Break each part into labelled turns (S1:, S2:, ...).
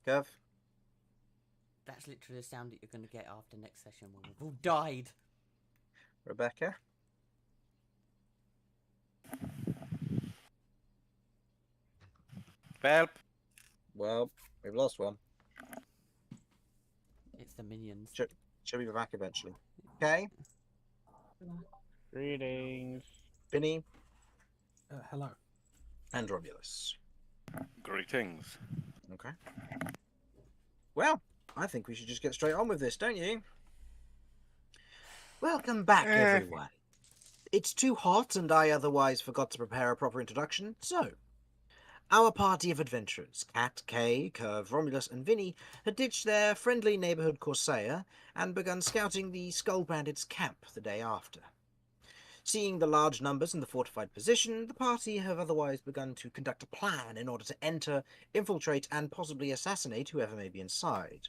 S1: Curve.
S2: That's literally the sound that you're going to get after next session when we've all died.
S1: Rebecca.
S3: Well,
S1: Well, we've lost one.
S2: It's the minions.
S1: She'll be back eventually. Okay.
S4: Greetings.
S1: Vinny
S5: Hello.
S1: and Romulus.
S3: greetings.
S1: Okay. Well, I think we should just get straight on with this, don't you? Welcome back, everyone. It's too hot, and I otherwise forgot to prepare a proper introduction, so... Our party of adventurers, Cat, Kay, Curve, Romulus, and Vinny, had ditched their friendly neighbourhood Corsair and begun scouting the Skull Bandits' camp the day after. Seeing the large numbers in the fortified position, the party have otherwise begun to conduct a plan in order to enter, infiltrate, and possibly assassinate whoever may be inside.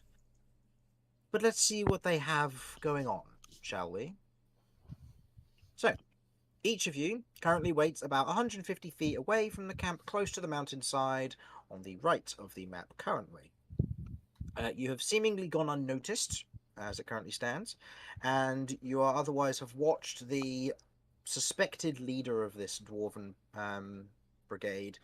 S1: But let's see what they have going on, shall we? So, each of you currently waits about 150 feet away from the camp close to the mountainside on the right of the map currently. You have seemingly gone unnoticed, as it currently stands, and you are otherwise have watched the suspected leader of this dwarven brigade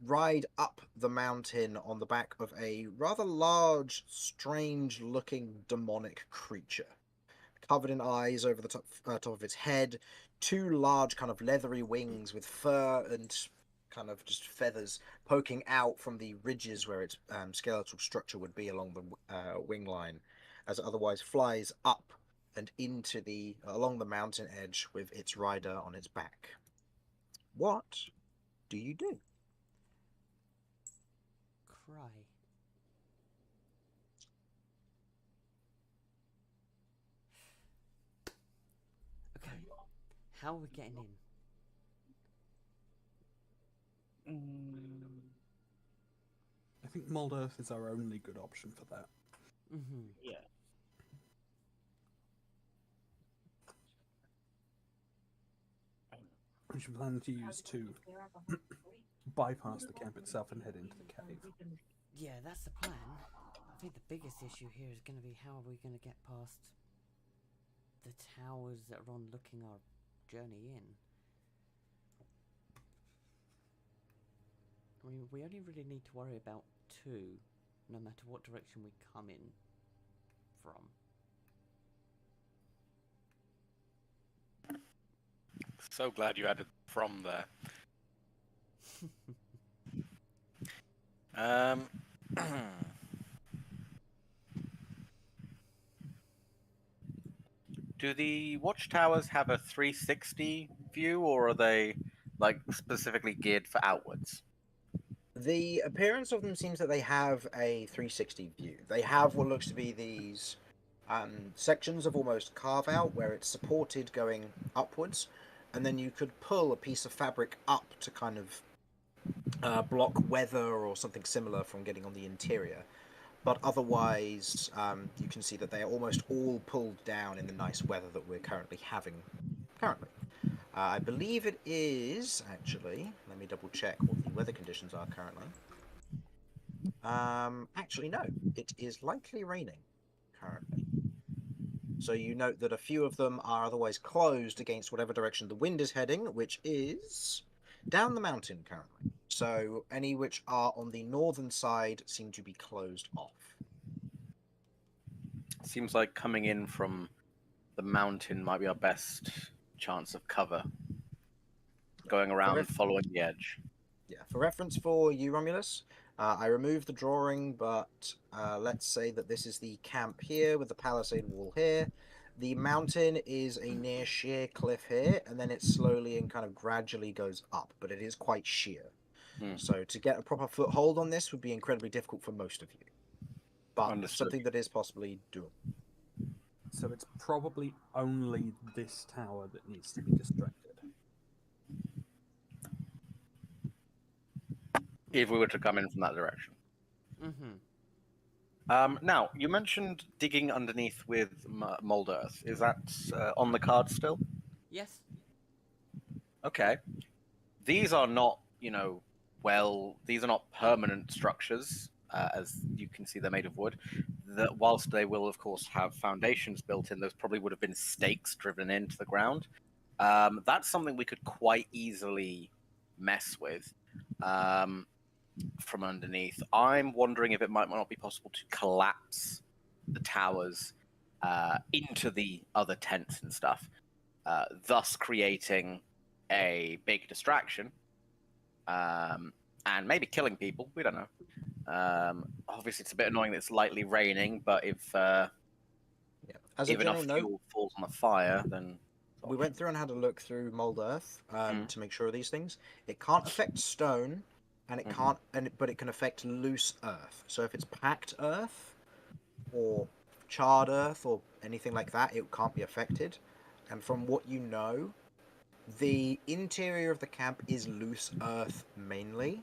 S1: ride up the mountain on the back of a rather large, strange-looking demonic creature, covered in eyes over the top of its head, two large kind of leathery wings with fur and kind of just feathers poking out from the ridges where its skeletal structure would be along the wing line, as it otherwise flies up and into along the mountain edge with its rider on its back. What do you do?
S2: Cry. Okay. How are we getting in?
S5: I think Mold Earth is our only good option for that.
S2: Mm-hmm.
S4: Yeah.
S5: We should plan to use to bypass the camp itself and head into the cave.
S2: Yeah, that's the plan. I think the biggest issue here is going to be how are we going to get past the towers that are on looking our journey in. I mean, we only really need to worry about two, no matter what direction we come in from.
S3: So glad you added from there. Do the watchtowers have a 360 view, or are they like specifically geared for outwards?
S1: The appearance of them seems that they have a 360 view. They have what looks to be these sections of almost carve out where it's supported going upwards, and then you could pull a piece of fabric up to kind of block weather or something similar from getting on the interior. But otherwise, you can see that they are almost all pulled down in the nice weather that we're currently having. I believe it is, actually, let me double check what the weather conditions are currently. Actually, no, it is lightly raining currently. So you note that a few of them are otherwise closed against whatever direction the wind is heading, which is down the mountain currently. So any which are on the northern side seem to be closed off.
S3: Seems like coming in from the mountain might be our best chance of cover. Going around, following the edge.
S1: Yeah, for reference for you, Romulus, I removed the drawing, but let's say that this is the camp here with the palisade wall here. The mountain is a near sheer cliff here, and then it slowly and kind of gradually goes up, but it is quite sheer. So to get a proper foothold on this would be incredibly difficult for most of you. But
S3: Understood.
S1: something that is possibly doable.
S5: So it's probably only this tower that needs to be distracted.
S3: If we were to come in from that direction.
S2: Mm-hmm.
S3: Now, you mentioned digging underneath with mold earth. Is that on the card still?
S2: Yes.
S3: Okay. These are not, these are not permanent structures. as you can see they're made of wood. That whilst they will, of course, have foundations built in, those probably would have been stakes driven into the ground. That's something we could quite easily mess with from underneath. I'm wondering if it might not be possible to collapse the towers into the other tents and stuff, thus creating a big distraction and maybe killing people. We don't know. Obviously, it's a bit annoying that it's lightly raining, but if
S1: As a
S3: if enough
S1: general note,
S3: fuel falls on the fire, then
S1: we went through and had a look through mold earth
S3: Mm.
S1: to make sure of these things. It can't affect stone, and it can't, but it can affect loose earth. So if it's packed earth or charred earth or anything like that, it can't be affected. And from what you know, the interior of the camp is loose earth mainly,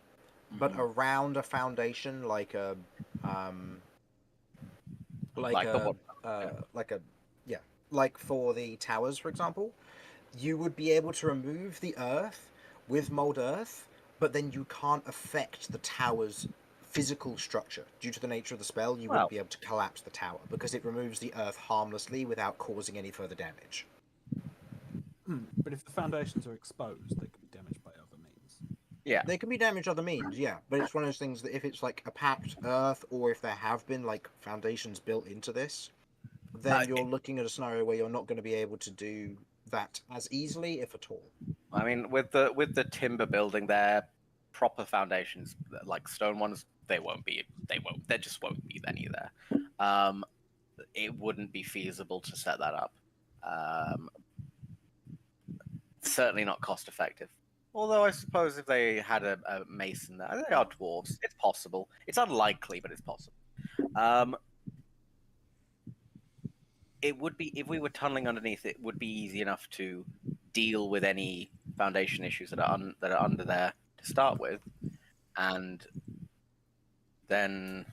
S1: but around a foundation like a
S3: Like the one.
S1: like for the towers, for example, you would be able to remove the earth with mold earth, but then you can't affect the tower's physical structure. Due to the nature of the spell, you wouldn't be able to collapse the tower because it removes the earth harmlessly without causing any further damage.
S5: But if the foundations are exposed, they could be damaged by other means.
S3: Yeah.
S1: They can be damaged other means, yeah, but it's one of those things that if it's like a packed earth, or if there have been like foundations built into this, then you're looking at a scenario where you're not going to be able to do that as easily, if at all.
S3: I mean, with the timber building, there proper foundations, like stone ones, there just won't be any there. It wouldn't be feasible to set that up. Certainly not cost effective. Although I suppose if they had a mason there, they are dwarves. It's possible. It's unlikely, but it's possible. It would be, if we were tunneling underneath, it would be easy enough to deal with any foundation issues that are under there to start with, and then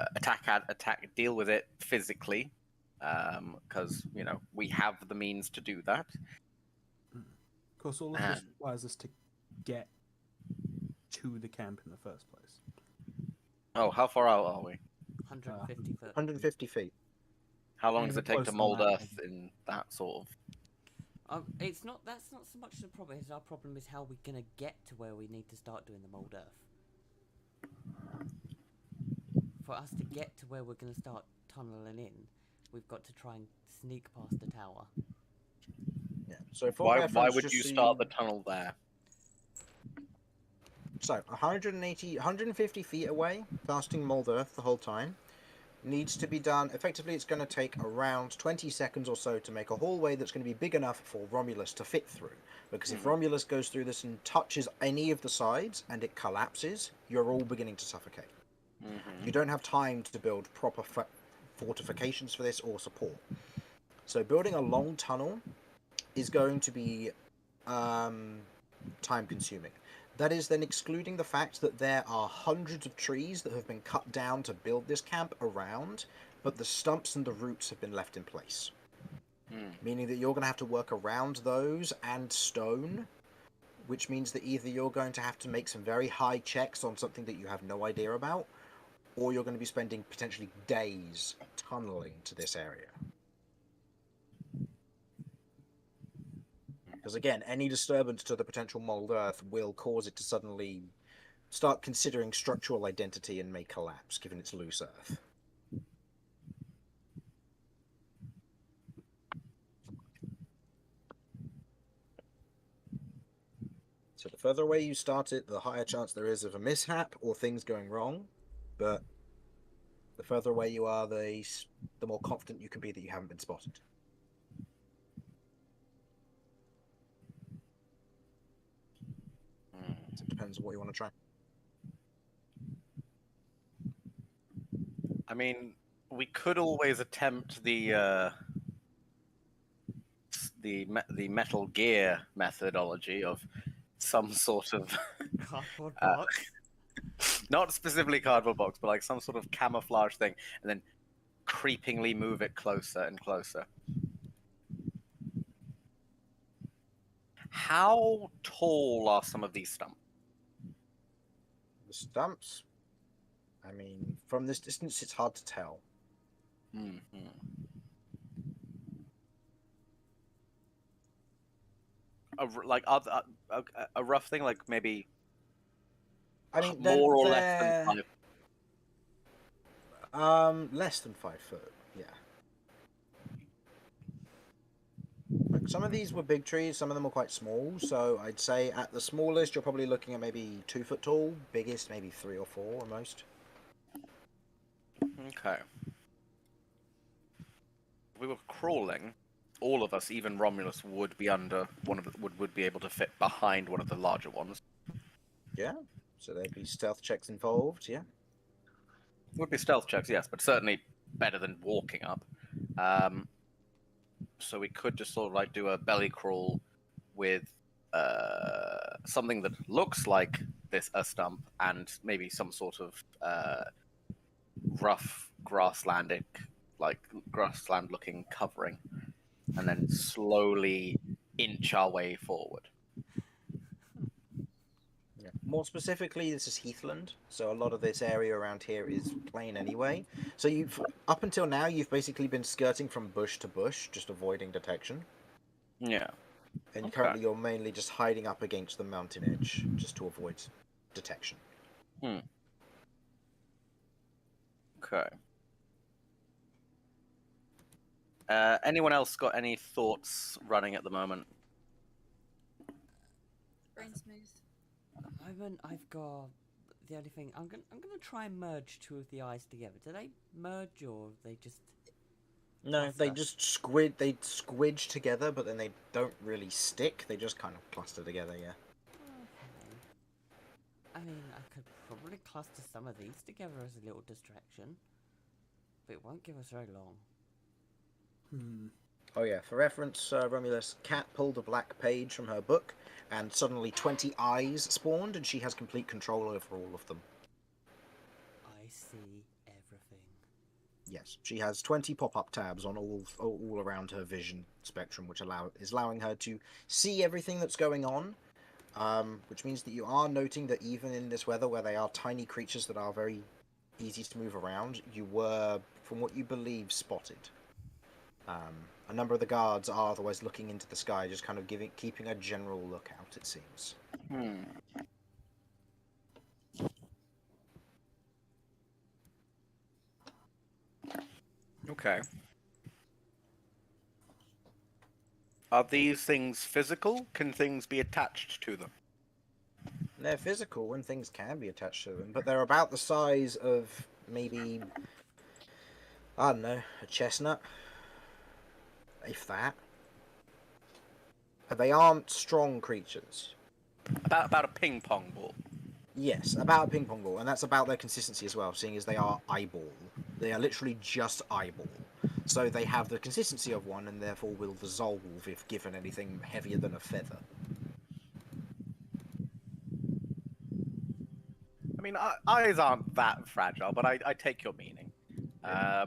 S3: attack, deal with it physically, because we have the means to do that.
S5: Of course, all of this requires us to get to the camp in the first place.
S3: Oh, how far out are we?
S2: 150 foot.
S1: 150 feet.
S3: How long does it take
S5: Close
S3: to
S5: on
S3: mold
S5: that,
S3: earth in that sort of?
S2: It's not. That's not so much the problem. Our problem is how we're gonna get to where we need to start doing the mold earth. For us to get to where we're gonna start tunneling in, we've got to try and sneak past the tower.
S1: Yeah. So
S3: Why would you start the tunnel there?
S1: So 150 feet away, casting mold earth the whole time, needs to be done. Effectively, it's going to take around 20 seconds or so to make a hallway that's going to be big enough for Romulus to fit through. Because if Romulus goes through this and touches any of the sides and it collapses, you're all beginning to suffocate. You don't have time to build proper fortifications for this or support. So building a long tunnel is going to be time consuming. That is then excluding the fact that there are hundreds of trees that have been cut down to build this camp around, but the stumps and the roots have been left in place. Meaning that you're going to have to work around those and stone, which means that either you're going to have to make some very high checks on something that you have no idea about, or you're going to be spending potentially days tunneling to this area. Because again, any disturbance to the potential mold earth will cause it to suddenly start considering structural identity and may collapse, given its loose earth. So the further away you start it, the higher chance there is of a mishap or things going wrong. But the further away you are, the more confident you can be that you haven't been spotted. So it depends on what you want to try.
S3: I mean, we could always attempt the Metal Gear methodology of some sort of
S2: Cardboard box.
S3: not specifically cardboard box, but like some sort of camouflage thing, and then creepingly move it closer and closer. How tall are some of these stumps?
S1: The stumps. I mean, from this distance, it's hard to tell.
S3: Hmm. A rough thing, like maybe
S1: I mean,
S3: more or less than
S1: they're
S3: 5.
S1: less than 5 foot. Yeah. Like some of these were big trees, some of them were quite small. So I'd say at the smallest, you're probably looking at maybe 2 foot tall. Biggest, maybe 3 or 4 at most.
S3: Okay. If we were crawling, all of us, even Romulus, would be under one of the, would be able to fit behind one of the larger ones.
S1: Yeah. So there'd be stealth checks involved. Yeah.
S3: Would be stealth checks, yes, but certainly better than walking up. So we could just sort of like do a belly crawl with something that looks like a stump and maybe some sort of rough grassland looking covering, and then slowly inch our way forward.
S1: Yeah. More specifically, this is heathland, so a lot of this area around here is plain anyway. So you've up until now, you've basically been skirting from bush to bush, just avoiding detection.
S3: Yeah.
S1: And
S3: Okay.
S1: currently, you're mainly just hiding up against the mountain edge, just to avoid detection.
S3: Okay. Anyone else got any thoughts running at the moment?
S4: Brain smooth.
S2: I've got the only thing. I'm gonna try and merge two of the eyes together. Do they merge or they just?
S1: No, they
S2: Cluster.
S1: just squidge together, but then they don't really stick. They just kind of cluster together. Yeah.
S2: Okay. I mean, I could probably cluster some of these together as a little distraction, but it won't give us very long.
S1: Oh yeah, for reference, Romulus, Cat pulled a black page from her book, and suddenly 20 eyes spawned, and she has complete control over all of them.
S2: I see everything.
S1: Yes, she has 20 pop-up tabs on all around her vision spectrum, which is allowing her to see everything that's going on. Which means that you are noting that even in this weather, where they are tiny creatures that are very easy to move around, you were, from what you believe, spotted. A number of the guards are otherwise looking into the sky, just kind of keeping a general lookout, it seems.
S3: Okay. Are these things physical? Can things be attached to them?
S1: They're physical and things can be attached to them, but they're about the size of maybe, I don't know, a chestnut. If that. They aren't strong creatures.
S3: About a ping pong ball.
S1: Yes, about a ping pong ball, and that's about their consistency as well, seeing as they are eyeball. They are literally just eyeball. So they have the consistency of one, and therefore will dissolve if given anything heavier than a feather.
S3: I mean, eyes aren't that fragile, but I take your meaning.
S1: Yeah,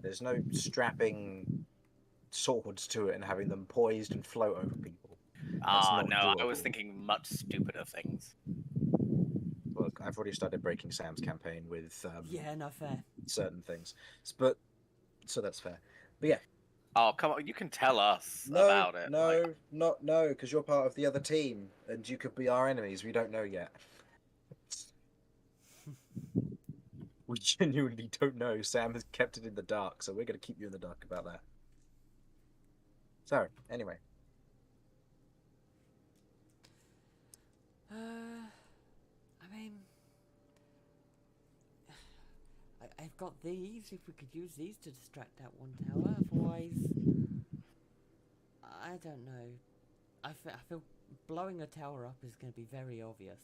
S1: there's no strapping swords to it and having them poised and float over people. That's
S3: No,
S1: not
S3: I was
S1: doable.
S3: thinking much stupider things.
S1: Look, I've already started breaking Sam's campaign with
S2: Yeah, no fair.
S1: certain things, but so that's fair. But yeah,
S3: Oh, come on, you can tell us
S1: no,
S3: about it.
S1: no, not no, because you're part of the other team, and you could be our enemies. We don't know yet. We genuinely don't know. Sam has kept it in the dark, so we're going to keep you in the dark about that. So, anyway.
S2: I mean, I've got these. If we could use these to distract that one tower, otherwise, I don't know. I feel blowing a tower up is going to be very obvious.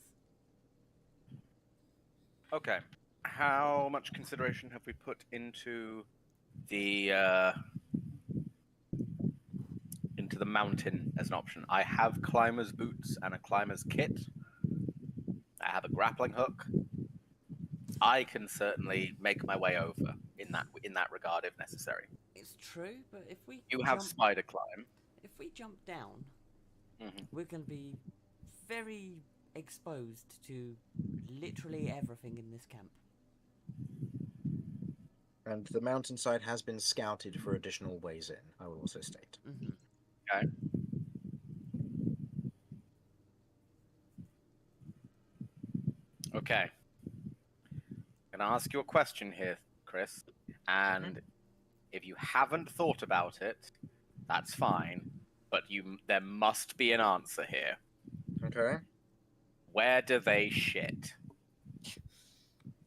S3: Okay. How much consideration have we put into the mountain as an option? I have climber's boots and a climber's kit. I have a grappling hook. I can certainly make my way over in that regard if necessary.
S2: It's true, but if we
S3: You have spider climb.
S2: if we jump down, we're going to be very exposed to literally everything in this camp.
S1: And the mountainside has been scouted for additional ways in, I will also state.
S3: Okay. Okay. I'm gonna ask you a question here, Chris, and if you haven't thought about it, that's fine. But there must be an answer here.
S1: Okay.
S3: Where do they shit?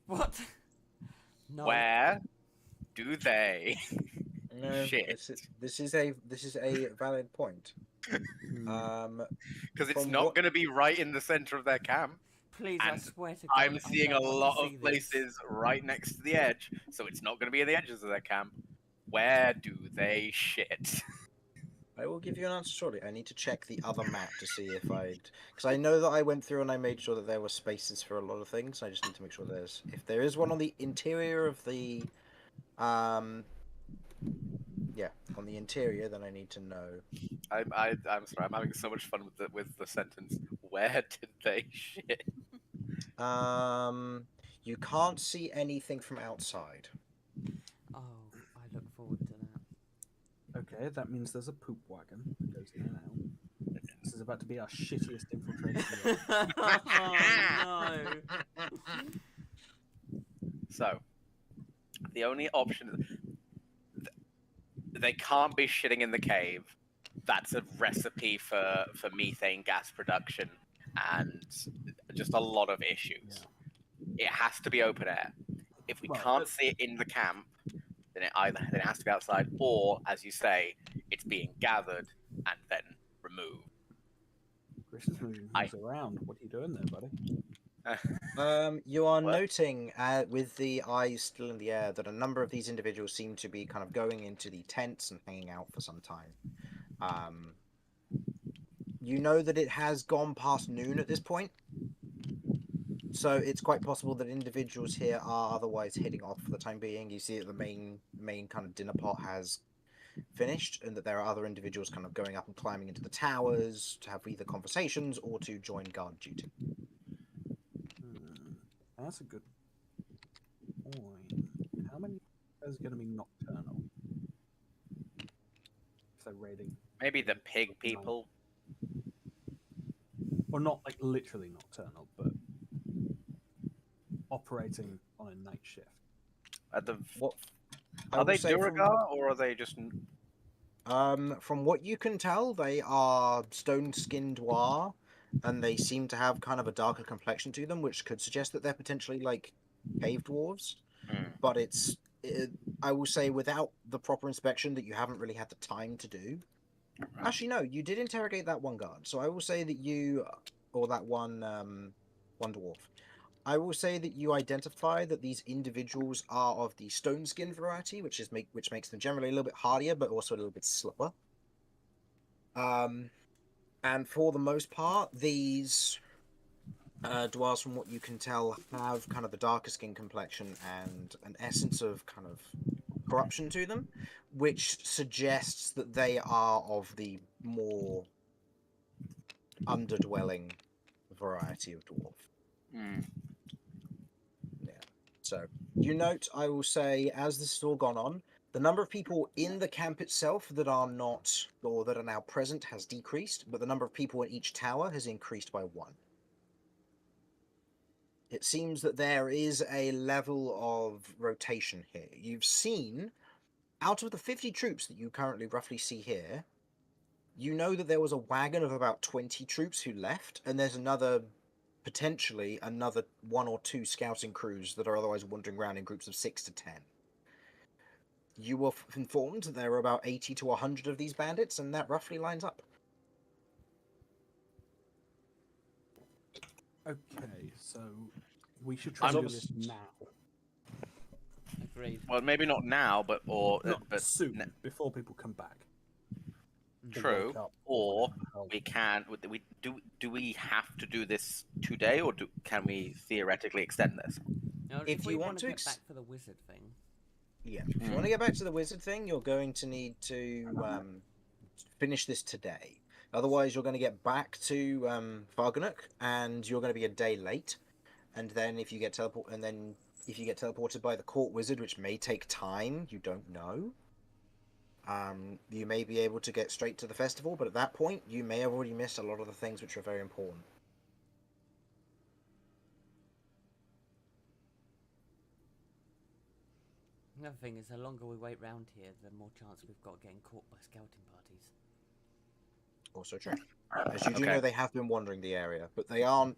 S2: What? No.
S3: Where do they
S1: No,
S3: shit?
S1: this is a valid point.
S3: Because it's
S1: From
S3: not
S1: what-
S3: going to be right in the center of their camp.
S2: Please, I
S3: And
S2: swear to God,
S3: I'm
S2: I
S3: seeing
S2: don't
S3: a
S2: want to
S3: lot
S2: see
S3: of
S2: this.
S3: places right next to the edge, so it's not going to be in the edges of their camp. Where do they shit?
S1: I will give you an answer shortly. I need to check the other map to see if because I know that I went through and I made sure that there were spaces for a lot of things. I just need to make sure if there is one on the interior of the, on the interior, then I need to know.
S3: I'm sorry. I'm having so much fun with the sentence. Where did they shit?
S1: You can't see anything from outside.
S2: Oh, I look forward to that.
S5: Okay, that means there's a poop wagon that goes in and out. This is about to be our shittiest infiltration yet.
S2: Oh no!
S3: So, the only option they can't be shitting in the cave. That's a recipe for methane gas production and just a lot of issues. It has to be open air. If we can't see it in the camp, then it has to be outside, or as you say, it's being gathered and then removed.
S5: Chris is moving things around. What are you doing there, buddy?
S1: You are
S3: What?
S1: noting, with the eyes still in the air, that a number of these individuals seem to be kind of going into the tents and hanging out for some time. You know that it has gone past noon at this point, so it's quite possible that individuals here are otherwise heading off for the time being. You see that the main kind of dinner pot has finished, and that there are other individuals kind of going up and climbing into the towers to have either conversations or to join guard duty.
S5: That's a good point. How many is going to be nocturnal? If they're raiding.
S3: Maybe the pig people.
S5: Or not like literally nocturnal, but operating on a night shift.
S3: Are they Duragar or are they just?
S1: From what you can tell, they are stone-skinned Dwar, and they seem to have kind of a darker complexion to them, which could suggest that they're potentially like cave dwarves. But I will say, without the proper inspection that you haven't really had the time to do. Actually, no, you did interrogate that one guard, so I will say that or that one dwarf. I will say that you identify that these individuals are of the stone skin variety, which makes them generally a little bit hardier, but also a little bit slower. And for the most part, these dwarves, from what you can tell, have kind of the darker skin complexion and an essence of kind of corruption to them, which suggests that they are of the more underdwelling variety of dwarf. Yeah. So you note, I will say, as this has all gone on, the number of people in the camp itself that are not, or that are now present, has decreased, but the number of people in each tower has increased by 1. It seems that there is a level of rotation here. You've seen, out of the 50 troops that you currently roughly see here, you know that there was a wagon of about 20 troops who left, and there's potentially another 1 or 2 scouting crews that are otherwise wandering around in groups of 6 to 10. You were informed that there were about 80 to 100 of these bandits, and that roughly lines up.
S5: Okay, so we should try and do this now.
S2: Agreed.
S3: Well, maybe not now, but
S5: soon, before people come back.
S3: True. Or we can. Do we have to do this today, or can we theoretically extend this?
S2: Now,
S1: If
S2: we
S1: you
S2: want
S1: want
S2: to
S1: to
S2: get back to the wizard thing.
S1: Yeah, if you want to get back to the wizard thing, you're going to need to finish this today. Otherwise, you're going to get back to Farganuk, and you're going to be a day late. And then if you get teleported by the court wizard, which may take time, you don't know. You may be able to get straight to the festival, but at that point, you may have already missed a lot of the things which are very important.
S2: Another thing is, the longer we wait round here, the more chance we've got of getting caught by scouting parties.
S1: Also true. As you do
S3: Okay.
S1: know, they have been wandering the area, but they aren't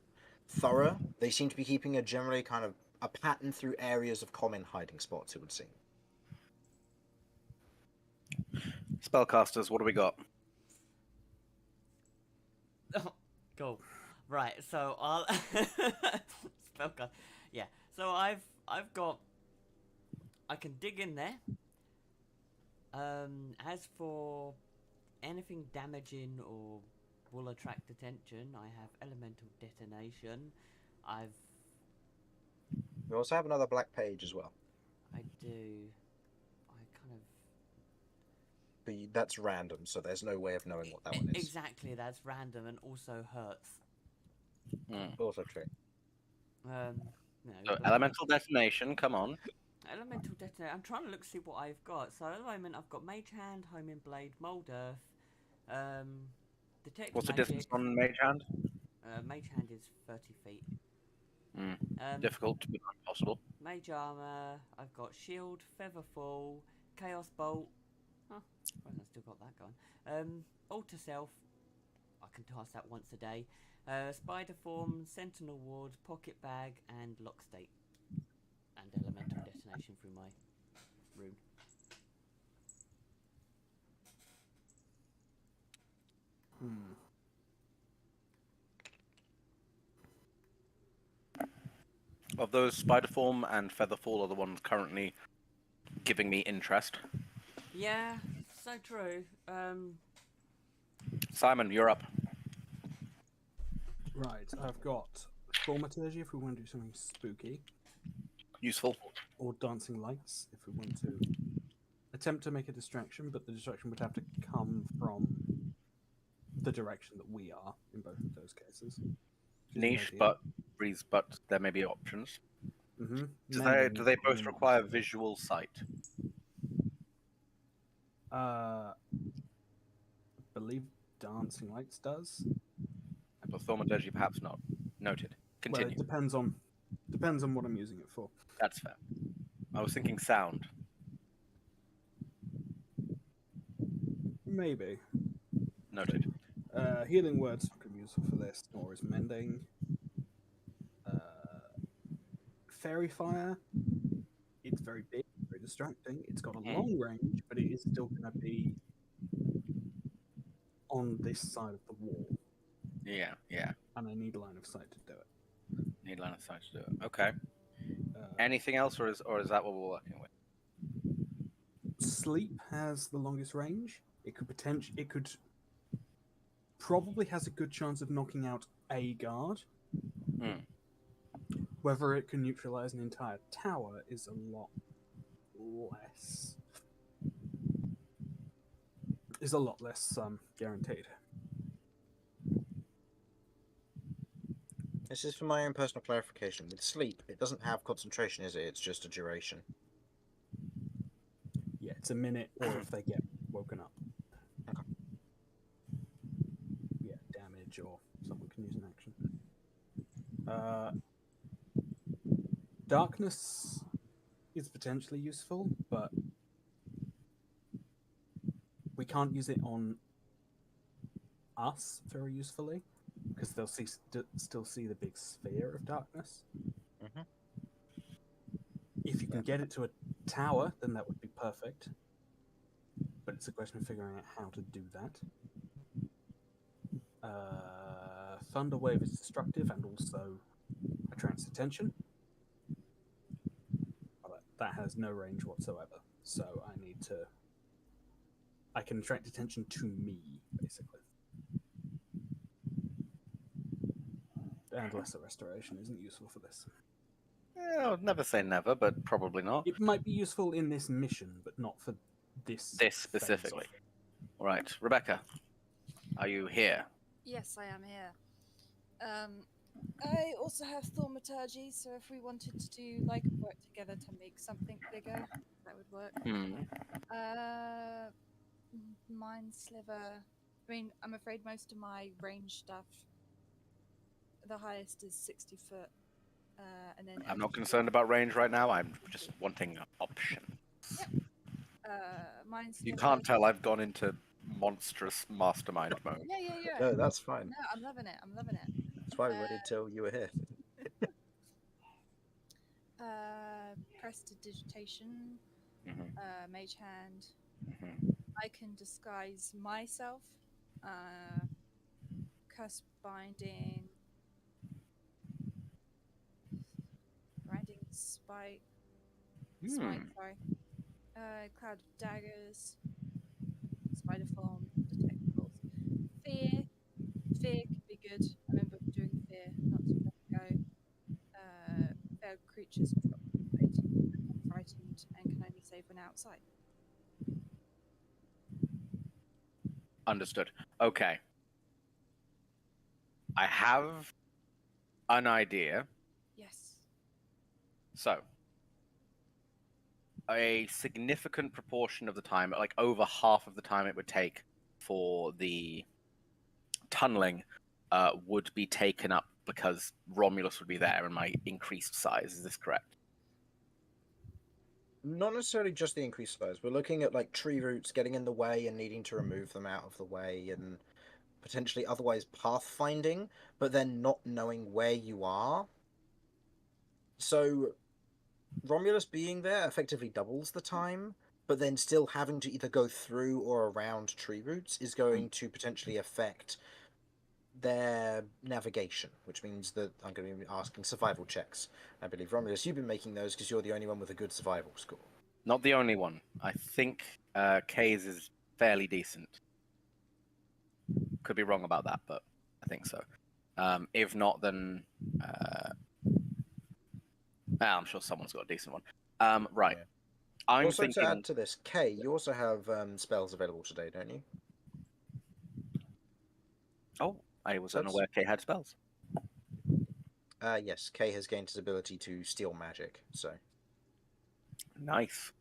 S1: thorough. They seem to be keeping a generally kind of a pattern through areas of common hiding spots, it would seem.
S3: Spellcasters, what do we got?
S2: Cool. Right, so I'll spellcast. Yeah. So I've got. I can dig in there. As for anything damaging or will attract attention, I have elemental detonation.
S1: You also have another black page as well.
S2: I do. I kind of.
S1: But that's random, so there's no way of knowing what that one is.
S2: Exactly, that's random and also hurts.
S1: Also true.
S2: No,
S3: So
S2: but-
S3: elemental detonation, come on.
S2: Elemental detonation. I'm trying to look see what I've got. So at the moment I've got Mage Hand, Homing Blade, Mold Earth, Detect
S3: What's the
S2: Magic.
S3: distance on Mage Hand?
S2: Mage Hand is 30 feet.
S3: Difficult, but not impossible.
S2: Mage Armor. I've got Shield, Featherfall, Chaos Bolt. Huh, well, I've still got that going. Alter Self. I can cast that once a day. Spider Form, Sentinel Ward, Pocket Bag, and Lock State. And elemental detonation through my rune.
S3: Of those, Spiderform and Featherfall are the ones currently giving me interest.
S2: Yeah, so true.
S3: Simon, you're up.
S5: Right, I've got Thaumaturgy if we want to do something spooky,
S3: Useful.
S5: or Dancing Lights if we want to attempt to make a distraction, but the distraction would have to come from the direction that we are in both of those cases.
S3: Niche, but there may be options.
S5: Mm-hmm.
S3: Do they both require visual sight?
S5: Believe Dancing Lights does.
S3: But Thaumaturgy perhaps not. Noted.
S5: Well,
S3: Continue.
S5: it depends on what I'm using it for.
S3: That's fair. I was thinking sound.
S5: Maybe.
S3: Noted.
S5: Healing words could be useful for this, or is mending. Fairy fire. It's very big, very distracting. It's got a long range, but it is still going to be on this side of the wall.
S3: Yeah.
S5: And I need a line of sight to do it.
S3: Need line of sight to do it. Okay. Anything else, or is that what we're working with?
S5: Sleep has the longest range. It could probably has a good chance of knocking out a guard. Whether it can neutralize an entire tower is a lot less. Guaranteed.
S1: This is for my own personal clarification. With sleep, it doesn't have concentration, is it? It's just a duration.
S5: Yeah, it's a minute, or if they get woken up.
S1: Okay.
S5: Yeah, damage, or someone can use an action. Darkness is potentially useful, but we can't use it on us very usefully, because they'll still see the big sphere of darkness.
S1: Mhm.
S5: If you can get it to a tower, then that would be perfect. But it's a question of figuring out how to do that. Thunder Wave is destructive and also attracts attention. But that has no range whatsoever. So I can attract attention to me, basically. And Lesser Restoration isn't useful for this.
S3: I'll never say never, but probably not.
S5: It might be useful in this mission, but not for this.
S3: This specifically. All right, Rebecca. Are you here?
S4: Yes, I am here. I also have thaumaturgy, so if we wanted to do like work together to make something bigger, that would work. Uh, Mind sliver. I mean, I'm afraid most of my range stuff, the highest is 60 foot, and then
S3: I'm not
S4: extra.
S3: concerned about range right now. I'm just wanting options.
S4: Yep. Mind sliver.
S3: You can't tell I've gone into monstrous mastermind mode.
S4: Yeah.
S1: No, that's fine.
S4: No, I'm loving it. I'm loving it.
S1: That's why we waited till you were here.
S4: Prestidigitation,
S3: Mhm,
S4: mage hand.
S3: mhm.
S4: I can disguise myself. Curse binding, grinding spite, smite. Sorry. Cloud of daggers, spider form, detectables. Fear. Fear could be good. I remember doing fear not too long ago. Failed creatures drop weight, become frightened, and can only save when outside.
S3: Understood. Okay. I have an idea.
S4: Yes.
S3: So, a significant proportion of the time, like over half of the time it would take for the tunneling, would be taken up because Romulus would be there and my increased size. Is this correct?
S1: Not necessarily just the increased size. We're looking at like tree roots getting in the way and needing to remove them out of the way, and potentially otherwise pathfinding, but then not knowing where you are. So Romulus being there effectively doubles the time, but then still having to either go through or around tree roots is going to potentially affect their navigation, which means that I'm going to be asking survival checks. I believe, Romulus, you've been making those because you're the only one with a good survival score.
S3: Not the only one. I think Kay's is fairly decent. Could be wrong about that, but I think so. If not, then I'm sure someone's got a decent one. Right.
S1: Yeah.
S3: I'm
S1: Also,
S3: thinking.
S1: to add to this, Kay, you also have spells available today, don't you?
S3: Oh, I was
S1: That's-
S3: unaware Kay had spells.
S1: Yes, Kay has gained his ability to steal magic, so
S3: Nice.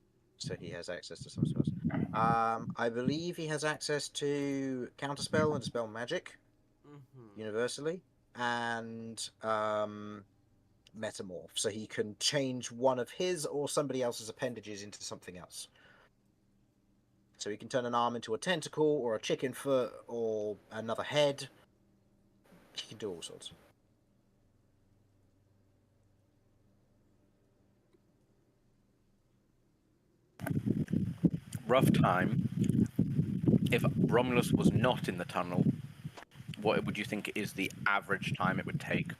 S1: he has access to some spells. I believe he has access to counterspell and dispel magic universally, and metamorph, so he can change one of his or somebody else's appendages into something else. So he can turn an arm into a tentacle or a chicken foot or another head. He can do all sorts.
S3: Rough time. If Romulus was not in the tunnel, what would you think is the average time it would take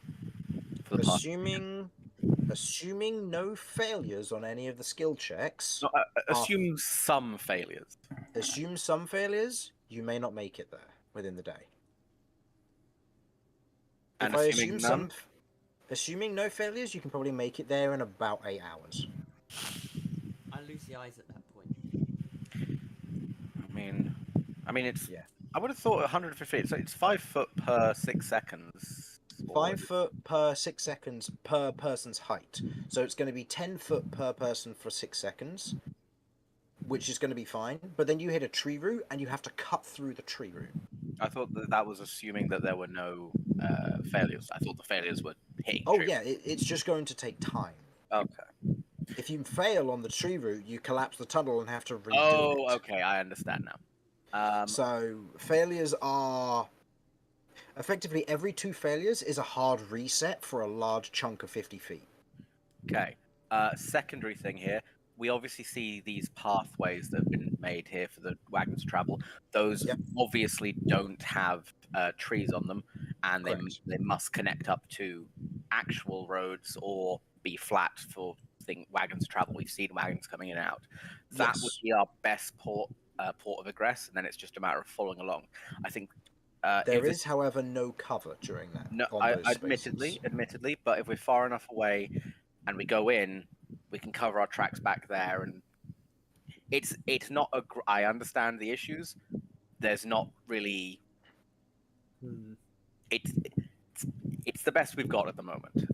S3: for the path?
S1: Assuming no failures on any of the skill checks.
S3: No, assume some failures.
S1: Assume some failures, you may not make it there within the day.
S3: And
S1: If I
S3: assuming
S1: assume
S3: none?
S1: assuming no failures, you can probably make it there in about 8 hours.
S2: I lose the eyes at that point.
S3: I mean, it's.
S1: Yeah.
S3: I would have thought 150. So it's 5 foot per 6 seconds.
S1: 5 foot per 6 seconds per person's height. So it's going to be 10 foot per person for 6 seconds, which is going to be fine. But then you hit a tree root and you have to cut through the tree root.
S3: I thought that was assuming that there were no failures. I thought the failures were hitting.
S1: Oh, yeah, it's just going to take time.
S3: Okay.
S1: If you fail on the tree route, you collapse the tunnel and have to redo it.
S3: Oh, okay, I understand now.
S1: So failures are effectively every 2 failures is a hard reset for a large chunk of 50 feet.
S3: Okay. Secondary thing here. We obviously see these pathways that have been made here for the wagons to travel. Those obviously don't have trees on them, and they must connect up to actual roads or be flat for wagons to travel. We've seen wagons coming in and out. That would be our best port of egress, and then it's just a matter of following along. I think
S1: there is, however, no cover during that.
S3: No,
S1: those
S3: admittedly, but if we're far enough away and we go in, we can cover our tracks back there, and it's not a. I understand the issues. There's not really it's it's the best we've got at the moment.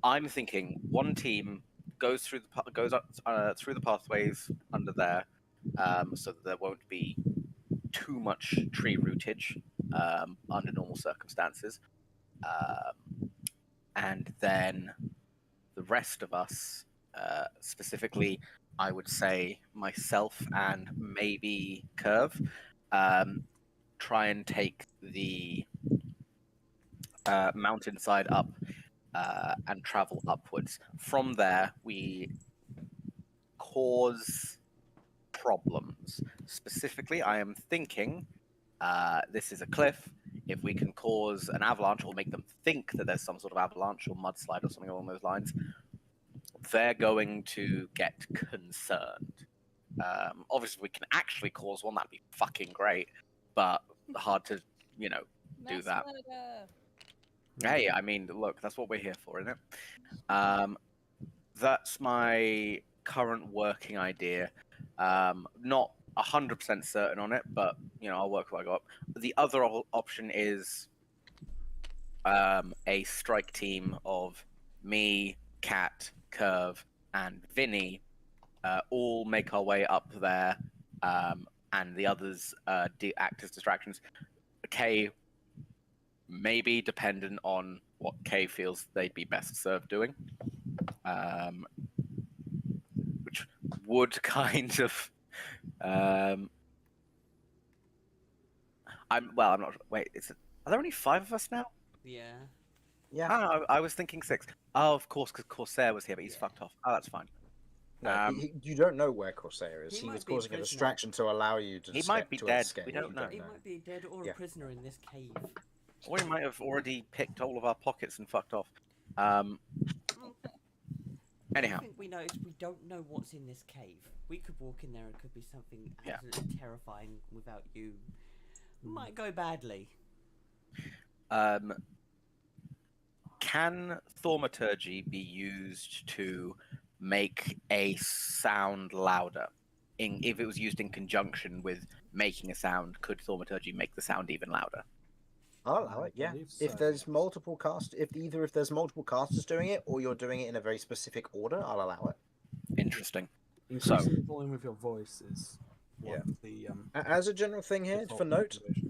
S3: I'm thinking one team goes through goes up through the pathways under there, so that there won't be too much tree rootage under normal circumstances, and then the rest of us, specifically, I would say myself and maybe Curve, try and take the mountainside up and travel upwards. From there, we cause problems. Specifically, I am thinking this is a cliff. If we can cause an avalanche or make them think that there's some sort of avalanche or mudslide or something along those lines, they're going to get concerned. Obviously, we can actually cause one. That'd be fucking great, but hard to, do
S4: Mass
S3: that.
S4: murder.
S3: Hey, I mean, look, that's what we're here for, isn't it? That's my current working idea. Not 100% certain on it, but I'll work where I go up. The other option is a strike team of me, Cat, Curve, and Vinny. All make our way up there, and the others act as distractions. Kay, maybe dependent on what Kay feels they'd be best served doing, which would kind of. I'm not. Wait, are there only 5 of us now?
S2: Yeah.
S1: Yeah.
S3: Oh, I was thinking 6. Oh, of course, because Corsair was here, but he's
S2: Yeah.
S3: fucked off. Oh, that's fine.
S1: No, you don't know where Corsair is.
S2: He
S1: He
S2: might
S1: was
S2: be a
S1: causing a
S2: prisoner.
S1: distraction to allow you to
S3: He might be dead.
S1: escape.
S3: We don't know.
S2: He might be dead or
S1: Yeah.
S2: a prisoner in this cave.
S3: Or he might have already picked all of our pockets and fucked off. Anyhow.
S2: I think we know is we don't know what's in this cave. We could walk in there and it could be something
S3: Yeah.
S2: absolutely terrifying without you. Might go badly.
S3: Can thaumaturgy be used to make a sound louder? If it was used in conjunction with making a sound, could thaumaturgy make the sound even louder?
S1: I'll allow it. Yeah.
S5: believe
S1: If
S5: so,
S1: there's
S5: yes.
S1: multiple if there's multiple casters doing it, or you're doing it in a very specific order, I'll allow it.
S3: Interesting.
S5: Increasing the volume of your voice is one
S1: Yeah.
S5: of the
S1: As a general thing here,
S5: default
S1: for note,
S5: activations.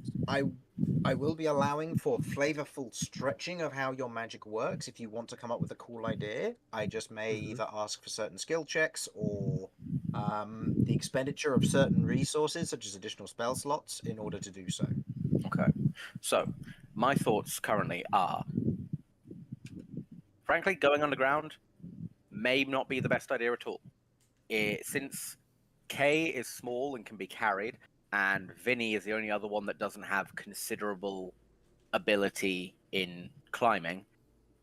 S1: I will be allowing for flavorful stretching of how your magic works. If you want to come up with a cool idea, I just may either ask for certain skill checks or the expenditure of certain resources, such as additional spell slots, in order to do so.
S3: Okay. So, my thoughts currently are, frankly, going underground may not be the best idea at all. Since Kay is small and can be carried, and Vinny is the only other one that doesn't have considerable ability in climbing,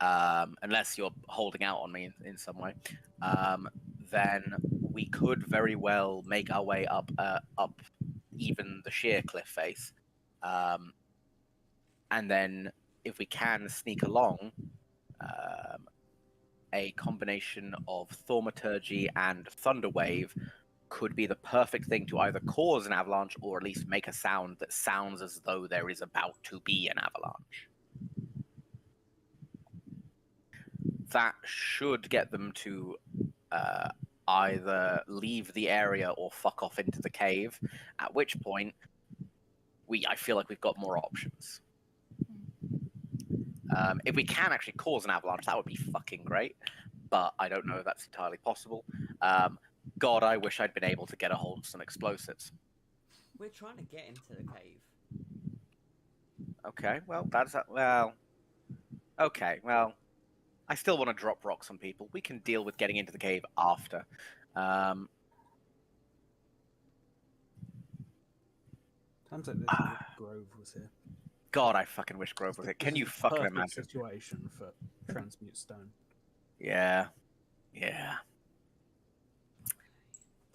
S3: unless you're holding out on me in some way, then we could very well make our way up even the sheer cliff face. And then if we can sneak along, a combination of thaumaturgy and thunderwave could be the perfect thing to either cause an avalanche or at least make a sound that sounds as though there is about to be an avalanche. That should get them to either leave the area or fuck off into the cave, at which point I feel like we've got more options. If we can actually cause an avalanche, that would be fucking great, but I don't know if that's entirely possible. God, I wish I'd been able to get a hold of some explosives.
S2: We're trying to get into the cave.
S3: Okay, well, okay, well, I still want to drop rocks on people. We can deal with getting into the cave after.
S5: Times like this, I wish Grove was here.
S3: God, I fucking wish Grove was here. Can you fucking
S5: Perfect
S3: imagine?
S5: situation for transmute stone.
S3: Yeah.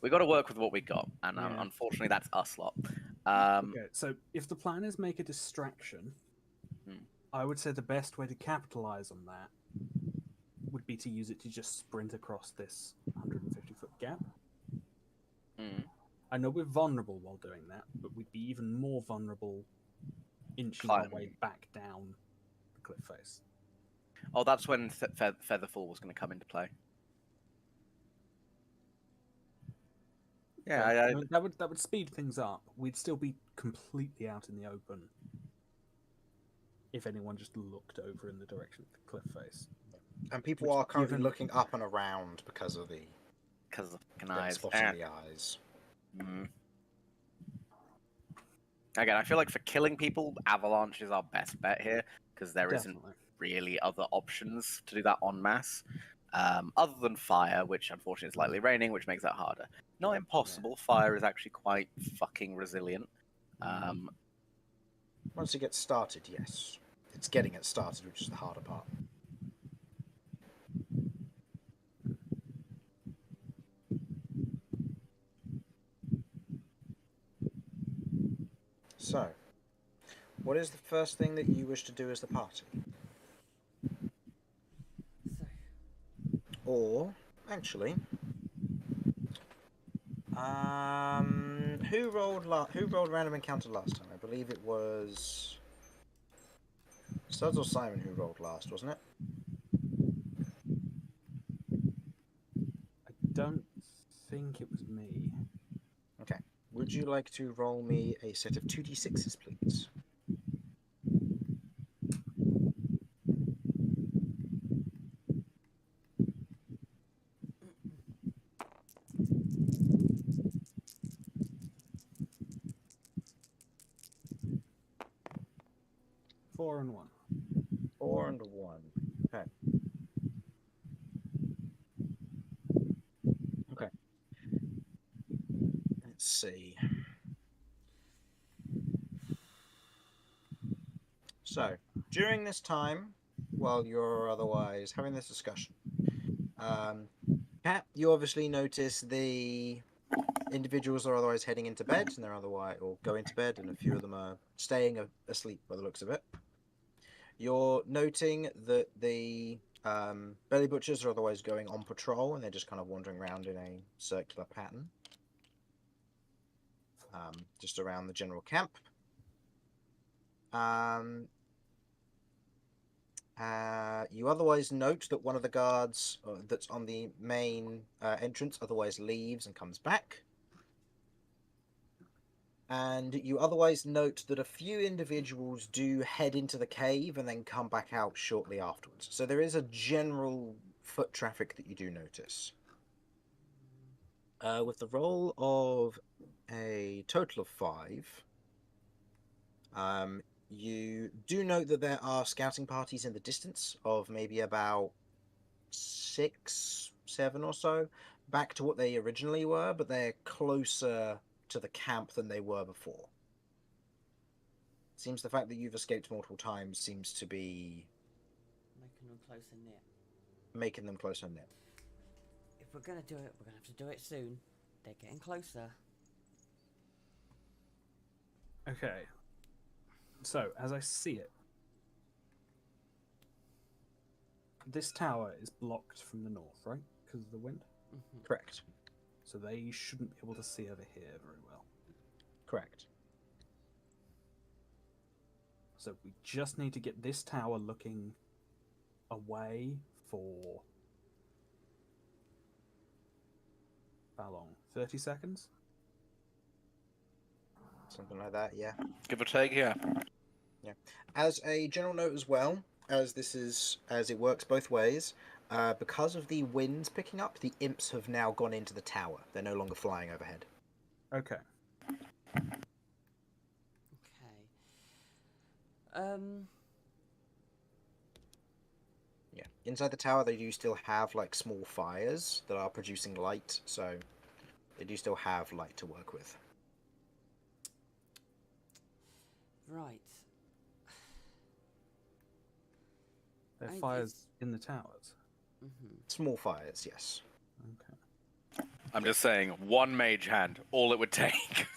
S3: We got to work with what we got, and
S5: Yeah.
S3: unfortunately, that's us lot.
S5: Okay, so if the plan is make a distraction, I would say the best way to capitalize on that would be to use it to just sprint across this 150-foot gap. I know we're vulnerable while doing that, but we'd be even more vulnerable inching
S3: Climb.
S5: our way back down the cliff face.
S3: Oh, that's when Featherfall was going to come into play. Yeah,
S5: Okay. I mean, that would speed things up. We'd still be completely out in the open if anyone just looked over in the direction of the cliff face.
S1: And people
S5: Which,
S1: are currently
S5: given-
S1: looking up and around because of the
S3: because of fucking
S1: them
S3: eyes.
S1: spotting the eyes.
S3: Mm. Again, I feel like for killing people, Avalanche is our best bet here because there not
S5: Definitely.
S3: really other options to do that en masse. Other than fire, which unfortunately is lightly raining, which makes that harder. Not impossible. Fire is actually quite fucking resilient.
S1: Once it gets started, yes. It's getting it started, which is the harder part. So, what is the first thing that you wish to do as the party?
S2: So,
S1: Or, actually, who rolled random encounter last time? I believe it was Studs or Simon who rolled last, wasn't it?
S5: I don't think it was me.
S1: Okay. Would you like to roll me a set of 2d6s, please?
S5: Four and one.
S1: 4 and 1. Okay. Okay. Let's see. So, during this time, while you're otherwise having this discussion, Kat, you obviously notice the individuals are otherwise heading into bed, and they're otherwise or going to bed, and a few of them are staying asleep by the looks of it. You're noting that the belly butchers are otherwise going on patrol, and they're just kind of wandering around in a circular pattern, just around the general camp. You otherwise note that one of the guards that's on the main entrance otherwise leaves and comes back. And you otherwise note that a few individuals do head into the cave and then come back out shortly afterwards. So there is a general foot traffic that you do notice. With the roll of a total of 5, you do note that there are scouting parties in the distance of maybe about 6, 7 or so, back to what they originally were, but they're closer to the camp than they were before. Seems the fact that you've escaped multiple times seems to be
S2: making them closer knit.
S1: making them closer knit.
S2: If we're gonna do it, we're gonna have to do it soon. They're getting closer.
S5: Okay. So, as I see it, this tower is blocked from the north, right? Because of the wind?
S2: Mm-hmm.
S1: Correct.
S5: So they shouldn't be able to see over here very well.
S1: Correct.
S5: So we just need to get this tower looking away for... how long? 30 seconds?
S1: Something like that, yeah.
S3: Give or take, yeah.
S1: Yeah. As a general note as well, as it works both ways, because of the winds picking up, the imps have now gone into the tower. They're no longer flying overhead.
S5: Okay.
S2: Okay.
S1: Yeah. Inside the tower, they do still have like small fires that are producing light, so they do still have light to work with.
S2: Right.
S5: There are
S2: I
S5: fires
S2: guess-
S5: in the towers.
S2: Mm-hmm.
S1: Small fires, yes.
S5: Okay.
S3: I'm just saying, one mage hand, all it would take.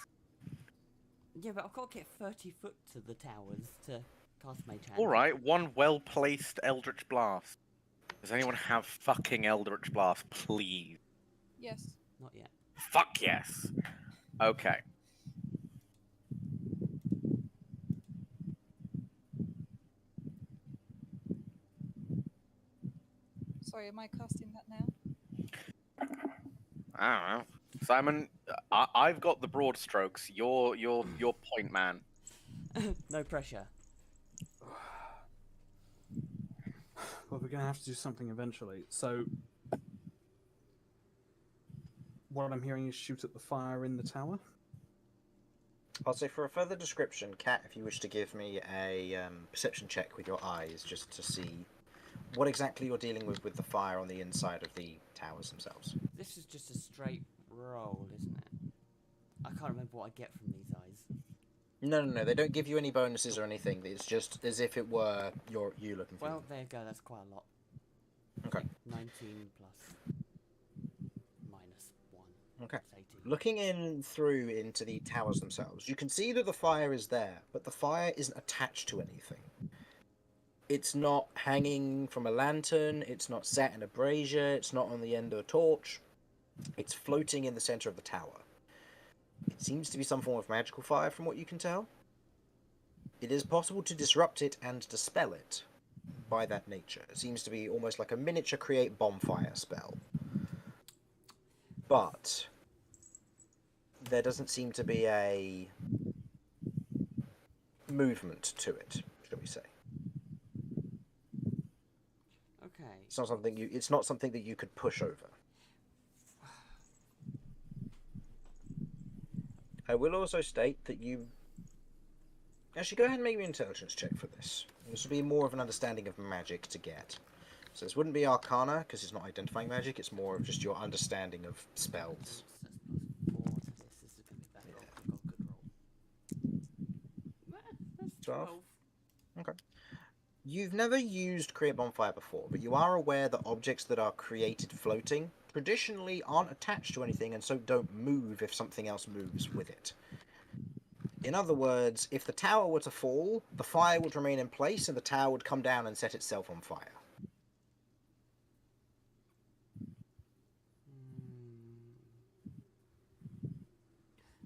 S2: Yeah, but I've got to get 30 foot to the towers to cast Mage Hand.
S3: All right, one well-placed Eldritch Blast. Does anyone have fucking Eldritch Blast, please?
S4: Yes.
S2: Not yet.
S3: Fuck yes. Okay.
S4: Sorry, am I casting that now?
S3: I don't know. Simon, I've got the broad strokes. You're point man.
S2: No pressure.
S5: Well, we're gonna have to do something eventually. So, what I'm hearing is shoot at the fire in the tower.
S1: I'll say for a further description, Kat, if you wish to give me a perception check with your eyes, just to see what exactly you're dealing with the fire on the inside of the towers themselves.
S2: This is just a straight roll, isn't it? I can't remember what I get from these eyes.
S1: No. They don't give you any bonuses or anything. It's just as if it were you looking for.
S2: Well, there you go. That's quite a lot.
S1: Okay.
S2: 19 plus minus 1.
S1: Okay.
S2: That's 18.
S1: Looking into the towers themselves, you can see that the fire is there, but the fire isn't attached to anything. It's not hanging from a lantern, it's not sat in a brazier, it's not on the end of a torch. It's floating in the center of the tower. It seems to be some form of magical fire from what you can tell. It is possible to disrupt it and dispel it by that nature. It seems to be almost like a miniature create bonfire spell. But there doesn't seem to be a movement to it, shall we say.
S2: Okay.
S1: It's not something that you could push over. I will also state that you actually go ahead and make me an intelligence check for this. This will be more of an understanding of magic to get. So this wouldn't be Arcana because it's not identifying magic. It's more of just your understanding of spells.
S2: That's plus 4 to this. This is going to be a bad roll. I've got a good roll. That's
S1: 12.
S2: 12.
S1: Okay. You've never used Create Bonfire before, but you are aware that objects that are created floating traditionally aren't attached to anything and so don't move if something else moves with it. In other words, if the tower were to fall, the fire would remain in place and the tower would come down and set itself on fire.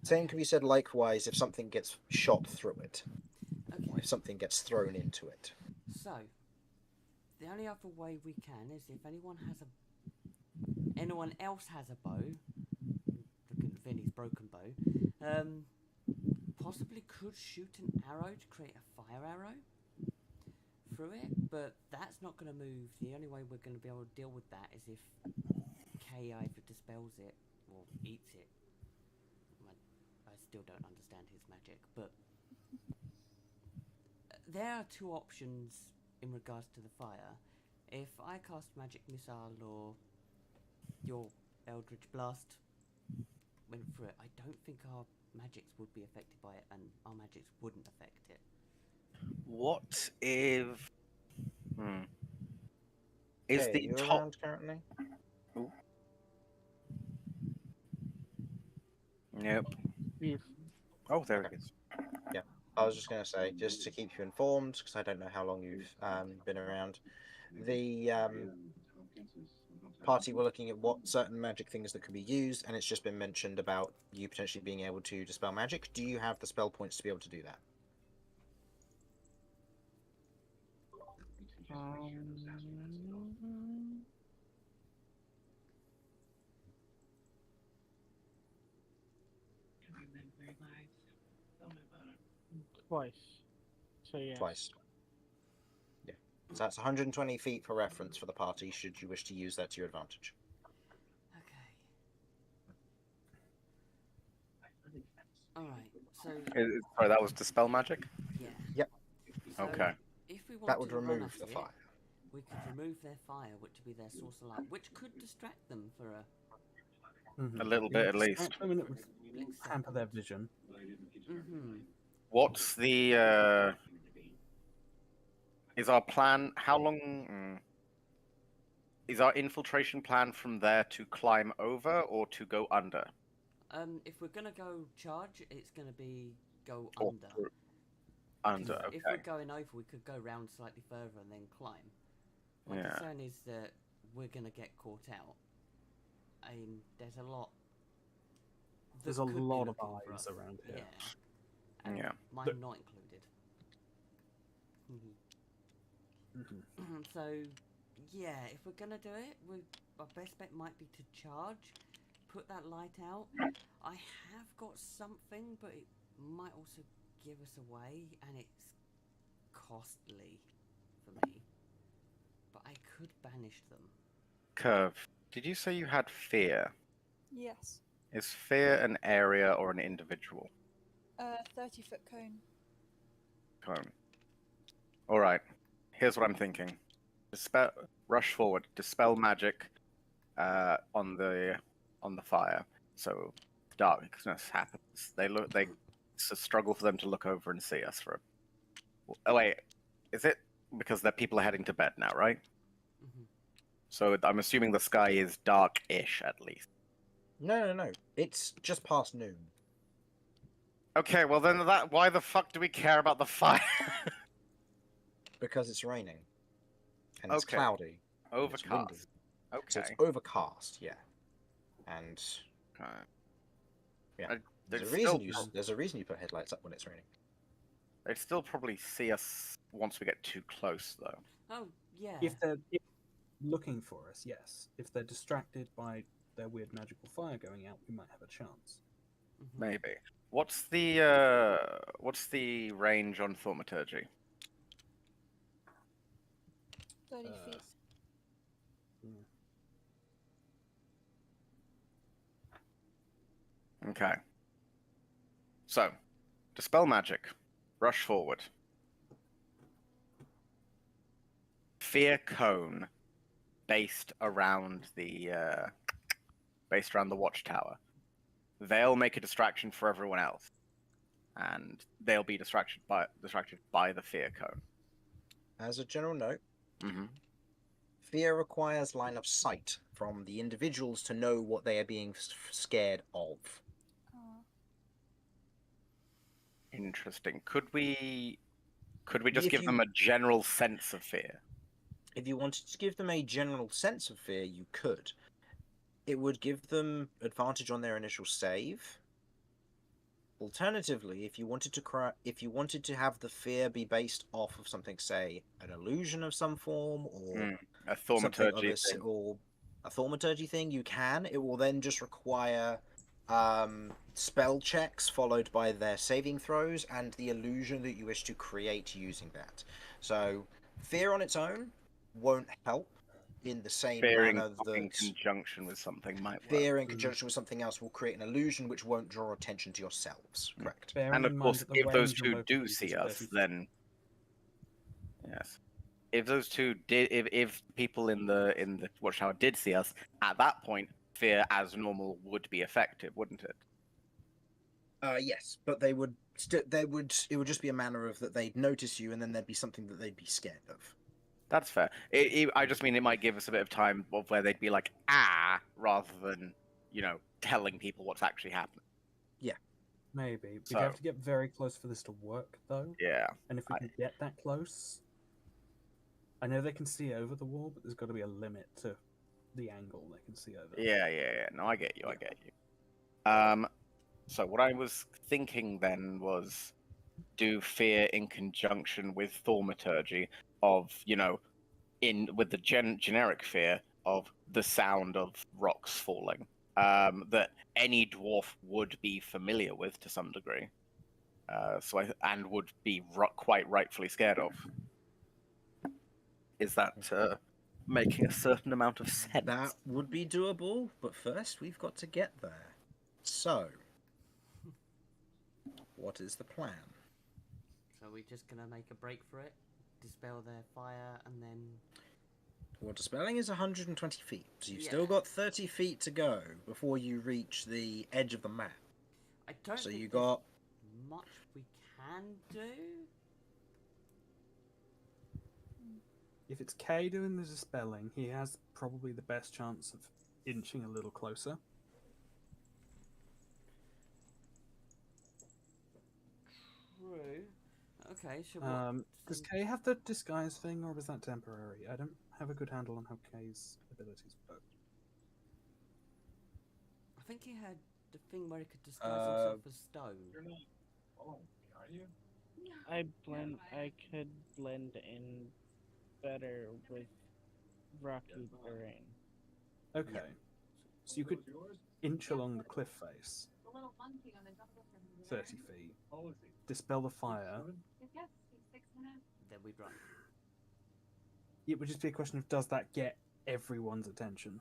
S1: Same can be said likewise if something gets shot through it,
S2: Okay.
S1: or if something gets thrown into it.
S2: So, the only other way we can is if anyone else has a bow, looking at Vinny's broken bow, possibly could shoot an arrow to create a fire arrow through it, but that's not going to move. The only way we're going to be able to deal with that is if Kay either dispels it or eats it. I still don't understand his magic, but there are two options in regards to the fire. If I cast Magic Missile or your Eldritch Blast went through it, I don't think our magics would be affected by it, and our magics wouldn't affect it.
S3: What if? Is
S1: Hey,
S3: the
S1: you
S3: top?
S1: around currently?
S3: Ooh. Yep. Oh, there it is.
S1: Yeah, I was just going to say, just to keep you informed, because I don't know how long you've been around, the party were looking at what certain magic things that could be used, and it's just been mentioned about you potentially being able to dispel magic. Do you have the spell points to be able to do that?
S6: Twice. So yes.
S1: Twice. Yeah. So that's 120 feet for reference for the party, should you wish to use that to your advantage.
S2: Okay. Alright, so
S3: Sorry, that was dispel magic.
S2: yeah.
S1: Yep.
S2: So
S3: Okay.
S2: if we want
S1: That would
S2: to run
S1: remove
S2: at
S1: the
S2: it,
S1: fire.
S2: we could remove their fire, which would be their source of light, which could distract them for a
S5: Mhm.
S3: A little
S5: It
S3: bit
S5: would
S3: at least.
S5: distract them and it would
S2: split
S5: hamper their
S2: second.
S5: vision.
S3: What's the? Is our plan? How long? Is our infiltration plan from there to climb over or to go under?
S2: If we're gonna go charge, it's gonna be go
S3: Or
S2: under.
S3: through- Under.
S2: 'Cause
S3: Okay.
S2: if we're going over, we could go round slightly further and then climb. My
S3: Yeah.
S2: concern is that we're gonna get caught out. I mean, there's a lot. that
S5: There's a
S2: could be
S5: lot of
S2: looking for
S5: eyes
S2: us.
S5: around here.
S2: Yeah. And
S3: Yeah.
S2: mine
S5: Look-
S2: not included.
S5: Mhm.
S2: So, yeah, if we're gonna do it, our best bet might be to charge, put that light out. I have got something, but it might also give us away, and it's costly for me. But I could banish them.
S3: Curve, did you say you had fear?
S4: Yes.
S3: Is fear an area or an individual?
S4: 30-foot cone.
S3: Cone. All right. Here's what I'm thinking. Rush forward. Dispel magic on the fire. So darkness happens. It's a struggle for them to look over and see us for. Oh wait, is it because people are heading to bed now, right?
S2: Mm-hmm.
S3: So I'm assuming the sky is dark-ish at least.
S1: No. It's just past noon.
S3: Okay, well then why the fuck do we care about the fire?
S1: Because it's raining. And it's
S3: Okay.
S1: cloudy. and it's windy.
S3: Overcast. Okay.
S1: So it's overcast, yeah. And yeah. There's a reason you put headlights up when it's raining.
S3: They'd still probably see us once we get too close, though.
S2: Oh, yeah.
S5: If they're looking for us, yes. If they're distracted by their weird magical fire going out, we might have a chance.
S2: Mhm.
S3: Maybe. What's the range on thaumaturgy?
S4: 30 feet.
S3: Okay. So, dispel magic. Rush forward. Fear cone, based around the watchtower. They'll make a distraction for everyone else, and they'll be distracted by the fear cone.
S1: As a general note,
S3: Mm-hmm.
S1: fear requires line of sight from the individuals to know what they are being scared of.
S3: Interesting. Could we just give them a general sense of fear?
S1: If you wanted to give them a general sense of fear, you could. It would give them advantage on their initial save. Alternatively, if you wanted to have the fear be based off of something, say an illusion of some form, or
S3: a thaumaturgy thing,
S1: or a thaumaturgy thing, you can. It will then just require spell checks followed by their saving throws and the illusion that you wish to create using that. So, fear on its own won't help in the same manner that
S3: in conjunction with something might work.
S1: fear in conjunction with something else will create an illusion which won't draw attention to yourselves. Correct.
S3: And of course, if those two do see us, then yes. If those two did, if people in the watchtower did see us, at that point, fear as normal would be effective, wouldn't it?
S1: Yes, but it would just be a manner of that they'd notice you, and then there'd be something that they'd be scared of.
S3: That's fair. I just mean it might give us a bit of time of where they'd be like, rather than, telling people what's actually happening.
S1: Yeah.
S5: Maybe. We'd have to get very close for this to work, though.
S3: Yeah.
S5: And if we can get that close, I know they can see over the wall, but there's got to be a limit to the angle they can see over.
S3: Yeah. No, I get you. So what I was thinking then was do fear in conjunction with thaumaturgy of, with the generic fear of the sound of rocks falling, that any dwarf would be familiar with to some degree, and would be quite rightfully scared of. Is that making a certain amount of sense?
S1: That would be doable, but first we've got to get there. So, what is the plan?
S2: So we're just gonna make a break for it, dispel their fire, and then.
S1: Well, dispelling is 120 feet, so you've still got 30 feet to go before you reach the edge of the map.
S2: I don't
S1: so
S2: think
S1: you got
S2: much we can do.
S5: If it's Kay doing the dispelling, he has probably the best chance of inching a little closer.
S2: True. Okay, should we...
S5: Does Kay have the disguise thing, or was that temporary? I don't have a good handle on how Kay's abilities work.
S2: I think he had the thing where he could disguise himself as stone.
S6: You're not following me, are you? I could blend in better with
S7: rocky terrain.
S5: Okay. So you could inch along the cliff face, 30 feet, dispel the fire.
S2: Then we'd run.
S5: It would just be a question of, does that get everyone's attention?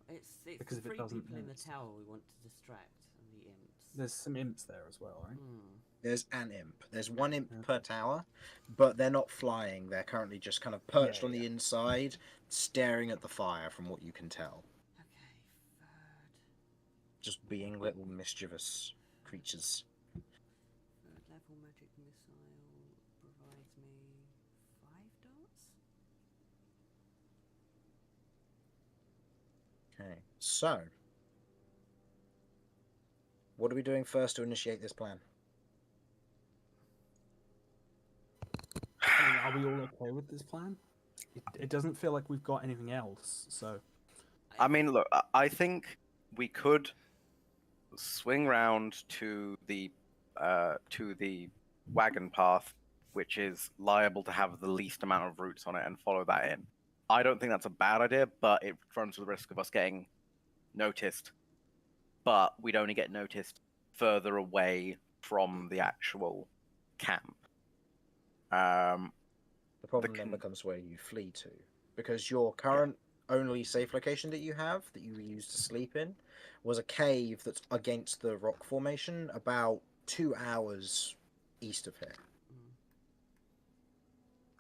S2: It's
S5: Because
S2: the
S5: if it
S2: three
S5: doesn't,
S2: people in
S5: then
S2: the
S5: it's-
S2: tower we want to distract, and the imps.
S5: There's some imps there as well, right?
S1: There's an imp. There's one imp
S5: Yeah.
S1: per tower, but they're not flying. They're currently just kind of perched
S5: Yeah,
S1: on the
S5: yeah.
S1: inside, staring at the fire from what you can tell.
S2: Okay, third
S1: Just being little mischievous creatures.
S2: level magic missile provides me 5 darts.
S1: Okay, so what are we doing first to initiate this plan?
S5: I mean, are we all okay with this plan? It doesn't feel like we've got anything else, so...
S3: I mean, look, I think we could swing round to the wagon path, which is liable to have the least amount of routes on it, and follow that in. I don't think that's a bad idea, but it runs the risk of us getting noticed. But we'd only get noticed further away from the actual camp.
S1: The problem then becomes where you flee to, because your current only safe location that you have that you use to sleep in was a cave that's against the rock formation, about 2 hours east of here.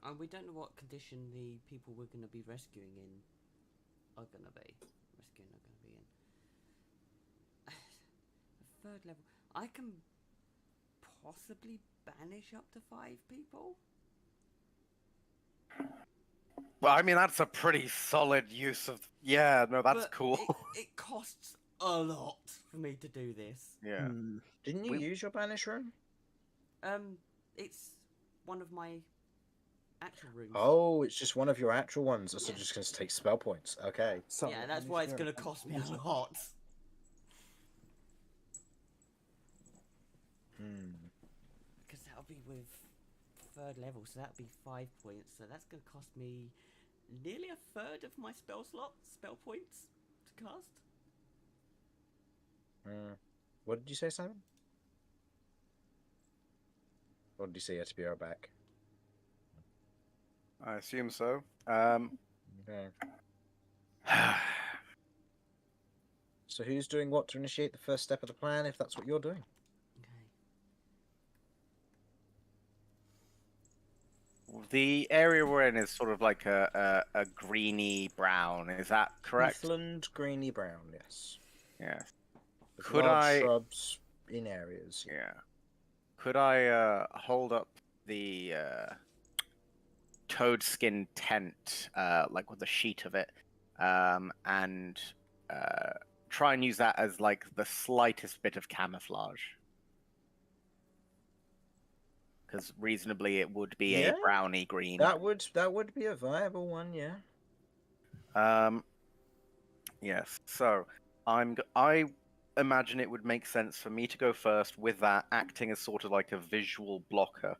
S2: And we don't know what condition the people we're going to be rescuing in are going to be. A third level. I can possibly banish up to 5 people.
S3: Well, I mean, that's a pretty solid use of... Yeah, no, that's
S2: But
S3: cool.
S2: It costs a lot for me to do this.
S3: Yeah.
S1: Didn't you use your banish room?
S2: It's one of my actual rooms.
S1: Oh, it's just one of your actual ones. So
S2: Yeah.
S1: just going to take spell points. Okay.
S5: So,
S2: Yeah, that's why it's going to cost me a lot. Because that'll be with third level, so that'll be 5 points. So that's going to cost me nearly a third of my spell points to cast.
S1: What did you say, Simon? Or did you say you had to be right back?
S3: I assume so.
S1: Okay. So who's doing what to initiate the first step of the plan, if that's what you're doing?
S2: Okay.
S3: The area we're in is sort of like a greeny brown. Is that correct?
S1: Heathland, greeny brown, yes.
S3: Yeah.
S1: With
S3: Could
S1: large
S3: I-
S1: shrubs in areas.
S3: Yeah. Could I hold up the toad skin tent, like with a sheet of it, and try and use that as like the slightest bit of camouflage? Because reasonably, it would be a
S1: Yeah.
S3: browny green.
S1: That would be a viable one, yeah.
S3: Yes. So I imagine it would make sense for me to go first with that acting as sort of like a visual blocker.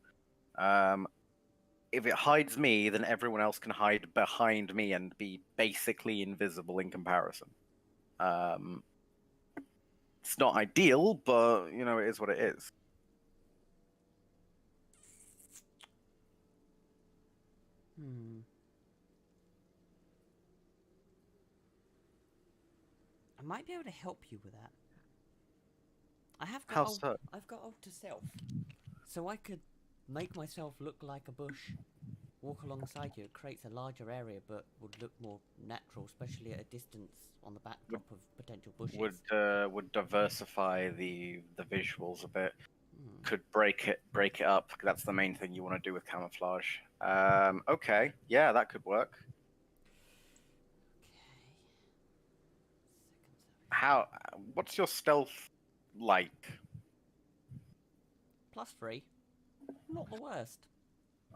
S3: If it hides me, then everyone else can hide behind me and be basically invisible in comparison. It's not ideal, but you know, it is what it is.
S2: I might be able to help you with that.
S3: How so?
S2: I've got alter self, so I could make myself look like a bush, walk alongside you. It creates a larger area, but would look more natural, especially at a distance on the backdrop of potential bushes.
S3: Would diversify the visuals a bit. Could break it up. That's the main thing you want to do with camouflage. Okay, yeah, that could work. How? What's your stealth like?
S2: +3. Not the worst.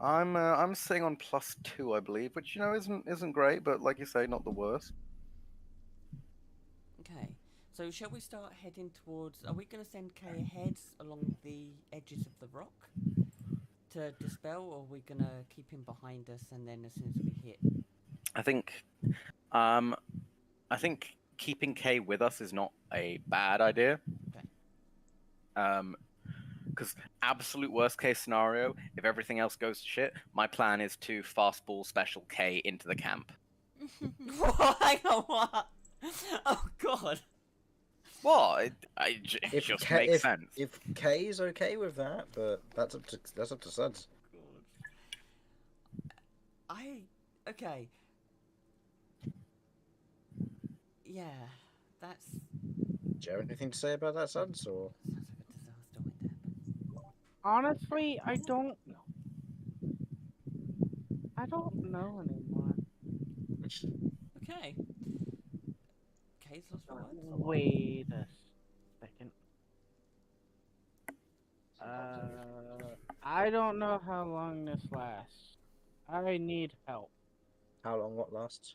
S3: I'm sitting on +2, I believe, which you know isn't great, but like you say, not the worst.
S2: Okay. So shall we start heading towards... Are we going to send Kay ahead along the edges of the rock to dispel, or are we going to keep him behind us and then as soon as we hit...
S3: I think, I think keeping Kay with us is not a bad idea.
S2: Okay.
S3: Because absolute worst case scenario, if everything else goes to shit, my plan is to fastball Special K into the camp.
S2: Hang on, what? Oh god.
S3: Well, it just makes sense.
S1: If K is okay with that, but that's up to Suds.
S2: Okay. Yeah, that's
S1: Do you have anything to say about that, Suds? Or
S2: sounds like a disaster waiting to happen.
S7: Honestly, I don't know anymore.
S2: Okay. Kay's lost for words.
S7: Wait a second. I don't know how long this lasts. I need help.
S1: how long? What lasts?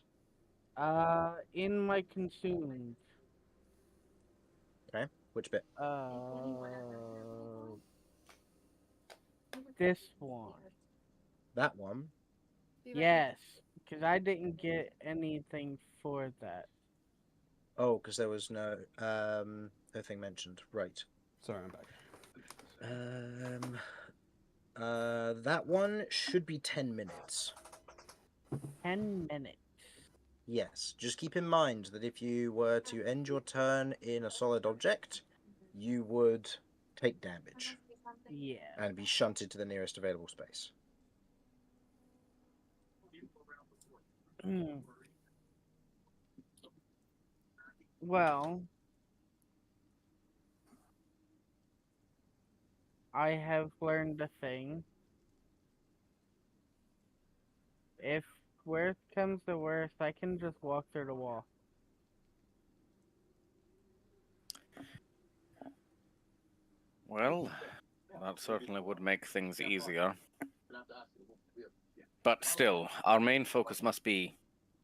S7: In my consumed.
S1: Okay. Which bit?
S7: This one.
S1: That one.
S4: Be right
S7: Yes, because I didn't get anything for that.
S1: Oh, because there was no thing mentioned. Right.
S5: Sorry, I'm back.
S1: That one should be 10 minutes.
S7: 10 minutes.
S1: Yes. Just keep in mind that if you were to end your turn in a solid object, you would take damage
S7: Yeah.
S1: and be shunted to the nearest available space.
S7: Well, I have learned a thing. If worst comes to worst, I can just walk through the wall.
S3: Well, that certainly would make things easier. But still, our main focus must be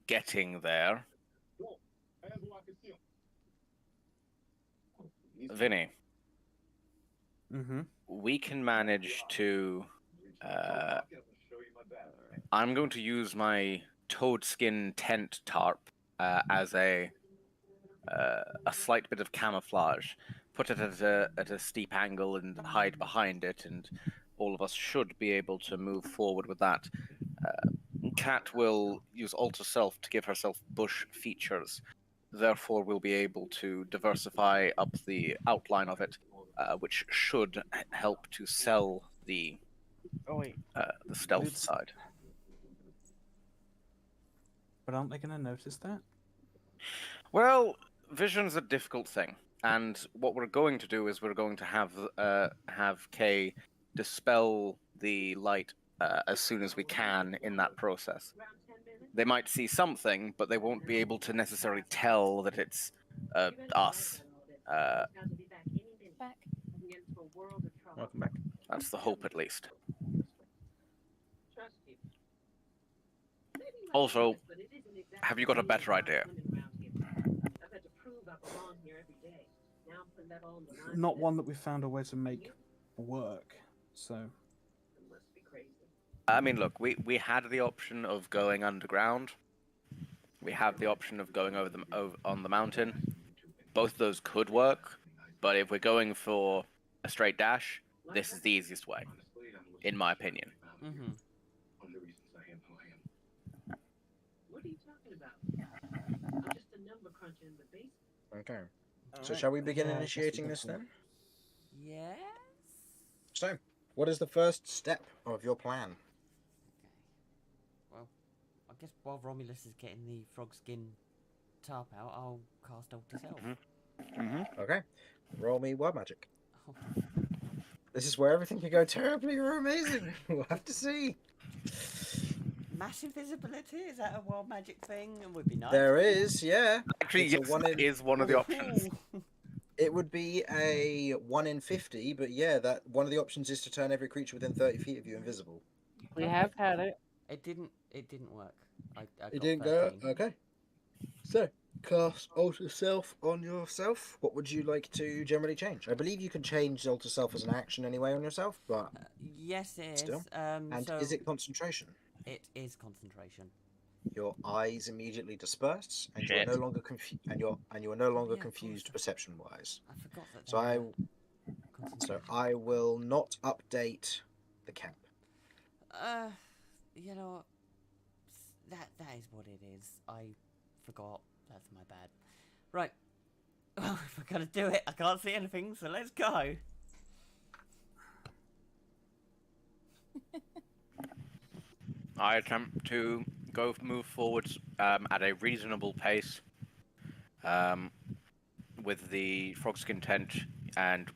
S3: getting there. Vinny, we can manage to. I'm going to use my toadskin tent tarp as a slight bit of camouflage. Put it at a steep angle and hide behind it, and all of us should be able to move forward with that. Cat will use Alter Self to give herself bush features. Therefore, we'll be able to diversify up the outline of it, which should help to sell the stealth
S5: It's-
S3: side.
S5: But aren't they going to notice that?
S3: Well, vision's a difficult thing, and what we're going to do is we're going to have Kay dispel the light as soon as we can in that process. They might see something, but they won't be able to necessarily tell that it's us.
S4: back.
S1: Welcome back.
S3: That's the hope, at least. Also, have you got a better idea?
S5: Not one that we found a way to make work, so...
S3: I mean, look, we had the option of going underground. We have the option of going over on the mountain. Both of those could work, but if we're going for a straight dash, this is the easiest way, in my opinion.
S2: Mm-hmm.
S1: Okay. So shall we begin initiating this then?
S2: Yes.
S1: So, what is the first step of your plan?
S2: Okay. Well, I guess while Romulus is getting the frog skin tarp out, I'll cast Alter Self.
S1: Okay. Roll me wild magic.
S2: Oh.
S1: This is where everything can go terribly or amazing. We'll have to see.
S2: Massive visibility? Is that a wild magic thing? It would be nice.
S1: There is, yeah.
S3: Actually,
S1: It's a
S3: yes,
S1: one
S3: that
S1: in-
S3: is one of the options.
S1: It would be a 1 in 50, but yeah, that one of the options is to turn every creature within 30 feet of you invisible.
S7: We have had it.
S2: It didn't work. I got
S1: It didn't
S2: 13.
S1: go? Okay. So, cast Alter Self on yourself. What would you like to generally change? I believe you can change Alter Self as an action anyway on yourself, but
S2: Yes, it is.
S1: still. And
S2: so
S1: is it concentration?
S2: It is concentration.
S1: your eyes immediately disperse, and you are
S3: Shit.
S1: no longer you are no longer
S2: Yeah, of course.
S1: confused perception-wise.
S2: I forgot that.
S1: So
S2: they
S1: I
S2: were
S1: so
S2: concentration.
S1: I will not update the camp.
S2: You know, that is what it is. I forgot. That's my bad. Right. Well, if we're gonna do it, I can't see anything, so let's go.
S3: I attempt to move forwards at a reasonable pace with the frogskin tent, and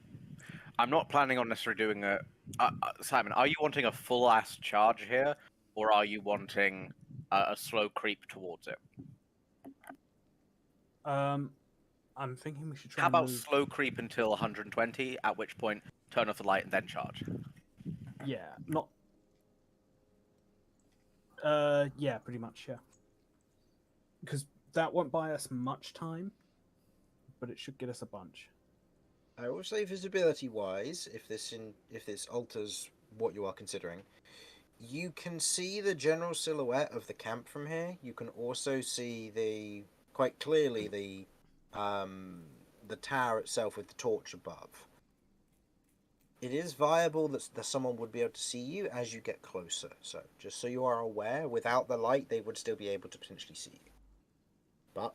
S3: I'm not planning on necessarily doing a. Simon, are you wanting a full ass charge here, or are you wanting a slow creep towards it?
S5: I'm thinking we should try
S3: How
S5: and
S3: about
S5: move.
S3: slow creep until 120, at which point turn off the light and then charge?
S5: Yeah, not. Yeah, pretty much. Yeah, because that won't buy us much time, but it should get us a bunch.
S1: I will say visibility-wise, if this alters what you are considering, you can see the general silhouette of the camp from here. You can also see quite clearly the tower itself with the torch above. It is viable that someone would be able to see you as you get closer. So just so you are aware, without the light, they would still be able to potentially see you. But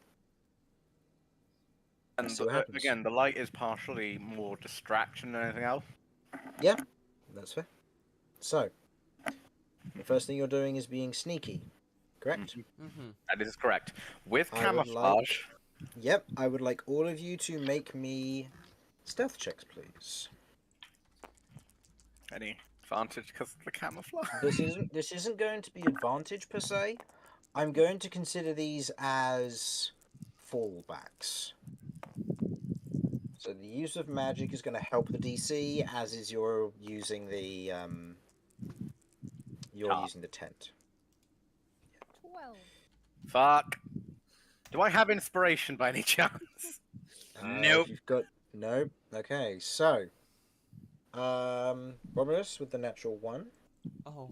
S3: And
S1: see what happens.
S3: again, the light is partially more distraction than anything else.
S1: Yeah, that's fair. So the first thing you're doing is being sneaky, correct?
S2: Mm-hmm.
S3: That is correct. With
S1: I would
S3: camouflage.
S1: Yep, I would like all of you to make me stealth checks, please.
S3: Any advantage because of the camouflage?
S1: This isn't going to be advantage per se. I'm going to consider these as fallbacks. So the use of magic is going to help the DC, as is your using the using the tent.
S4: 12.
S3: Fuck. Do I have inspiration by any chance? Nope.
S1: If you've got no. Okay, so Romulus with the natural 1.
S2: Oh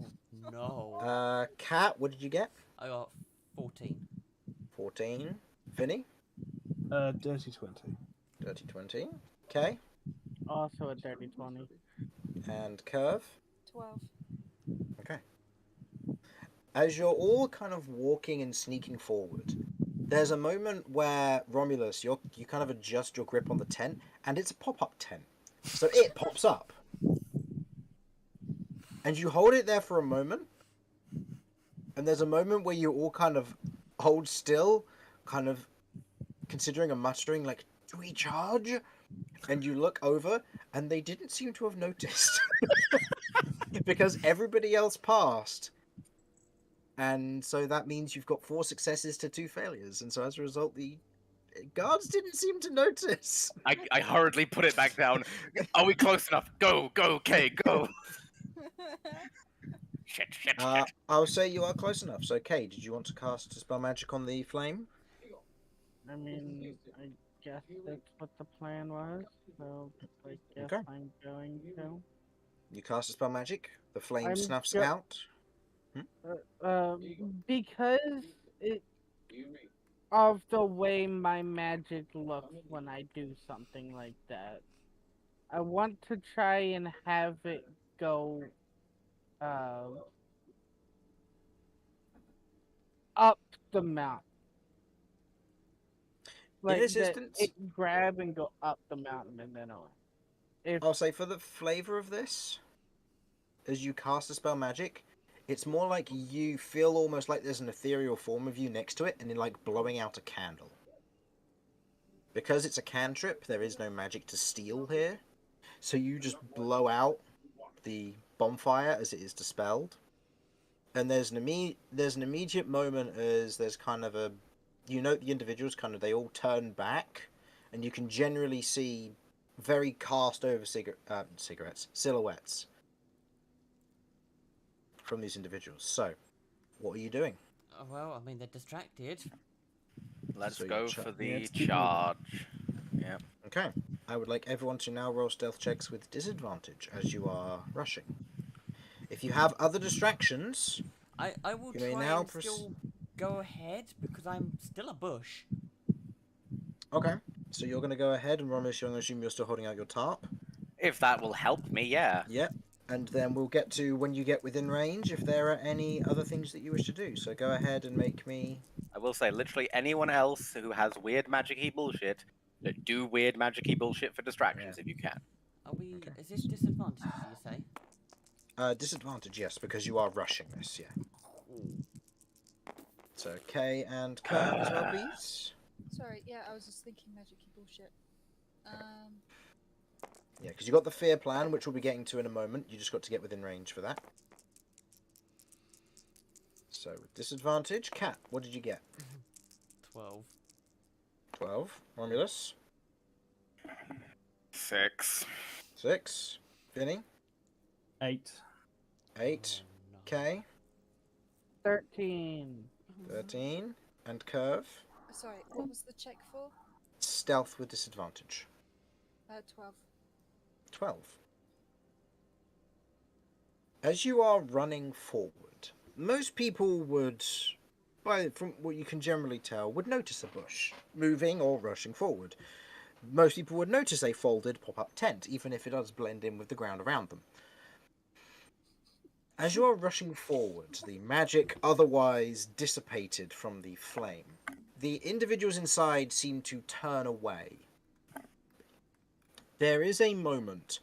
S2: no.
S1: Cat, what did you get?
S2: I got 14.
S1: 14. Vinny,
S5: Dirty 20.
S1: dirty 20. Okay,
S7: Also a dirty 20.
S1: and Curve.
S4: 12.
S1: Okay. As you're all kind of walking and sneaking forward, there's a moment where Romulus, you kind of adjust your grip on the tent, and it's a pop-up tent, so it pops up, and you hold it there for a moment, and there's a moment where you all kind of hold still, kind of considering and muttering like, "Do we charge?" And you look over, and they didn't seem to have noticed because everybody else passed. And so that means you've got 4 successes to 2 failures, and so as a result, the guards didn't seem to notice.
S3: I hurriedly put it back down. Are we close enough? Go, Kay, go. Shit.
S1: I'll say you are close enough. So, Kay, did you want to cast Dispel Magic on the flame?
S7: I mean, I guess that's what the plan was, so I guess
S1: Okay.
S7: I'm going to.
S1: You cast Dispel Magic. The flame
S7: I'm
S1: snuffs
S7: go-
S1: out.
S7: Because of the way my magic looks when I do something like that, I want to try and have it go up the mountain. Like
S1: this
S7: that
S1: instance,
S7: it grab and go up the mountain and then on. If
S1: I'll say for the flavor of this, as you cast Dispel Magic, it's more like you feel almost like there's an ethereal form of you next to it, and you're like blowing out a candle. Because it's a cantrip, there is no magic to steal here, so you just blow out the bonfire as it is dispelled. And there's an immediate moment as there's kind of a, you note the individuals kind of, they all turn back, and you can generally see very cast over silhouettes from these individuals. So, what are you doing?
S2: Oh, well, I mean, they're distracted.
S3: Let's
S1: So you
S3: go
S1: cha-
S3: for
S5: yeah,
S3: the
S5: let's keep moving.
S3: charge. Yeah.
S1: Okay. I would like everyone to now roll stealth checks with disadvantage as you are rushing. If you have other distractions,
S2: I will
S1: You may
S2: try
S1: now
S2: and still go ahead because I'm still a bush.
S1: Okay. So you're going to go ahead, and Romulus, you're going to assume you're still holding out your tarp.
S3: If that will help me, yeah.
S1: Yep. And then we'll get to when you get within range if there are any other things that you wish to do. So go ahead and make me.
S3: I will say, literally anyone else who has weird magic-y bullshit, do weird magic-y bullshit for distractions if you can.
S2: Are we?
S1: Okay.
S2: Is this disadvantage? Do you say?
S1: Disadvantage, yes, because you are rushing this, yeah.
S2: Ooh.
S1: So Kay and Kern as well, please.
S4: Sorry, yeah, I was just thinking magic-y bullshit.
S1: Yeah, because you got the fear plan, which we'll be getting to in a moment. You just got to get within range for that. So with disadvantage, Cat, what did you get?
S2: 12.
S1: 12. Romulus?
S3: 6.
S1: 6. Vinny?
S5: 8.
S1: 8.
S2: Oh, no.
S1: Kay?
S7: 13.
S1: 13. And Curve?
S4: Sorry, what was the check for?
S1: Stealth with disadvantage.
S4: 12.
S1: 12. As you are running forward, most people would, from what you can generally tell, would notice a bush moving or rushing forward. Most people would notice a folded pop-up tent, even if it does blend in with the ground around them. As you are rushing forward, the magic otherwise dissipated from the flame. The individuals inside seem to turn away. There is a moment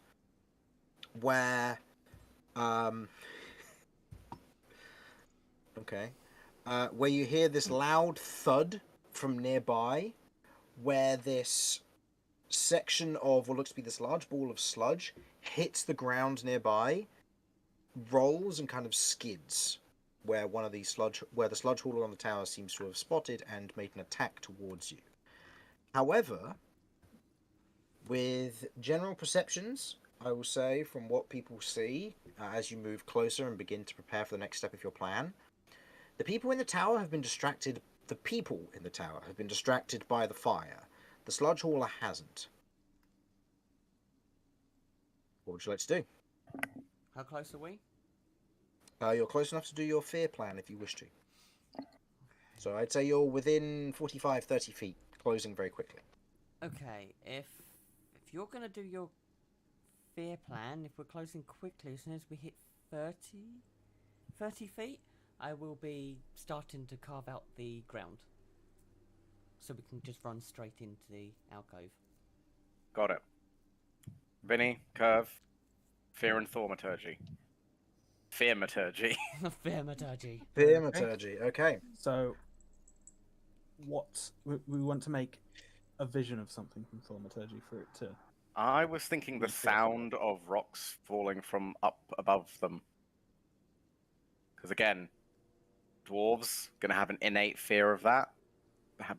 S1: where, where you hear this loud thud from nearby, where this section of what looks to be this large ball of sludge hits the ground nearby, rolls and kind of skids, where the sludge hauler on the tower seems to have spotted and made an attack towards you. However, with general perceptions, I will say, from what people see as you move closer and begin to prepare for the next step of your plan, the people in the tower have been distracted. The people in the tower have been distracted by the fire. The sludge hauler hasn't. What would you like to do?
S2: How close are we?
S1: You're close enough to do your fear plan if you wish to. So I'd say you're within 45, 30 feet, closing very quickly.
S2: Okay, if you're gonna do your fear plan, if we're closing quickly, as soon as we hit 30 feet, I will be starting to carve out the ground. So we can just run straight into the alcove.
S3: Got it. Vinny, Curve, Fear and Thaumaturgy. Fearmaturgy.
S2: Fearmaturgy.
S1: Fearmaturgy, okay.
S5: So, what we want to make a vision of something from thaumaturgy for it to.
S3: I was thinking the sound of rocks falling from up above them. Because again, dwarves gonna have an innate fear of that,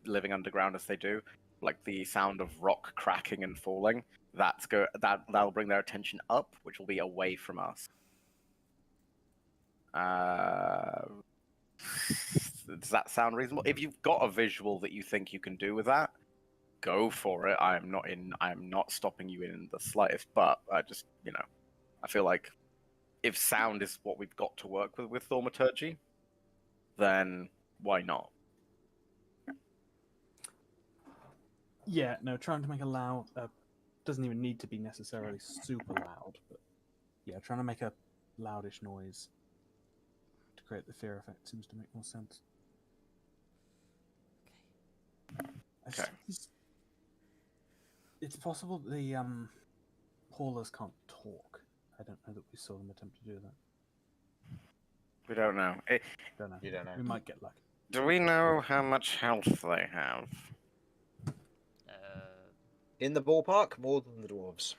S3: living underground as they do. Like the sound of rock cracking and falling. That'll bring their attention up, which will be away from us. Does that sound reasonable? If you've got a visual that you think you can do with that, go for it. I am not stopping you in the slightest, but I just, I feel like if sound is what we've got to work with thaumaturgy, then why not?
S5: Yeah, no, trying to make a loud doesn't even need to be necessarily super loud, but yeah, trying to make a loudish noise to create the fear effect seems to make more sense.
S3: Okay.
S5: It's possible that the haulers can't talk. I don't know that we saw them attempt to do that.
S3: We don't know.
S5: Don't know.
S1: You don't know.
S5: We might get lucky.
S3: Do we know how much health they have?
S1: In the ballpark, more than the dwarves.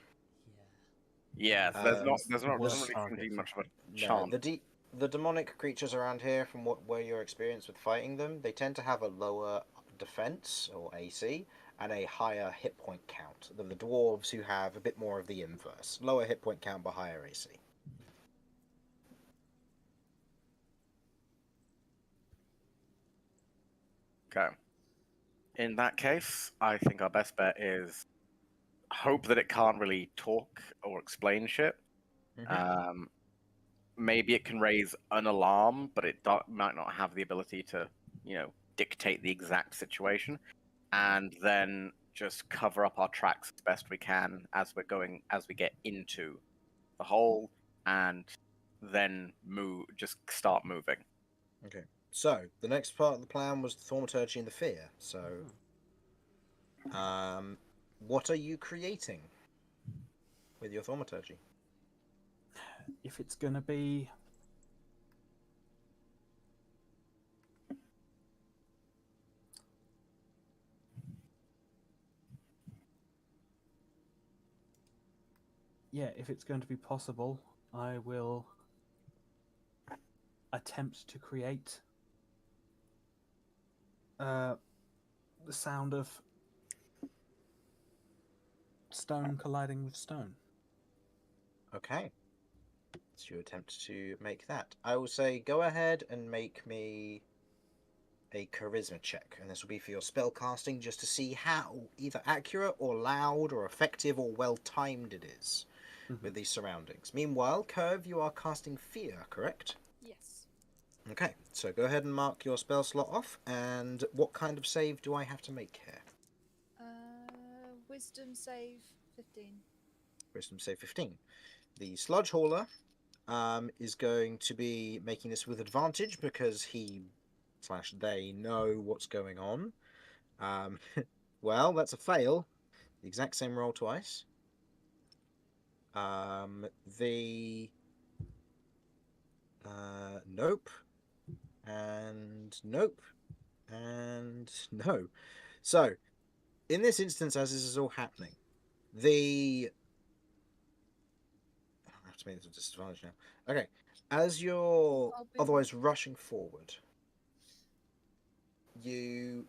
S3: Yeah,
S1: Um,
S3: there's not
S5: worst
S3: really
S5: target,
S3: going to be much of a
S1: No,
S3: chance.
S1: the demonic creatures around here, from where your experience with fighting them, they tend to have a lower defense or AC and a higher hit point count than the dwarves, who have a bit more of the inverse: lower hit point count but higher AC.
S3: Okay. In that case, I think our best bet is hope that it can't really talk or explain shit. Maybe it can raise an alarm, but it might not have the ability to, dictate the exact situation, and then just cover up our tracks as best we can as we get into the hole, and then just start moving.
S1: Okay. So the next part of the plan was the thaumaturgy and the fear. So, what are you creating with your thaumaturgy?
S5: If it's going to be... Yeah, if it's going to be possible, I will attempt to create the sound of stone colliding with stone.
S1: Okay. So you attempt to make that. I will say go ahead and make me a charisma check, and this will be for your spell casting, just to see how either accurate or loud or effective or well timed it is with these surroundings. Meanwhile, Curve, you are casting fear, correct?
S4: Yes.
S1: Okay, so go ahead and mark your spell slot off, and what kind of save do I have to make here?
S4: Wisdom save 15.
S1: Wisdom save 15. The Sludge Hauler is going to be making this with advantage because he/they know what's going on. Well, that's a fail. The exact same roll twice. Nope. And nope. And no. So, in this instance, as this is all happening, I have to make this a disadvantage now. Okay. As you're otherwise rushing forward, Vinny,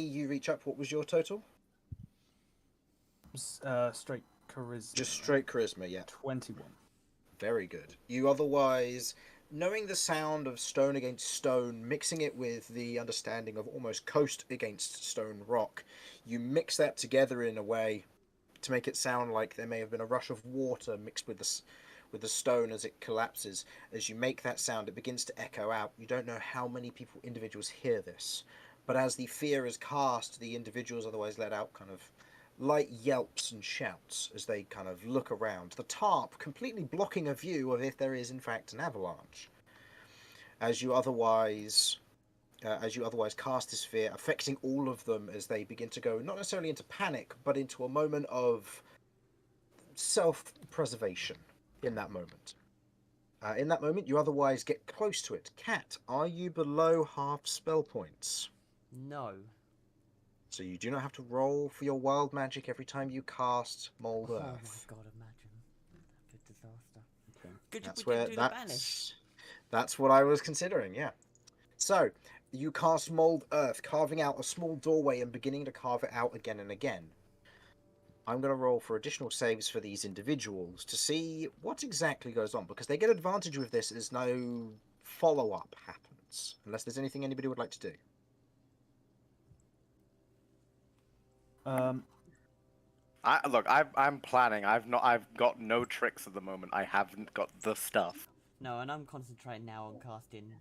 S1: you reach up. What was your total?
S5: Straight charisma.
S1: Just straight charisma, yeah.
S5: 21.
S1: Very good. You otherwise, knowing the sound of stone against stone, mixing it with the understanding of almost coast against stone rock, you mix that together in a way to make it sound like there may have been a rush of water mixed with the stone as it collapses. As you make that sound, it begins to echo out. You don't know how many individuals hear this, but as the fear is cast, the individuals otherwise let out kind of light yelps and shouts as they kind of look around. The tarp completely blocking a view of if there is in fact an avalanche. As you otherwise cast this fear, affecting all of them as they begin to go not necessarily into panic, but into a moment of self-preservation. In that moment, you otherwise get close to it. Cat, are you below half spell points?
S2: No.
S1: So you do not have to roll for your wild magic every time you cast Mold Earth.
S2: Oh my god, imagine. That'd be a disaster.
S5: Okay.
S2: Good job
S1: That's
S2: we
S1: where
S2: didn't do the banish.
S1: that's what I was considering, yeah. So, you cast Mold Earth, carving out a small doorway and beginning to carve it out again and again. I'm going to roll for additional saves for these individuals to see what exactly goes on, because they get advantage with this as no follow-up happens, unless there's anything anybody would like to do.
S3: I'm planning. I've got no tricks at the moment. I haven't got the stuff.
S2: No, and I'm concentrating now on casting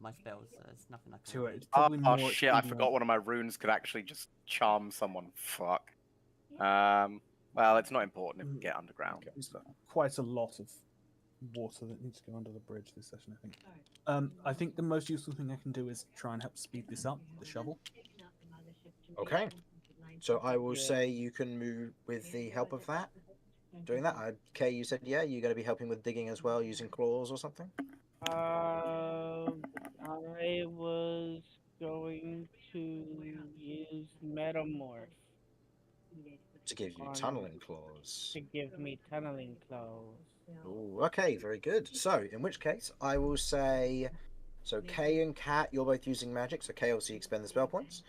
S2: my spells, so there's nothing I can
S5: To
S2: do.
S5: it. It's probably
S3: Oh
S5: more.
S3: shit! I forgot one of my runes could actually just charm someone. Fuck. Well, it's not important if we get underground.
S5: Okay. So quite a lot of water that needs to go under the bridge this session, I think. I think the most useful thing I can do is try and help speed this up, the shovel.
S1: Okay. So I will say you can move with the help of that. Doing that. Kay, you said, yeah, you're going to be helping with digging as well, using claws or something?
S7: I was going to use Metamorph
S1: To give you tunneling claws.
S7: to give me tunneling claws.
S1: Ooh, okay, very good. So, in which case, I will say... So, Kay and Kat, you're both using magic, so Kay obviously expend the spell points.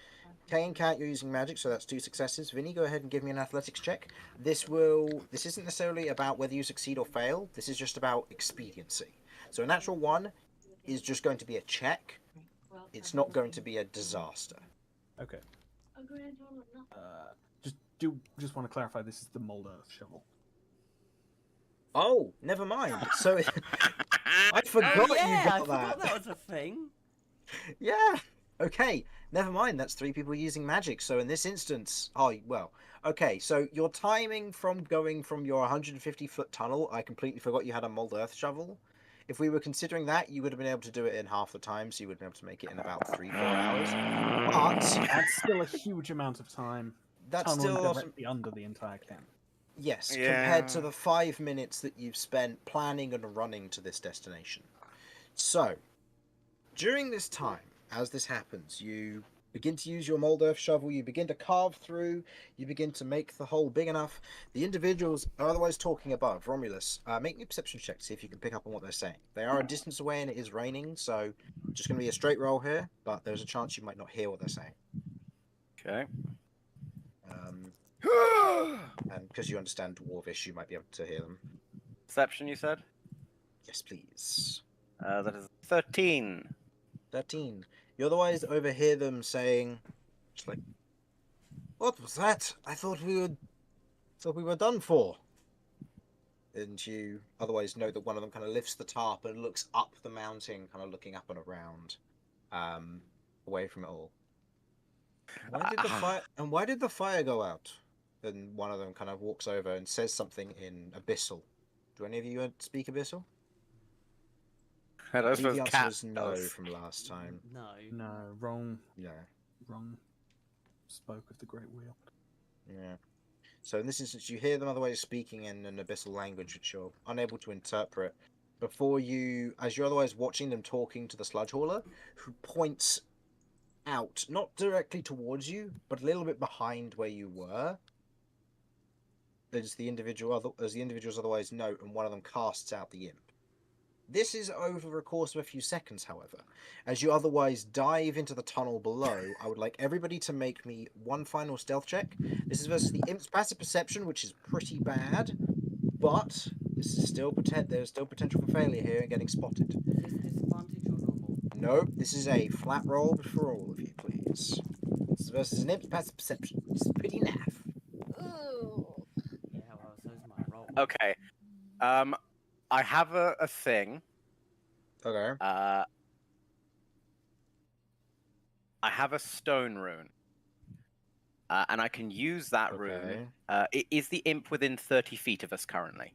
S1: Kay and Kat, you're using magic, so that's 2 successes. Vinny, go ahead and give me an athletics check. This isn't necessarily about whether you succeed or fail, this is just about expediency. So a natural 1 is just going to be a check. It's not going to be a disaster.
S5: Okay. Just want to clarify, this is the Mold Earth shovel.
S1: Oh, never mind. So I forgot
S2: Oh yeah,
S1: you
S2: I
S1: got
S2: forgot
S1: that.
S2: that was a thing.
S1: Yeah. Okay, never mind. That's 3 people using magic. So in this instance, okay. So your timing from going from your 150-foot tunnel, I completely forgot you had a mold earth shovel. If we were considering that, you would have been able to do it in half the time, so you would have been able to make it in about 3-4 hours. But
S5: That's still a huge amount of time
S1: that's
S5: tunneling
S1: still awesome.
S5: directly under the entire camp.
S1: Yes,
S3: Yeah.
S1: compared to the 5 minutes that you've spent planning and running to this destination. So, during this time, as this happens, you begin to use your mold earth shovel, you begin to carve through, you begin to make the hole big enough. The individuals are otherwise talking above. Romulus, make me a perception check to see if you can pick up on what they're saying. They are a distance away and it is raining, so just going to be a straight roll here, but there's a chance you might not hear what they're saying.
S3: Okay.
S1: And because you understand Dwarvish, you might be able to hear them.
S3: Perception, you said?
S1: Yes, please.
S3: That is 13.
S1: 13. You otherwise overhear them saying, just like, "What was that? I thought we were done for." And you otherwise know that one of them kind of lifts the tarp and looks up the mountain, kind of looking up and around, away from it all. Why did the fire go out? And one of them kind of walks over and says something in Abyssal. Do any of you speak Abyssal?
S3: I
S1: I
S3: don't
S1: believe the
S3: suppose
S1: answer
S3: cat
S1: was no
S3: does.
S1: from last time.
S2: No.
S5: No, wrong.
S1: Yeah.
S5: Wrong. Spoke of the Great Wheel.
S1: Yeah. So in this instance, you hear them otherwise speaking in an abyssal language which you're unable to interpret. Before you, as you're otherwise watching them talking to the sludge hauler, who points out, not directly towards you, but a little bit behind where you were, as the individuals otherwise note, and one of them casts out the imp. This is over a course of a few seconds, however. As you otherwise dive into the tunnel below, I would like everybody to make me one final stealth check. This is versus the imp's passive perception, which is pretty bad, but this is still there's still potential for failure here and getting spotted.
S2: Is this disadvantage or normal?
S1: Nope, this is a flat roll for all of you, please. This is versus an imp's passive perception, which is pretty naff.
S4: Ooh.
S2: Yeah, well, so's my roll.
S3: Okay. I have a thing.
S1: Okay.
S3: I have a stone rune. And I can use that rune. Is the imp within 30 feet of us currently?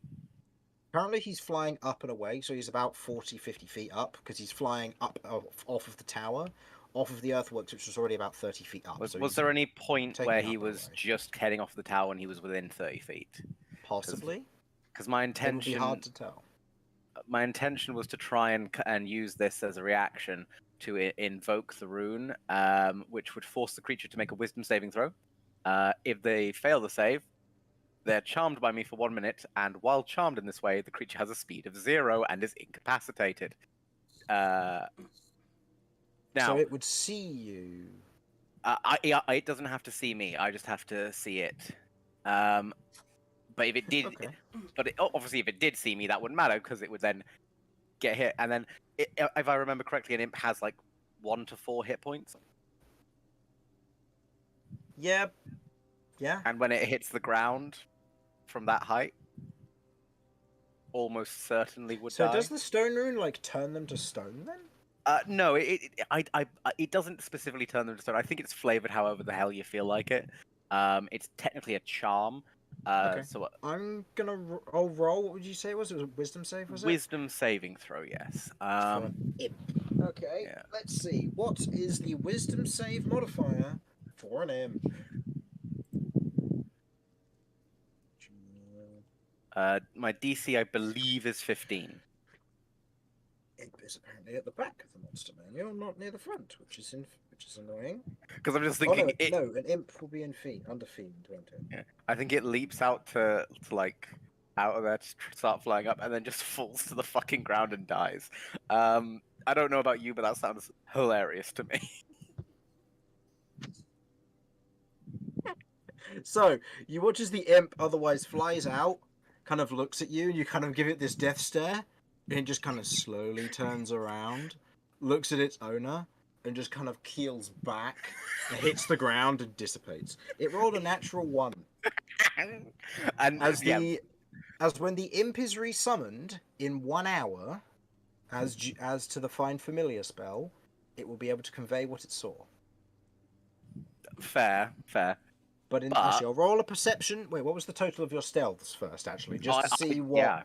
S1: Currently, he's flying up and away, so he's about 40, 50 feet up, because he's flying up off of the tower, off of the earthworks, which was already about 30 feet up.
S3: Was there any point
S1: taking
S3: where
S1: up
S3: he
S1: and
S3: was
S1: away.
S3: just heading off the tower and he was within 30 feet?
S1: Possibly.
S3: Because my
S1: It would be
S3: intention,
S1: hard to tell.
S3: my intention was to try and use this as a reaction to invoke the rune, which would force the creature to make a wisdom saving throw. If they fail the save, they're charmed by me for 1 minute, and while charmed in this way, the creature has a speed of 0 and is incapacitated. Now,
S1: So it would see you.
S3: it doesn't have to see me. I just have to see it. But if it did,
S1: Okay.
S3: Obviously, if it did see me, that wouldn't matter because it would then get hit. And then, if I remember correctly, an imp has like 1 to 4 hit points.
S1: Yeah. Yeah.
S3: And when it hits the ground from that height, almost certainly would
S1: So
S3: die.
S1: does the stone rune like turn them to stone then?
S3: No, it doesn't specifically turn them to stone. I think it's flavored however the hell you feel like it. It's technically a charm.
S1: Okay.
S3: So
S1: I'm gonna. I'll roll. What would you say it was? It was a wisdom save, was it?
S3: wisdom saving throw, yes.
S1: For an imp. Okay.
S3: Yeah.
S1: Let's see. What is the wisdom save modifier for an imp?
S3: My DC, I believe, is 15.
S1: Imp is apparently at the back of the monster manual, not near the front, which is annoying.
S3: Because I'm just
S1: Oh
S3: thinking,
S1: no, no, an imp will be under fiend, won't it?
S3: Yeah, I think it leaps out to like out of there to start flying up, and then just falls to the fucking ground and dies. I don't know about you, but that sounds hilarious to me.
S1: So you watch as the imp otherwise flies out, kind of looks at you, and you kind of give it this death stare, and it just kind of slowly turns around, looks at its owner, and just kind of keels back, and hits the ground and dissipates. It rolled a natural 1.
S3: And
S1: As when the imp is resummoned in 1 hour, as to the Find Familiar spell, it will be able to convey what it saw.
S3: Fair.
S1: But actually, I'll roll a perception. Wait, what was the total of your stealths first? Actually, just to see what.
S3: Yeah.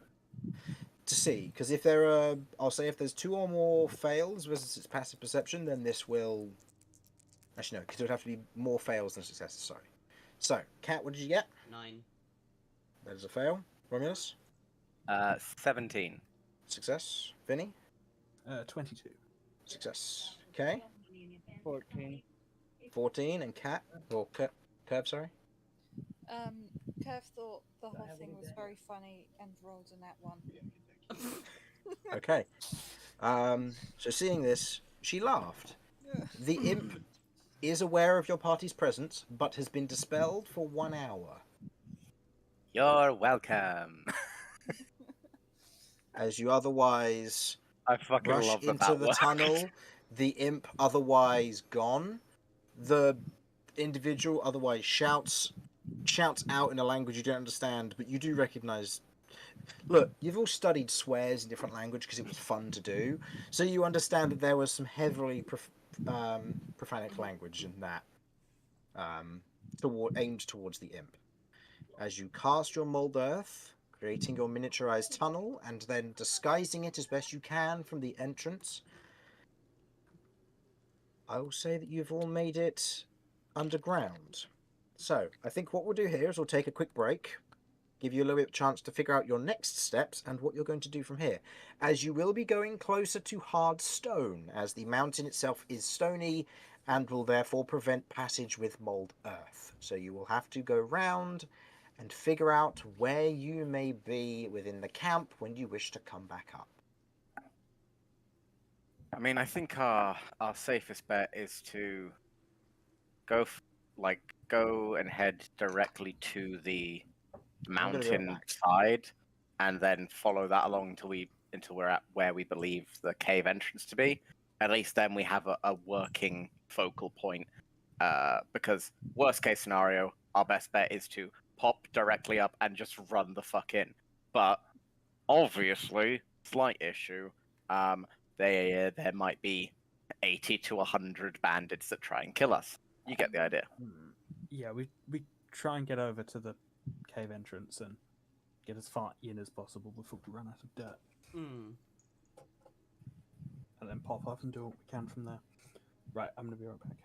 S1: To see, because if there are, I'll say if there's 2 or more fails versus its passive perception, then this will. Actually, no, because it would have to be more fails than successes. Sorry. So, Cat, what did you get?
S2: 9.
S1: That is a fail. Romulus?
S3: 17.
S1: Success. Vinny?
S5: 22.
S1: Success. Okay.
S7: 14.
S1: 14. And Cat? Or Curve, sorry?
S4: Curve thought the whole thing was very funny and rolled a nat 1.
S1: Okay. So seeing this, she laughed. The imp is aware of your party's presence, but has been dispelled for 1 hour.
S3: You're welcome.
S1: As you otherwise
S3: I fucking
S1: rush
S3: love that
S1: into
S3: that
S1: the
S3: worked.
S1: tunnel, the imp otherwise gone. The individual otherwise shouts out in a language you don't understand, but you do recognize. Look, you've all studied swears in different language because it was fun to do, so you understand that there was some heavily profanic language in that, aimed towards the imp. As you cast your mold earth, creating your miniaturized tunnel, and then disguising it as best you can from the entrance, I will say that you've all made it underground. So, I think what we'll do here is we'll take a quick break, give you a little bit of chance to figure out your next steps and what you're going to do from here, as you will be going closer to hard stone, as the mountain itself is stony and will therefore prevent passage with mold earth. So you will have to go round and figure out where you may be within the camp when you wish to come back up.
S3: I mean, I think our safest bet is to go and head directly to the
S1: I'm gonna go
S3: mountain
S1: back.
S3: side, and then follow that along until we're at where we believe the cave entrance to be. At least then we have a working focal point. Because worst case scenario, our best bet is to pop directly up and just run the fuck in. But obviously, slight issue. There might be 80 to 100 bandits that try and kill us. You get the idea.
S5: Yeah, we try and get over to the cave entrance and get as far in as possible before we run out of dirt.
S2: Mm.
S5: And then pop up and do what we can from there. Right, I'm going to be right back.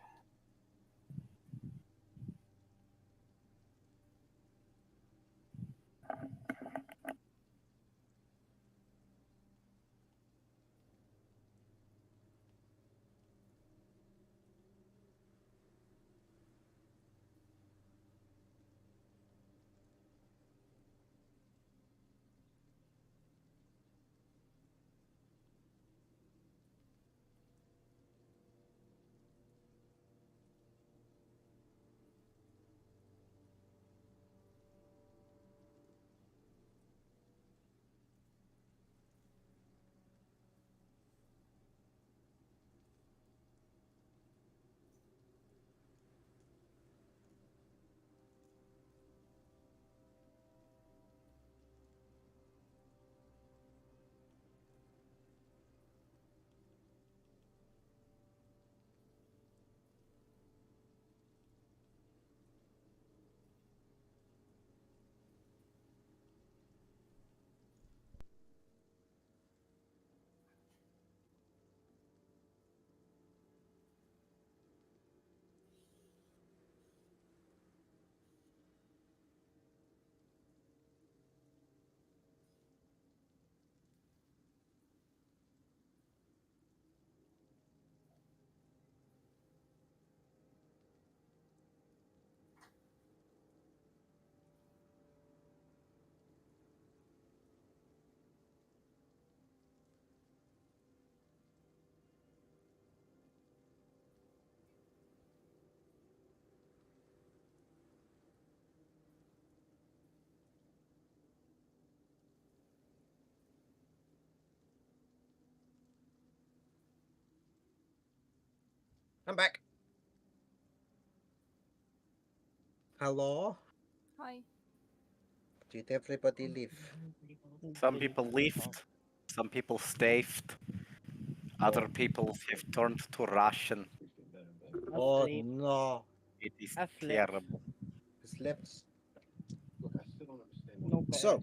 S1: I'm back. Hello?
S4: Hi.
S1: Did everybody leave?
S3: Some people left, some people stayed. Other people have turned to Russian.
S1: Oh
S7: Asleep.
S1: no.
S3: It is
S7: Asleep.
S3: terrible.
S1: Slept.
S7: No bad.
S1: So,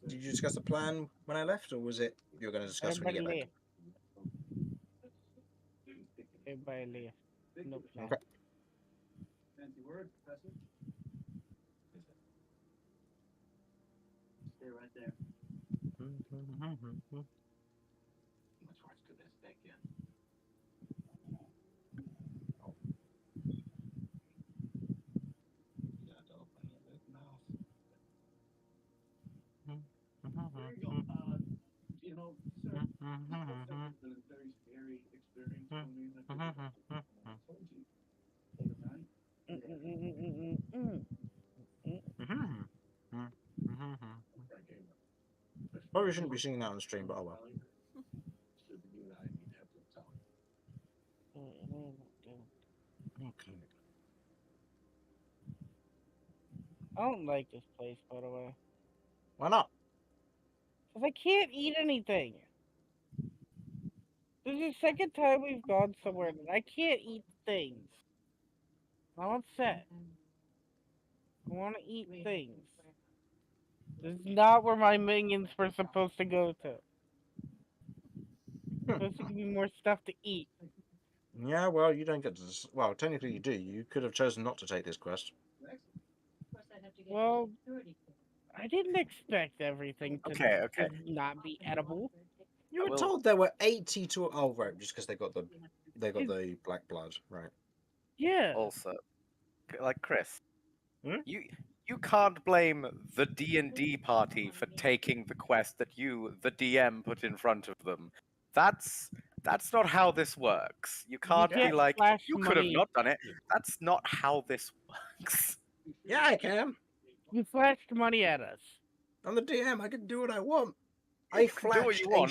S1: did you discuss the plan when I left, or was it you were going to discuss when you
S7: Everybody
S1: get back?
S7: left. Everybody left. No plan.
S1: Okay.
S6: Fancy word, Professor. Stay right there. Much worse could this take in? You got to open your big mouth. There you go. You know, sir, this has been a very scary experience for me. I told you.
S1: Probably shouldn't be singing that on stream, but oh well. Okay.
S7: I don't like this place, by the way.
S1: Why not?
S7: Because I can't eat anything. This is the second time we've gone somewhere that I can't eat things. I'm upset. I want to eat things. This is not where my minions were supposed to go to. Supposed to give me more stuff to eat.
S1: Yeah, well, you don't get to. Well, technically you do. You could have chosen not to take this quest.
S7: Well, I didn't expect everything to,
S3: Okay.
S7: to not be edible.
S1: You were
S3: will-
S1: told there were 80 to. Oh, right, just because they got the the black blood, right?
S7: Yeah.
S3: Also, like Chris,
S1: Hmm?
S3: you can't blame the D&D party for taking the quest that you, the DM, put in front of them. That's not how this works. You can't be
S7: can't
S3: like,
S7: flash
S3: you could have
S7: money.
S3: not done it. That's not how this works.
S1: Yeah, I can.
S7: You flashed money at us.
S1: I'm the DM. I can do what I want.
S3: You
S1: I
S3: can do what
S1: flashed
S3: you
S1: a
S3: want.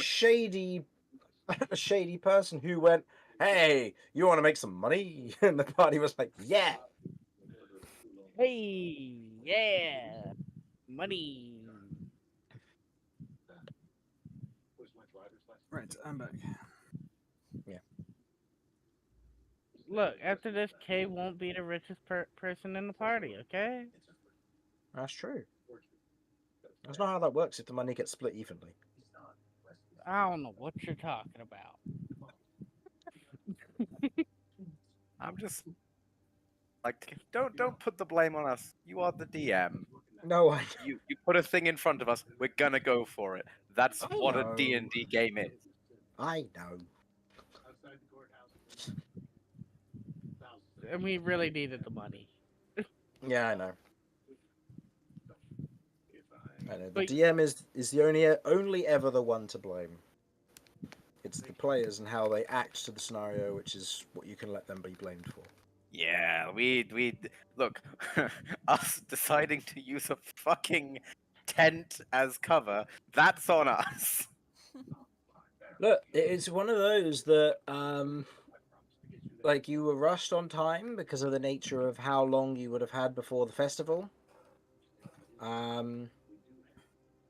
S1: shady person who went, "Hey, you want to make some money?" And the party was like, "Yeah."
S7: Hey, yeah, money.
S5: Right, I'm back.
S7: Look, after this, Kay won't be the richest person in the party, okay?
S1: That's true. That's not how that works. If the money gets split evenly.
S7: I don't know what you're talking about.
S3: I'm just like, don't put the blame on us. You are the DM.
S1: No, I.
S3: You put a thing in front of us. We're gonna go for it. That's
S1: I
S3: what a
S1: know.
S3: D&D game is.
S1: I know.
S7: And we really needed the money.
S1: Yeah, I know. I know. The
S7: But-
S1: DM is the only ever the one to blame. It's the players and how they act to the scenario, which is what you can let them be blamed for.
S3: Yeah, we look, us deciding to use a fucking tent as cover, that's on us.
S1: Look, it's one of those that like you were rushed on time because of the nature of how long you would have had before the festival. And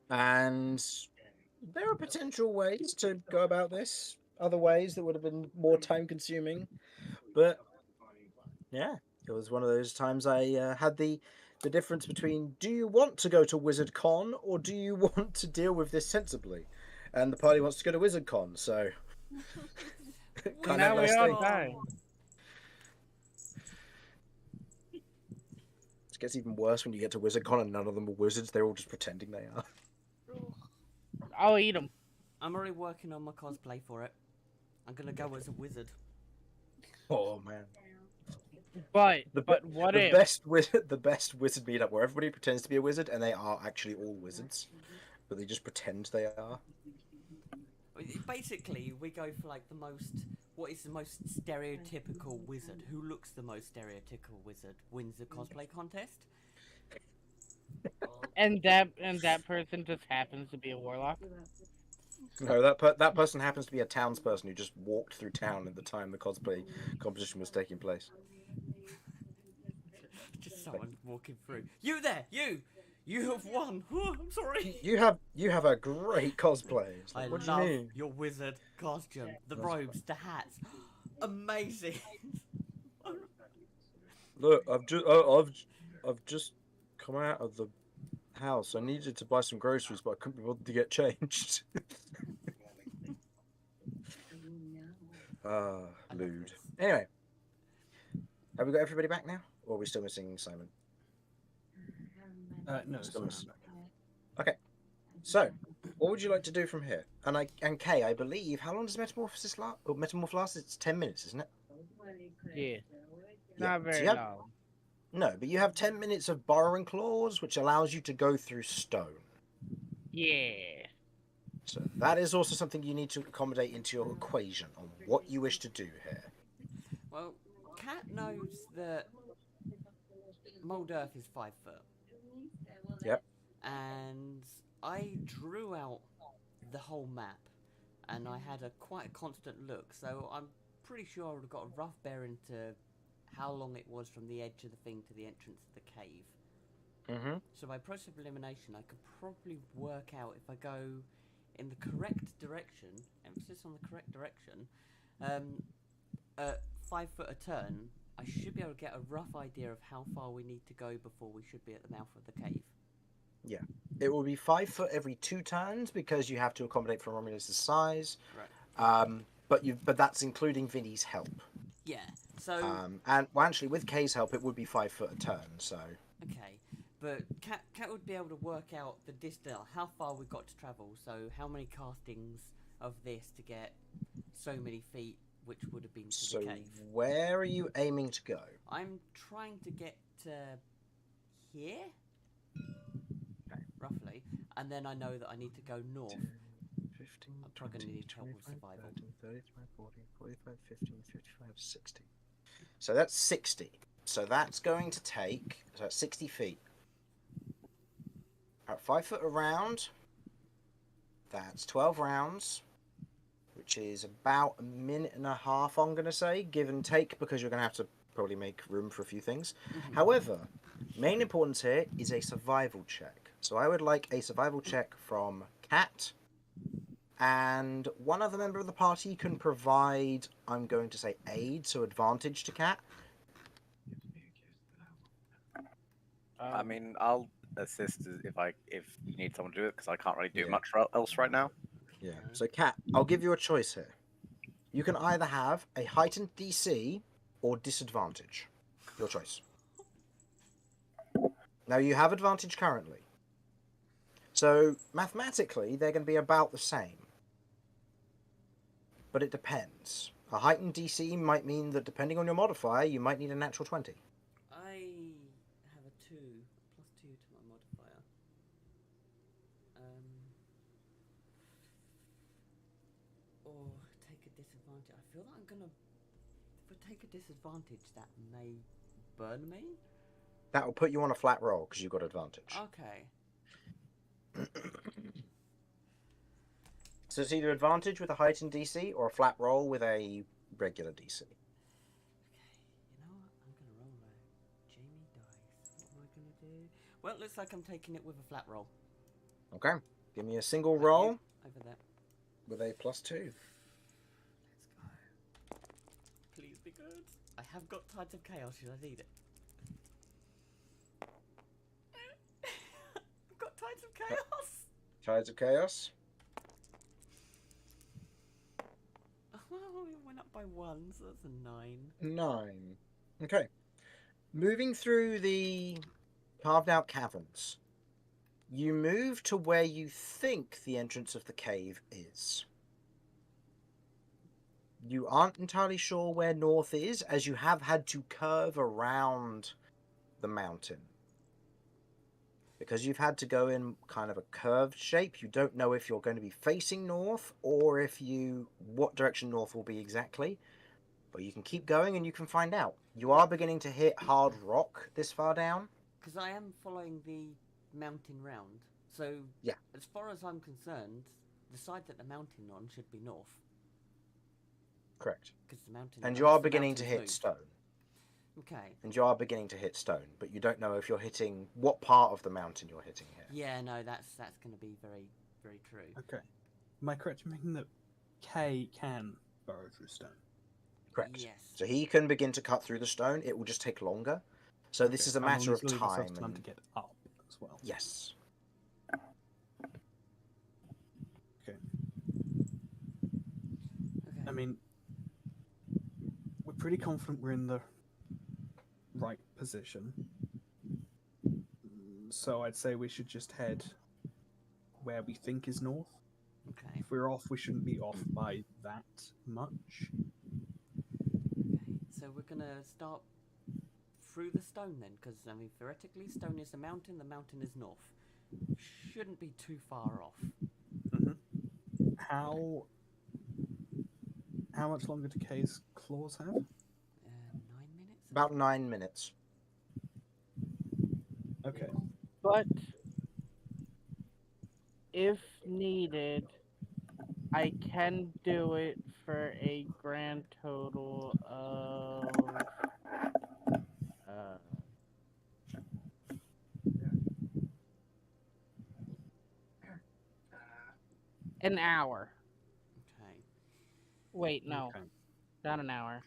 S1: there are potential ways to go about this, other ways that would have been more time consuming. But yeah, it was one of those times I had the difference between, do you want to go to Wizard Con or do you want to deal with this sensibly? And the party wants to go to Wizard Con, so can't
S7: Now
S1: have
S7: we
S1: nice
S7: all
S1: things.
S7: die.
S1: It gets even worse when you get to Wizard Con and none of them are wizards. They're all just pretending they are.
S7: I'll eat them.
S2: I'm already working on my cosplay for it. I'm gonna go as a wizard.
S1: Oh man.
S7: But
S1: The,
S7: what
S1: the
S7: if?
S1: the best wizard meetup where everybody pretends to be a wizard and they are actually all wizards, but they just pretend they are.
S2: Basically, we go for like what is the most stereotypical wizard? Who looks the most stereotypical wizard wins the cosplay contest.
S7: And that person just happens to be a warlock.
S1: No, that person happens to be a townsperson who just walked through town at the time the cosplay competition was taking place.
S2: Just someone walking through. You there, you! You have won. I'm sorry.
S1: You have a great cosplay. It's like,
S2: I
S1: what do you
S2: love
S1: mean?
S2: your wizard costume. The
S1: That's
S2: robes, the hats. Amazing.
S1: Look, I've just come out of the house. I needed to buy some groceries, but I couldn't be bothered to get changed. Ah,
S2: I love
S1: lewd.
S2: this.
S1: Anyway, have we got everybody back now, or are we still missing Simon?
S5: No,
S1: Still
S5: sorry,
S1: missing.
S5: I'm back.
S1: Okay. So, what would you like to do from here? And Kay, I believe, how long does metamorphosis last? Or metamorph last? It's 10 minutes, isn't it?
S7: Yeah.
S1: Yeah,
S7: Not
S1: so
S7: very
S1: you have-
S7: long.
S1: No, but you have 10 minutes of borrowing clause, which allows you to go through stone.
S7: Yeah.
S1: So that is also something you need to accommodate into your equation on what you wish to do here.
S2: Well, Cat knows that Mold Earth is 5 foot.
S1: Yep.
S2: And I drew out the whole map, and I had quite a constant look, so I'm pretty sure I would have got a rough bearing to how long it was from the edge of the thing to the entrance of the cave.
S1: Mm-hmm.
S2: So by process of elimination, I could probably work out if I go in the correct direction, emphasis on the correct direction, at 5 foot a turn, I should be able to get a rough idea of how far we need to go before we should be at the mouth of the cave.
S1: Yeah. It will be 5 foot every 2 turns because you have to accommodate for Romulus's size.
S2: Right.
S1: But that's including Vinny's help.
S2: Yeah. So
S1: And well, actually, with Kay's help, it would be 5 foot a turn. So
S2: okay, but Cat would be able to work out the distance, how far we've got to travel. So how many castings of this to get so many feet, which would have been to
S1: so
S2: the cave.
S1: where are you aiming to go?
S2: I'm trying to get to here, roughly, and then I know that I need to go north.
S1: 15,
S2: I'm probably gonna need help with
S1: 25,
S2: survival.
S1: 30, 35, 40, 45, 15, 55, 60. So that's 60. So that's going to take 60 feet. At 5 foot around, that's 12 rounds, which is about a minute and a half, I'm going to say, give and take, because you're going to have to probably make room for a few things. However, main importance here is a survival check. So I would like a survival check from Cat, and one other member of the party can provide, I'm going to say, aid, so advantage to Cat.
S3: I mean, I'll assist if you need someone to do it because I can't really do
S1: Yeah.
S3: much else right now.
S1: Yeah. So Cat, I'll give you a choice here. You can either have a heightened DC or disadvantage. Your choice. Now you have advantage currently. So mathematically, they're going to be about the same. But it depends. A heightened DC might mean that depending on your modifier, you might need a natural 20.
S2: I have a 2, +2 to my modifier. Or take a disadvantage. I feel like I'm gonna. If I take a disadvantage, that may burn me.
S1: That will put you on a flat roll because you've got advantage.
S2: Okay.
S1: So it's either advantage with a heightened DC or a flat roll with a regular DC.
S2: Okay, you know what? I'm gonna roll a Jamie dice. What am I gonna do? Well, it looks like I'm taking it with a flat roll.
S1: Okay. Give me a single
S2: Thank
S1: roll
S2: you. Over there.
S1: with a +2.
S2: Let's go. Please be good. I have got Tides of Chaos should I need it. I've got Tides of Chaos!
S1: Tides of Chaos.
S2: Oh, it went up by 1, so that's a 9.
S1: 9. Okay. Moving through the carved out caverns, you move to where you think the entrance of the cave is. You aren't entirely sure where north is, as you have had to curve around the mountain. Because you've had to go in kind of a curved shape, you don't know if you're going to be facing north or what direction north will be exactly. But you can keep going and you can find out. You are beginning to hit hard rock this far down.
S2: Because I am following the mountain round. So,
S1: Yeah.
S2: as far as I'm concerned, the side that the mountain on should be north.
S1: Correct.
S2: Because the mountain.
S1: And you are
S2: unless the
S1: beginning to
S2: mountain's
S1: hit
S2: moved.
S1: stone.
S2: Okay.
S1: and you are beginning to hit stone, but you don't know if you're hitting what part of the mountain you're hitting here.
S2: Yeah, no, that's going to be very, very true.
S5: Okay. Am I correct in thinking that K can burrow through stone?
S1: Correct.
S2: Yes.
S1: So he can begin to cut through the stone. It will just take longer. So this
S5: Okay,
S1: is a
S5: how long
S1: matter
S5: does
S1: of
S5: it leave us
S1: time.
S5: time to get up as well?
S1: Yes.
S5: Okay.
S2: Okay.
S5: I mean, we're pretty confident we're in the right position. So I'd say we should just head where we think is north.
S2: Okay.
S5: If we're off, we shouldn't be off by that much.
S2: Okay. So we're gonna start through the stone then, because I mean, theoretically, stone is the mountain is north. Shouldn't be too far off.
S5: How much longer do K's claws have?
S2: 9 minutes.
S1: About 9 minutes.
S5: Okay.
S7: But if needed, I can do it for a grand total of an hour.
S2: Okay.
S7: Wait, no,
S5: Okay.
S7: not an hour.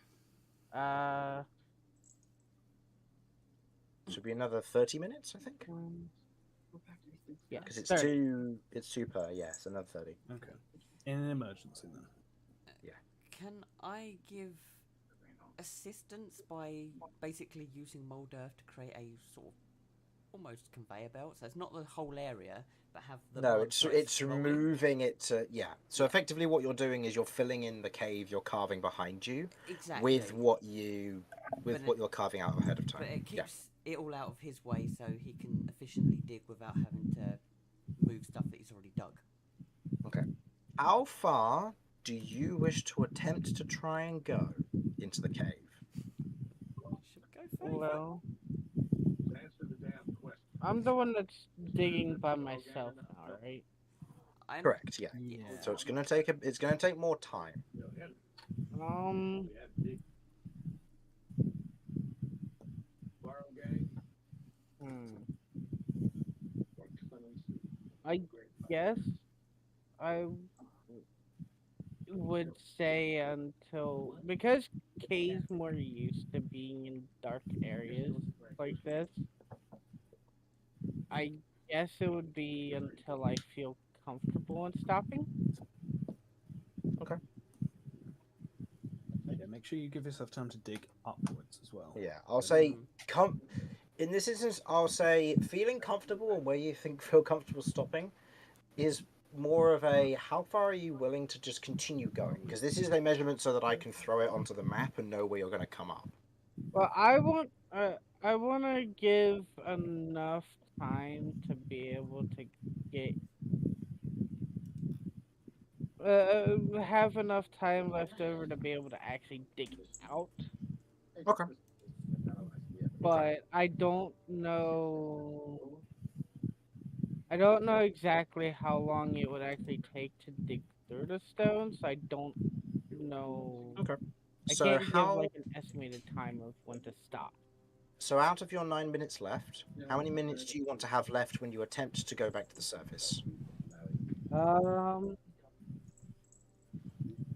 S1: Should be another 30 minutes, I think.
S7: Yeah,
S1: Because it's
S7: 30.
S1: two per, yes, another 30.
S5: Okay. In an emergency then.
S2: Can I give assistance by basically using mold earth to create a sort of almost conveyor belt? So it's not the whole area, but have the
S1: No,
S2: mud so
S1: it's
S2: rolling?
S1: moving it to, yeah. So effectively what you're doing is you're filling in the cave you're carving behind you
S2: Exactly.
S1: with what you're carving out ahead of time.
S2: But it keeps it all out of his way, so he can efficiently dig without having to move stuff that he's already dug.
S1: Okay. How far do you wish to attempt to try and go into the cave?
S2: Should we go further?
S7: Well,
S6: Answer the damn question.
S7: I'm the one that's digging by myself now, right?
S2: I'm,
S1: Correct, yeah.
S5: Yeah.
S1: So it's gonna take more time.
S6: Borrow gang.
S7: I guess I would say until, because Kay's more used to being in dark areas like this, I guess it would be until I feel comfortable in stopping.
S1: Okay.
S5: Yeah, make sure you give yourself time to dig upwards as well.
S1: Yeah, I'll say in this instance, I'll say feeling comfortable and where you feel comfortable stopping is more of a how far are you willing to just continue going? Because this is a measurement so that I can throw it onto the map and know where you're going to come up.
S7: Well, I want to give enough time to be able to get have enough time left over to be able to actually dig out.
S1: Okay.
S7: But I don't know. I don't know exactly how long it would actually take to dig through the stones. I don't know.
S1: Okay.
S7: I
S1: So
S7: can't give like an estimated time of when to stop.
S1: So out of your 9 minutes left, how many minutes do you want to have left when you attempt to go back to the surface?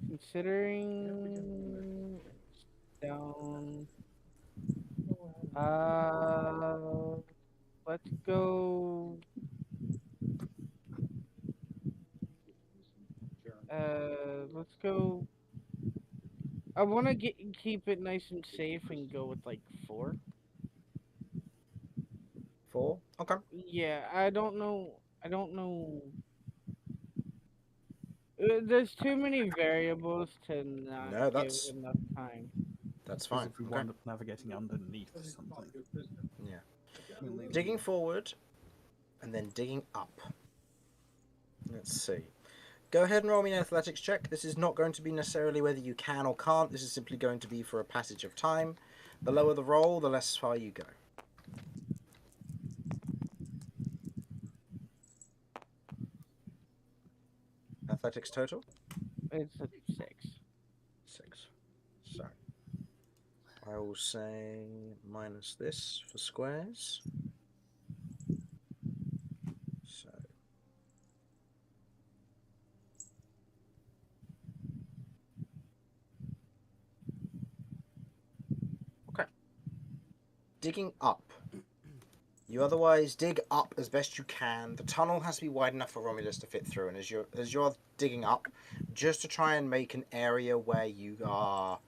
S7: Considering stone, let's go. Let's go. I want to keep it nice and safe and go with like 4.
S1: 4? Okay.
S7: Yeah, I don't know. There's too many variables to not
S1: No,
S7: give enough time.
S1: That's
S5: Because
S1: fine.
S5: if we
S1: Okay.
S5: wind up navigating underneath something.
S1: Yeah.
S5: we'll need
S1: Digging
S5: to-
S1: forward and then digging up. Let's see. Go ahead and roll me an athletics check. This is not going to be necessarily whether you can or can't. This is simply going to be for a passage of time. The lower the roll, the less far you go. Athletics total?
S7: It's a 6.
S1: 6. So, I will say minus this for squares. So. Okay. Digging up. You otherwise dig up as best you can. The tunnel has to be wide enough for Romulus to fit through, and as you're digging up, just to try and make an area where you are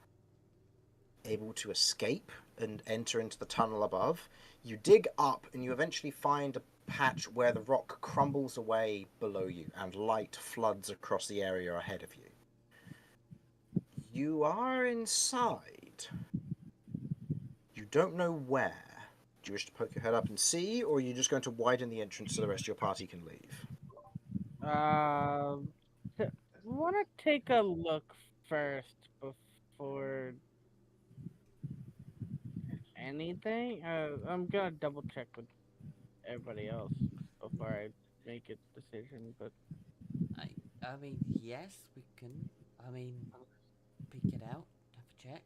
S1: able to escape and enter into the tunnel above, you dig up and you eventually find a patch where the rock crumbles away below you and light floods across the area ahead of you. You are inside. You don't know where. Do you wish to poke your head up and see, or are you just going to widen the entrance so the rest of your party can leave?
S7: Want to take a look first before anything? I'm gonna double check with everybody else before I make a decision, but
S2: I mean, yes, we can. I mean, pick it out, have a check.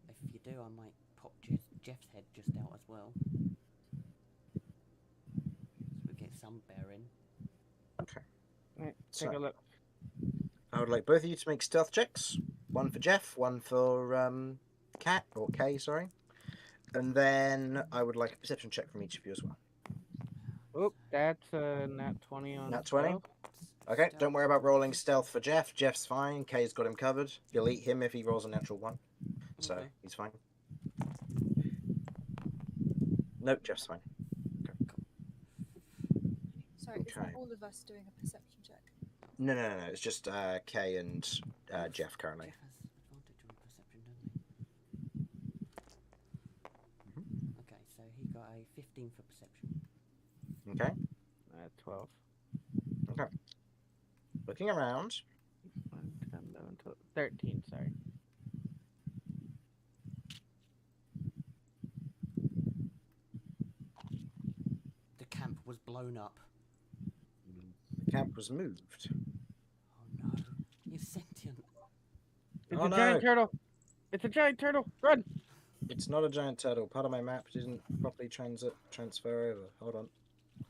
S2: If you do, I might pop Jeff's head just out as well. So we get some bearing.
S1: Okay.
S7: take
S1: So,
S7: a look.
S1: I would like both of you to make stealth checks. One for Jeff, one for Cat, or Kay, sorry. And then I would like a perception check from each of you as well.
S7: Oh, that's a nat 20 on
S1: Nat 20?
S7: 12.
S1: Okay,
S2: Stealth.
S1: don't worry about rolling stealth for Jeff. Jeff's fine. Kay's got him covered. You'll eat him if he rolls a natural 1. So,
S2: Okay.
S1: he's fine. Nope, Jeff's fine.
S4: Sorry, is that
S1: Okay.
S4: all of us doing a perception check?
S1: No. It's just Kay and Jeff currently.
S2: Jeff has advantage on perception, don't they? Okay, so he got a 15 for perception.
S1: Okay.
S7: 12.
S1: Okay. Looking around.
S7: 1, 10, 11, 12, 13, sorry.
S2: The camp was blown up.
S1: The camp was moved.
S2: Oh no, you're sentient.
S7: It's
S1: Oh,
S7: a giant
S1: no.
S7: turtle! It's a giant turtle! Run!
S1: It's not a giant turtle. Part of my map didn't properly transfer over. Hold on.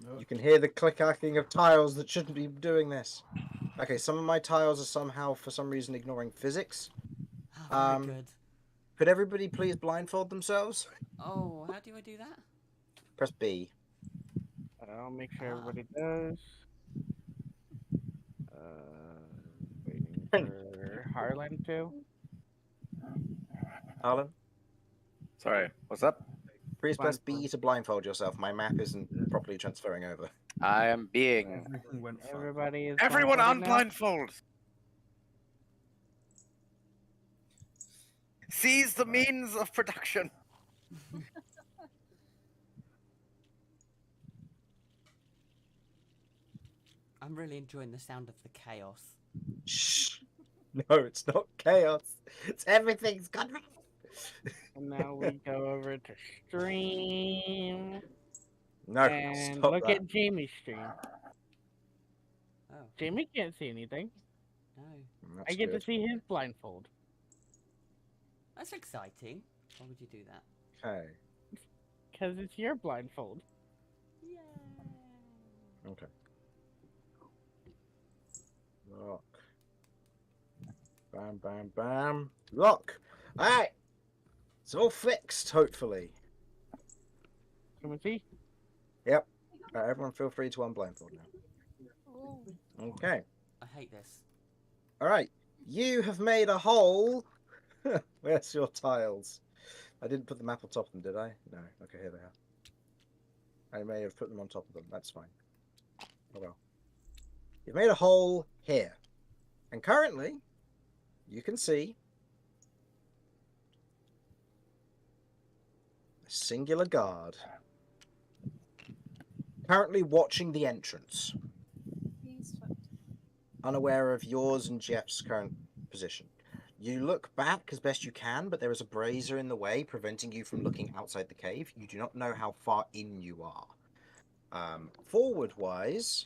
S5: No.
S1: You can hear the click-hacking of tiles that shouldn't be doing this. Okay, some of my tiles are somehow, for some reason, ignoring physics.
S2: Oh, very good.
S1: Could everybody please blindfold themselves?
S2: Oh, how do I do that?
S1: Press B.
S7: I'll make sure everybody does. Waiting for Harlan to.
S1: Harlan,
S3: Sorry, what's up?
S1: please press B to blindfold yourself. My map isn't properly transferring over.
S3: I am being.
S5: Everything went fine.
S7: Everybody is.
S3: Everyone
S7: blindfolded now?
S3: unblindfold! Seize the means of production!
S2: I'm really enjoying the sound of the chaos.
S1: Shh. No, it's not chaos. It's everything's gone wrong.
S7: And now we go over to stream
S1: No,
S7: and
S1: stop
S7: look
S1: that.
S7: at Jamie's stream.
S2: Oh,
S7: Jamie can't see anything.
S2: no.
S1: That's
S7: I get
S1: good.
S7: to see his blindfold.
S2: That's exciting. Why would you do that?
S1: Okay.
S7: Because it's your blindfold.
S2: Yay!
S1: Okay. Lock. Bam, bam, bam. Lock. Alright. It's all fixed, hopefully.
S7: Can we see?
S1: Yep. Everyone feel free to unblindfold now.
S4: Oh,
S1: Okay.
S2: I hate this.
S1: Alright. You have made a hole. Where's your tiles? I didn't put the map on top of them, did I? No. Okay, here they are. I may have put them on top of them. That's fine. Oh well. You've made a hole here. And currently, you can see a singular guard currently watching the entrance,
S4: he's fucked.
S1: unaware of yours and Jeff's current position. You look back as best you can, but there is a brazier in the way, preventing you from looking outside the cave. You do not know how far in you are. Forward-wise,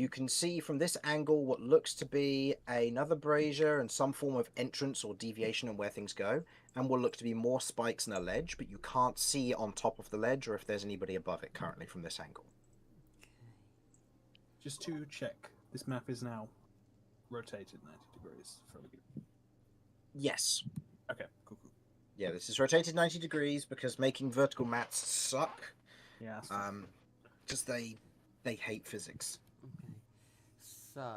S1: You can see from this angle what looks to be another brazier and some form of entrance or deviation in where things go, and what look to be more spikes and a ledge, but you can't see on top of the ledge or if there's anybody above it currently from this angle.
S5: Just to check, this map is now rotated 90 degrees.
S1: Yes.
S5: Okay, cool.
S1: Yeah, this is rotated 90 degrees because making vertical mats suck.
S5: Yeah.
S1: Just they hate physics.
S2: Okay. So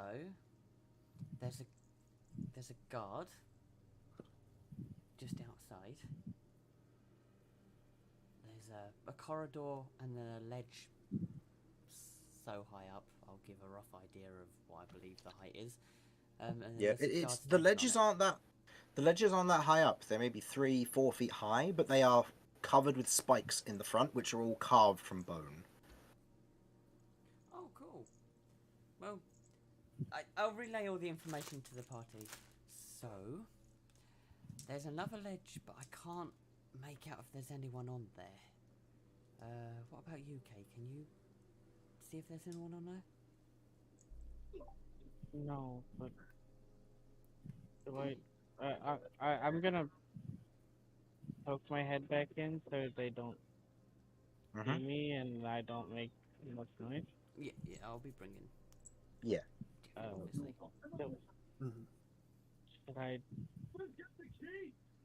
S2: there's a guard just outside. There's a corridor and then a ledge so high up. I'll give a rough idea of what I believe the height is. And then
S1: Yeah,
S2: there's a guard
S1: it's the
S2: standing on
S1: ledges
S2: it.
S1: aren't that high up. They may be 3-4 feet high, but they are covered with spikes in the front, which are all carved from bone.
S2: Oh, cool. Well, I'll relay all the information to the party. So, there's another ledge, but I can't make out if there's anyone on there. What about you, Kay? Can you see if there's anyone on there?
S7: No, but wait, I'm gonna poke my head back in so they don't see me and I don't make much noise.
S2: Yeah, I'll be bringing.
S1: Yeah.
S2: Obviously.
S7: So, should I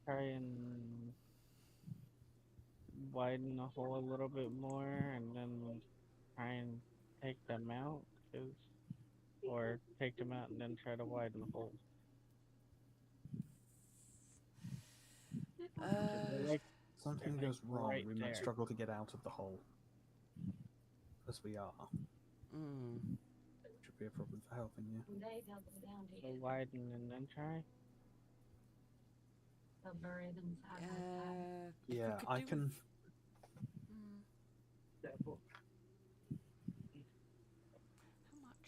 S7: try and widen the hole a little bit more and then try and take them out? Or take them out and then try to widen the hole? Like,
S5: Something goes wrong,
S7: right
S5: we might
S7: there.
S5: struggle to get out of the hole. As we are. Should be a problem for helping you.
S7: So widen and then try?
S5: Yeah, I can.
S2: How much?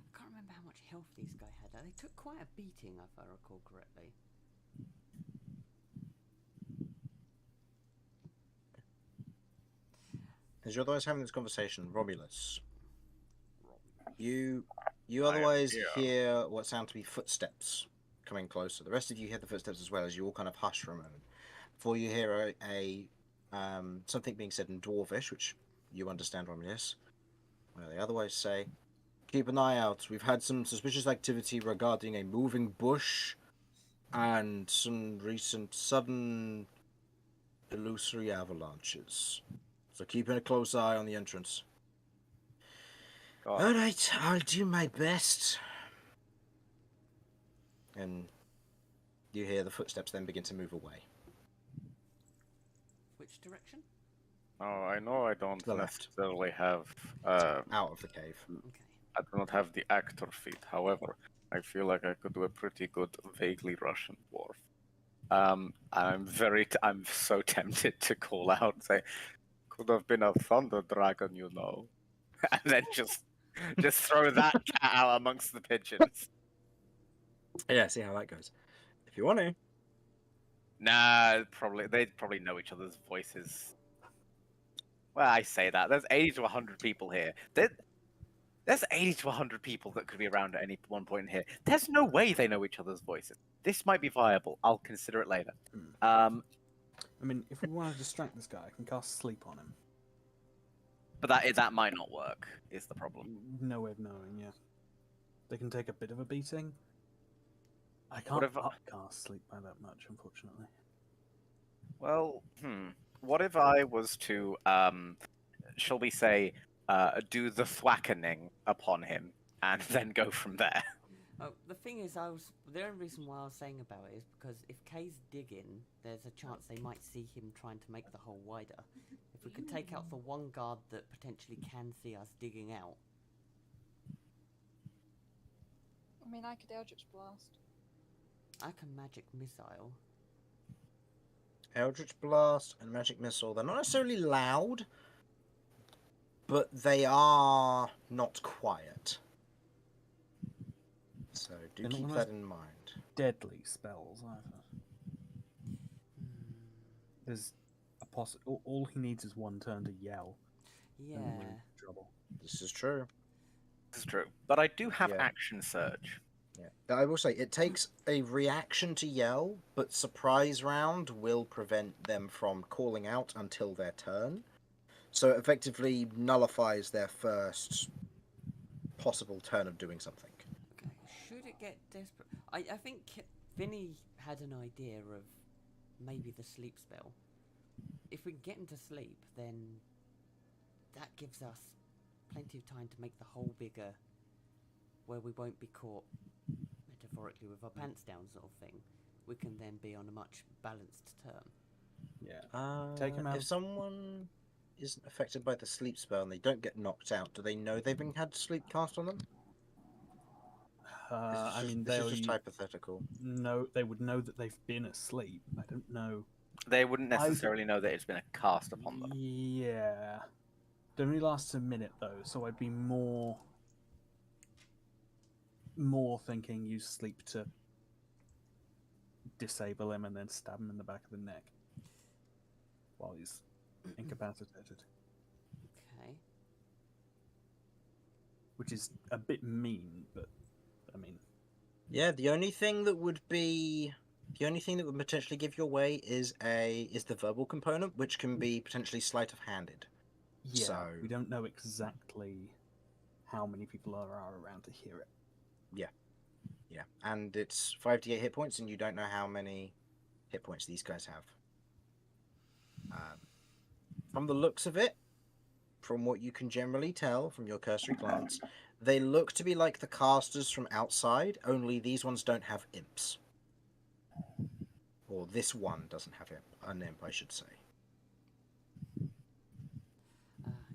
S2: I can't remember how much health these guys had. They took quite a beating, if I recall correctly.
S1: As you're otherwise having this conversation, Romulus, you otherwise hear what sound to be footsteps coming closer. The rest of you hear the footsteps as well as you all kind of hush for a moment before you hear a something being said in Dwarvish, which you understand, Romulus, where they otherwise say, "Keep an eye out. We've had some suspicious activity regarding a moving bush and some recent sudden illusory avalanches. So keeping a close eye on the entrance." All right, I'll do my best. And you hear the footsteps then begin to move away.
S2: Which direction?
S3: Oh, I know I don't
S1: the left.
S3: necessarily have.
S1: Out of the cave.
S2: Okay.
S3: I do not have the actor feat. However, I feel like I could do a pretty good, vaguely Russian dwarf. I'm so tempted to call out and say, "Could have been a thunder dragon, you know," and then just throw that cat out amongst the pigeons.
S1: Yeah, see how that goes. If you want to.
S3: Nah, they'd probably know each other's voices. Well, I say that. There's 80 to 100 people here. There's 80 to 100 people that could be around at any one point here. There's no way they know each other's voices. This might be viable. I'll consider it later.
S5: I mean, if we want to distract this guy, I can cast sleep on him.
S3: But that might not work, is the problem.
S5: No way of knowing, yeah. They can take a bit of a beating. I
S3: What
S5: can't
S3: if
S5: upcast sleep by that much, unfortunately.
S3: Well, what if I was to, shall we say, do the thwackening upon him, and then go from there?
S2: Oh, the thing is, the only reason why I was saying about it is because if Kay's digging, there's a chance they might see him trying to make the hole wider. If we could take out the one guard that potentially can see us digging out.
S4: I mean, I could Eldritch Blast.
S2: I can magic missile.
S1: Eldritch Blast and Magic Missile, they're not necessarily loud, but they are not quiet. So do
S5: They're not
S1: keep
S5: one of
S1: that
S5: those
S1: in mind.
S5: Deadly spells, either. There's a all he needs is one turn to yell.
S2: Yeah.
S5: And we're in trouble.
S1: This is true.
S3: This is true. But I do have
S1: Yeah.
S3: action surge.
S1: Yeah. I will say it takes a reaction to yell, but surprise round will prevent them from calling out until their turn. So it effectively nullifies their first possible turn of doing something.
S2: Okay. Should it get desperate? I think Vinny had an idea of maybe the sleep spell. If we can get him to sleep, then that gives us plenty of time to make the hole bigger, where we won't be caught metaphorically with our pants down, sort of thing. We can then be on a much balanced turn.
S5: Yeah. Take him out.
S1: If someone isn't affected by the sleep spell and they don't get knocked out, do they know they've been had sleep cast on them?
S5: I mean,
S1: this is
S5: they'll
S1: just hypothetical.
S5: know. They would know that they've been asleep. I don't know.
S3: They wouldn't necessarily know that it's been a cast upon them.
S5: Yeah. It only lasts a minute though, so I'd be more thinking use sleep to disable him and then stab him in the back of the neck while he's incapacitated.
S2: Okay.
S5: Which is a bit mean, but I mean,
S1: Yeah, the only thing that would potentially give you away is the verbal component, which can be potentially sleight of handed.
S5: yeah,
S1: So
S5: we don't know exactly how many people are around to hear it.
S1: yeah, and it's 5d8 hit points, and you don't know how many hit points these guys have. From the looks of it, from what you can generally tell from your cursory glance, they look to be like the casters from outside, only these ones don't have imps. Or this one doesn't have an imp, I should say.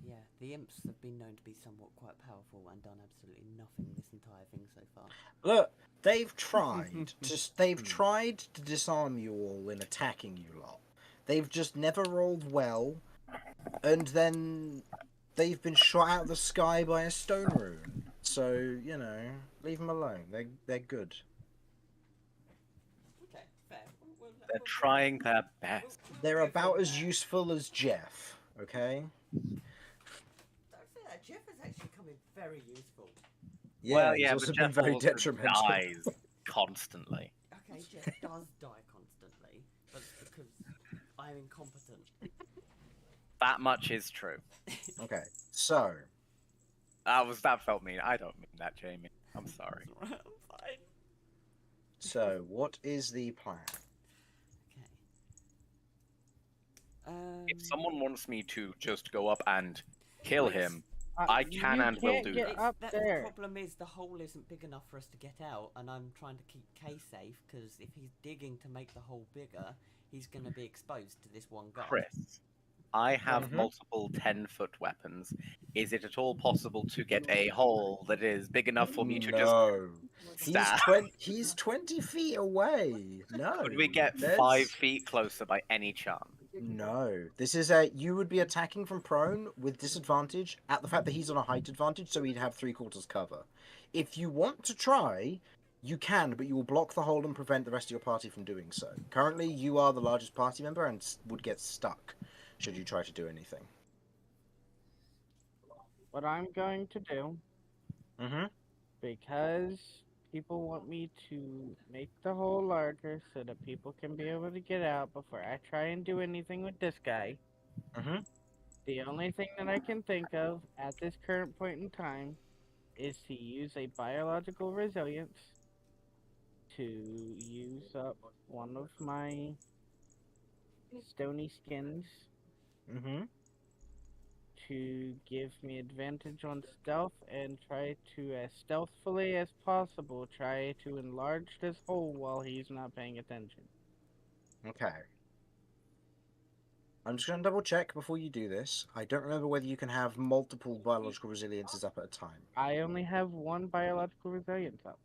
S2: Yeah, the imps have been known to be somewhat quite powerful and done absolutely nothing this entire thing so far.
S1: Look, they've tried to disarm you all in attacking you lot. They've just never rolled well, and then they've been shot out of the sky by a stone rune. So, you know, leave them alone. They're good.
S2: Okay, fair.
S3: They're trying their best.
S1: They're about as useful as Jeff, okay?
S2: Don't say that. Jeff has actually come in very useful.
S1: Yeah,
S3: Well,
S1: he's
S3: yeah,
S1: also
S3: but
S1: been
S3: Jeff
S1: very
S3: also
S1: detrimental.
S3: dies constantly.
S2: Okay, Jeff does die constantly, but it's because I'm incompetent.
S3: That much is true.
S1: Okay, so
S3: That felt mean. I don't mean that, Jamie. I'm sorry.
S2: I'm fine.
S1: So, what is the plan?
S2: Okay.
S3: If someone wants me to just go up and kill him,
S7: Uh,
S3: I can
S7: you
S3: and will
S7: can't
S3: do
S7: get
S3: that.
S7: up
S2: The
S7: there.
S2: problem is the hole isn't big enough for us to get out, and I'm trying to keep Kay safe, because if he's digging to make the hole bigger, he's going to be exposed to this one guy.
S3: Chris, I have
S1: Mhm.
S3: multiple 10-foot weapons. Is it at all possible to get a hole that is big enough for me to
S1: No.
S3: just stab?
S1: He's 20 feet away. No.
S3: Could we get
S1: there's-
S3: 5 feet closer by any chance?
S1: No. This is you would be attacking from prone with disadvantage at the fact that he's on a height advantage, so he'd have 3/4 cover. If you want to try, you can, but you will block the hole and prevent the rest of your party from doing so. Currently, you are the largest party member and would get stuck should you try to do anything.
S7: What I'm going to do,
S1: Mm-hmm.
S7: because people want me to make the hole larger so that people can be able to get out before I try and do anything with this guy.
S1: Mm-hmm.
S7: The only thing that I can think of at this current point in time is to use a biological resilience to use up one of my stony skins
S1: Mm-hmm.
S7: to give me advantage on stealth and try to, as stealthily as possible, try to enlarge this hole while he's not paying attention.
S1: Okay. I'm just going to double check before you do this. I don't remember whether you can have multiple biological resiliences up at a time.
S7: I only have one biological resilience up.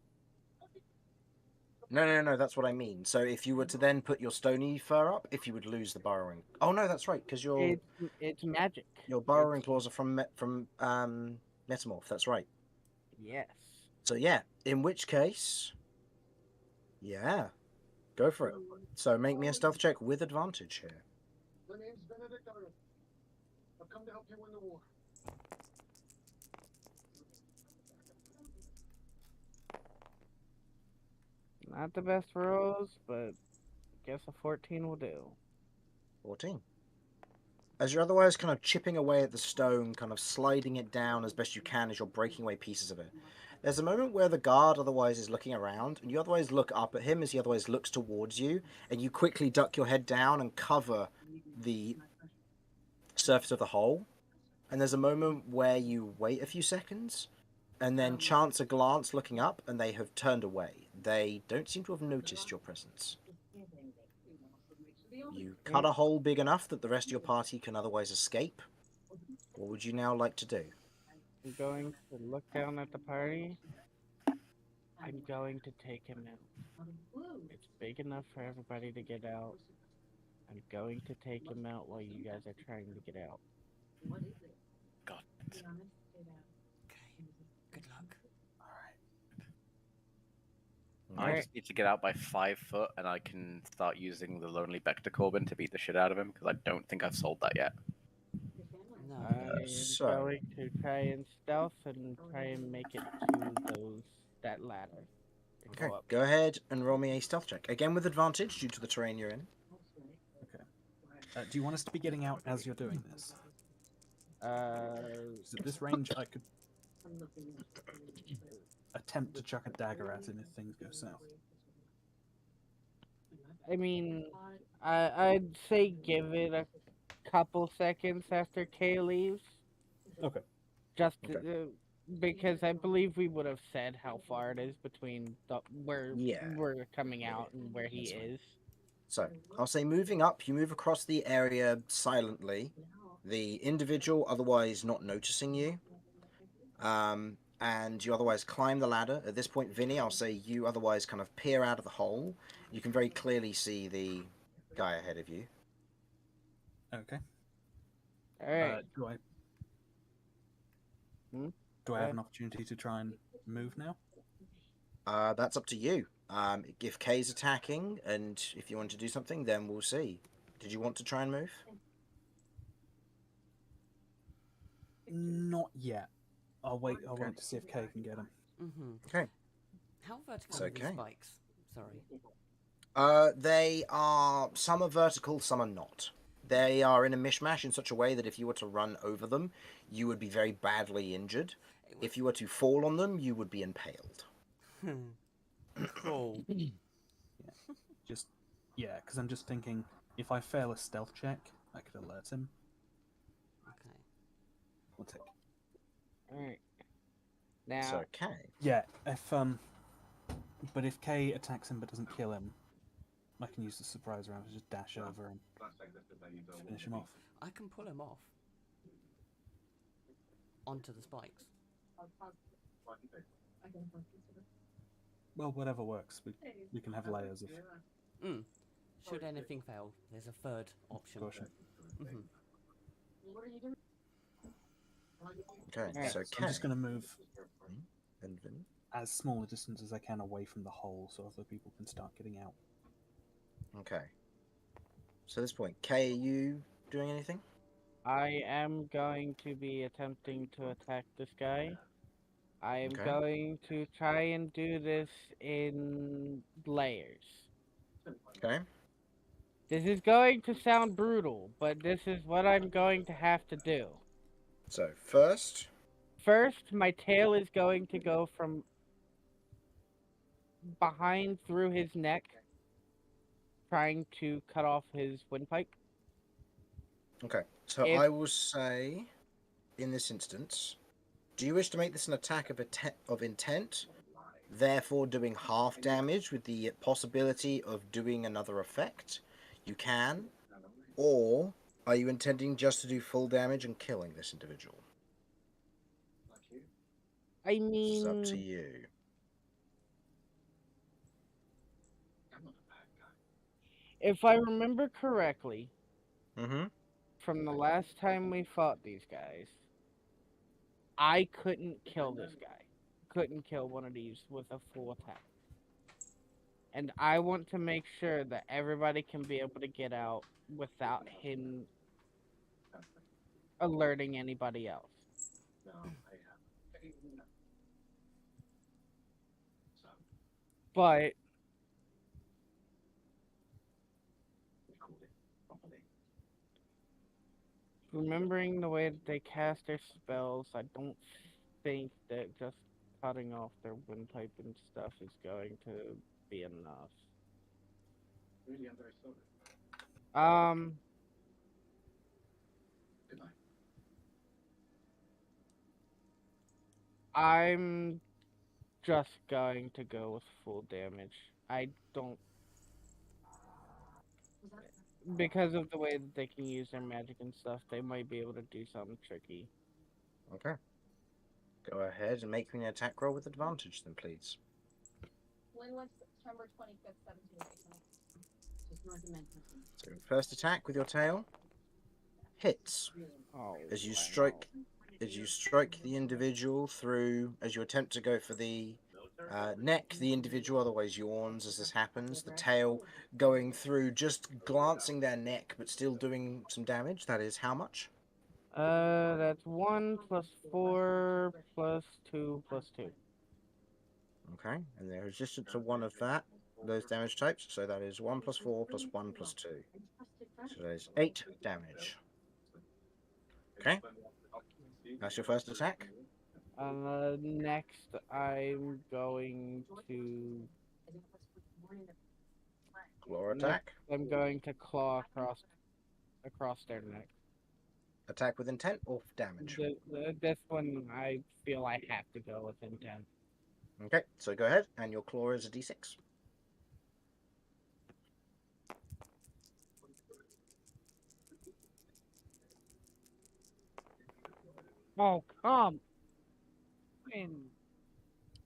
S1: No, that's what I mean. So if you were to then put your stony fur up, if you would lose the burrowing. Oh no, that's right, because
S7: It's magic.
S1: your burrowing
S7: It's-
S1: claws are from metamorph. That's right.
S7: Yes.
S1: So yeah, in which case, yeah, go for it. So make me a stealth check with advantage here.
S6: My name's Benedict Arnold. I've come to help you win the war.
S7: Not the best rolls, but guess a 14 will do.
S1: 14. As you're otherwise kind of chipping away at the stone, kind of sliding it down as best you can as you're breaking away pieces of it, there's a moment where the guard otherwise is looking around, and you otherwise look up at him as he otherwise looks towards you, and you quickly duck your head down and cover the surface of the hole. And there's a moment where you wait a few seconds, and then chance a glance looking up, and they have turned away. They don't seem to have noticed your presence. You cut a hole big enough that the rest of your party can otherwise escape. What would you now like to do?
S7: I'm going to look down at the party. I'm going to take him out. It's big enough for everybody to get out. I'm going to take him out while you guys are trying to get out.
S3: God.
S2: Okay. Good luck.
S3: I
S7: Alright.
S3: just need to get out by 5 foot, and I can start using the Lonely Vector Corbin to beat the shit out of him, because I don't think I've sold that yet.
S2: No.
S7: I am
S1: So-
S7: going to try and stealth and try and make it to that ladder. To
S1: Okay,
S7: go up.
S1: go ahead and roll me a stealth check. Again with advantage due to the terrain you're in.
S5: Okay. Do you want us to be getting out as you're doing this?
S7: Uh,
S5: 'Cause at this range, I could attempt to chuck a dagger at him if things go south.
S7: I mean, I'd say give it a couple seconds after Kay leaves.
S5: Okay.
S7: Just
S1: Okay.
S7: because I believe we would have said how far it is between where
S1: Yeah.
S7: we're coming out and where he
S1: That's fine.
S7: is.
S1: So, I'll say moving up, you move across the area silently. The individual otherwise not noticing you. And you otherwise climb the ladder. At this point, Vinny, I'll say you otherwise kind of peer out of the hole. You can very clearly see the guy ahead of you.
S5: Okay.
S7: All right.
S5: Do I?
S7: Hmm?
S5: Do I have an opportunity to try and move now?
S1: That's up to you. If Kay's attacking, and if you want to do something, then we'll see. Did you want to try and move?
S5: Not yet. I'll wait. I'll
S1: Okay.
S5: wait to see if Kay can get him.
S2: Mm-hmm.
S1: Okay.
S2: How vertical
S1: It's
S2: are these
S1: okay.
S2: spikes? Sorry.
S1: They are, some are vertical, some are not. They are in a mishmash in such a way that if you were to run over them, you would be very badly injured. If you were to fall on them, you would be impaled.
S2: Cool.
S5: Just because I'm just thinking if I fail a stealth check, I could alert him.
S2: Okay.
S5: We'll take.
S7: All right. Now,
S1: So, Kay.
S5: Yeah, but if Kay attacks him but doesn't kill him, I can use the surprise round to just dash over and finish him off.
S2: I can pull him off onto the spikes.
S5: Well, whatever works. We can have layers of
S2: Should anything fail, there's a third option.
S5: caution.
S2: Mm-hmm.
S1: Okay,
S7: Alright,
S1: so
S5: I'm
S1: Kay.
S5: just going to move
S1: And Vin.
S5: as small a distance as I can away from the hole so other people can start getting out.
S1: Okay. So at this point, Kay, are you doing anything?
S7: I am going to be attempting to attack this guy. I am
S1: Okay.
S7: going to try and do this in layers.
S1: Okay.
S7: This is going to sound brutal, but this is what I'm going to have to do.
S1: So, first,
S7: First, my tail is going to go from behind through his neck, trying to cut off his windpipe.
S1: okay. So
S7: If-
S1: I will say, in this instance, do you wish to make this an attack of intent, therefore doing half damage with the possibility of doing another effect? You can. Or are you intending just to do full damage and killing this individual?
S7: I
S1: It's up to
S7: mean,
S1: you.
S7: if I remember correctly,
S1: Mm-hmm.
S7: from the last time we fought these guys, I couldn't kill this guy. Couldn't kill one of these with a full attack. And I want to make sure that everybody can be able to get out without him alerting anybody else. But remembering the way that they cast their spells, I don't think that just cutting off their windpipe and stuff is going to be enough. Um, I'm just going to go with full damage. I don't, because of the way that they can use their magic and stuff, they might be able to do something tricky.
S1: Okay. Go ahead and make me an attack roll with advantage, then, please. So, first attack with your tail hits
S7: Oh,
S1: as you
S7: wow.
S1: strike the individual through. As you attempt to go for the neck, the individual otherwise yawns as this happens. The tail going through, just glancing their neck, but still doing some damage. That is how much?
S7: That's 1 plus 4 plus 2 plus 2.
S1: Okay, and they're resistant to one of those damage types, so that is 1 plus 4 plus 1 plus 2. So that is 8 damage. Okay, that's your first attack.
S7: Next, I'm going to.
S1: Claw
S7: Next,
S1: attack.
S7: I'm going to claw across their neck.
S1: Attack with intent or damage?
S7: This one, I feel I have to go with intent.
S1: Okay, so go ahead, and your claw is a d6.
S7: Oh, come in.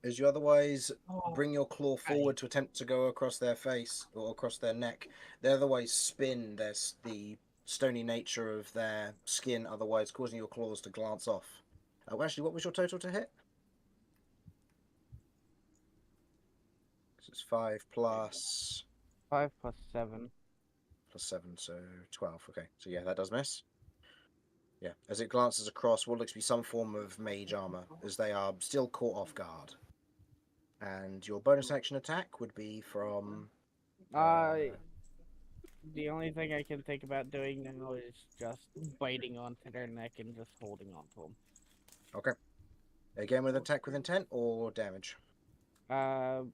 S1: As you otherwise
S7: Oh,
S1: bring your claw forward to attempt to go across their face or across their neck, they otherwise spin the stony nature of their skin, otherwise causing your claws to glance off. Actually, what was your total to hit? So it's 5 plus
S7: 5 plus 7.
S1: 7, so 12. Okay, so yeah, that does miss. Yeah, as it glances across what looks to be some form of mage armor, as they are still caught off guard. And your bonus action attack would be from.
S7: The only thing I can think about doing now is just biting onto their neck and just holding onto them.
S1: Okay. Again with attack with intent or damage?
S7: Attack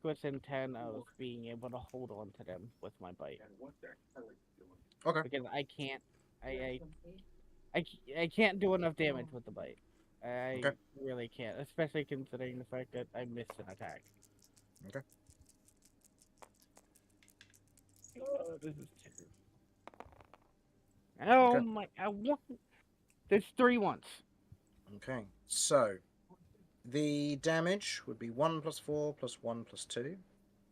S7: with intent of being able to hold on to them with my bite.
S1: Okay.
S7: Because I can't do enough damage with the bite. I
S1: Okay.
S7: really can't, especially considering the fact that I missed an attack.
S1: Okay.
S7: Oh, this is terrible. Oh
S1: Okay.
S7: my! There's 3 ones.
S1: Okay, so the damage would be 1 plus 4 plus 1 plus 2,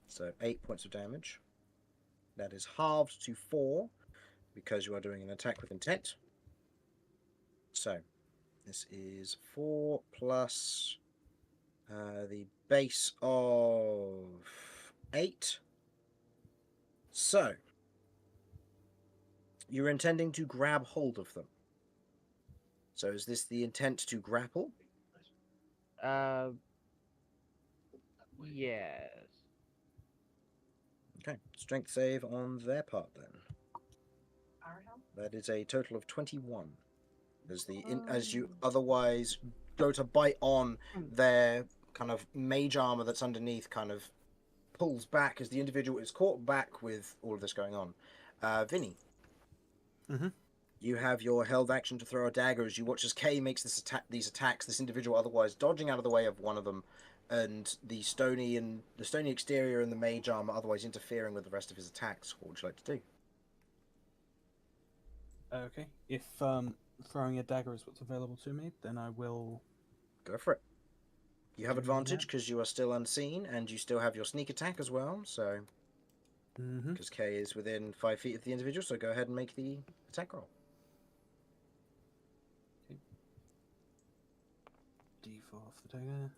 S1: so 8 points of damage. That is halved to 4 because you are doing an attack with intent. So this is 4 plus the base of 8. So you're intending to grab hold of them. So is this the intent to grapple?
S7: Yes.
S1: Okay, strength save on their part then. That is a total of 21. As you otherwise go to bite on their kind of mage armor that's underneath, kind of pulls back as the individual is caught back with all of this going on. Vinny, you have your held action to throw a dagger as you watch as Kay makes these attacks. This individual otherwise dodging out of the way of one of them, and the stony exterior and the mage armor otherwise interfering with the rest of his attacks. What would you like to do?
S5: Okay, if throwing a dagger is what's available to me, then I will
S1: go for it. You have
S5: do
S1: advantage
S5: that.
S1: because you are still unseen, and you still have your sneak attack as well. So, because Kay is within 5 feet of the individual, so go ahead and make the attack roll.
S5: Okay. D4 off the dagger.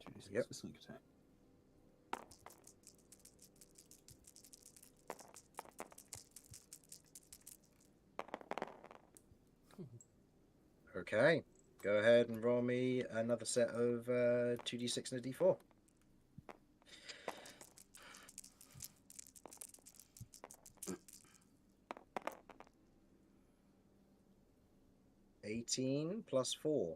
S5: 2d6
S1: Yep.
S5: for sneak attack.
S1: Okay, go ahead and roll me another set of 2d6 and a d4. 18 plus 4.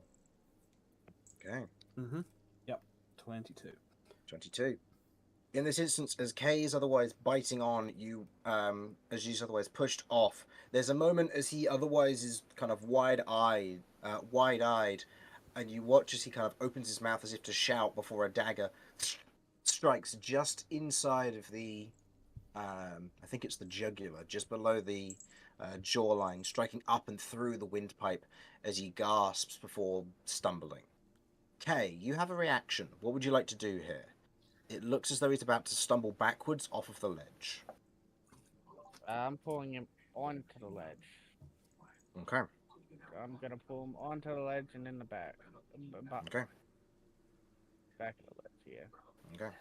S1: Okay,
S5: Mm-hmm. Yep. 22.
S1: 22. In this instance, as Kay is otherwise biting on you, as he's otherwise pushed off, there's a moment as he otherwise is kind of wide-eyed, and you watch as he kind of opens his mouth as if to shout before a dagger strikes just inside of the, I think it's the jugular, just below the jawline, striking up and through the windpipe as he gasps before stumbling. Kay, you have a reaction. What would you like to do here? It looks as though he's about to stumble backwards off of the ledge.
S7: I'm pulling him onto the ledge.
S1: Okay.
S7: I'm gonna pull him onto the ledge and in the back.
S1: Okay.
S7: Back of the ledge, yeah.
S1: Okay.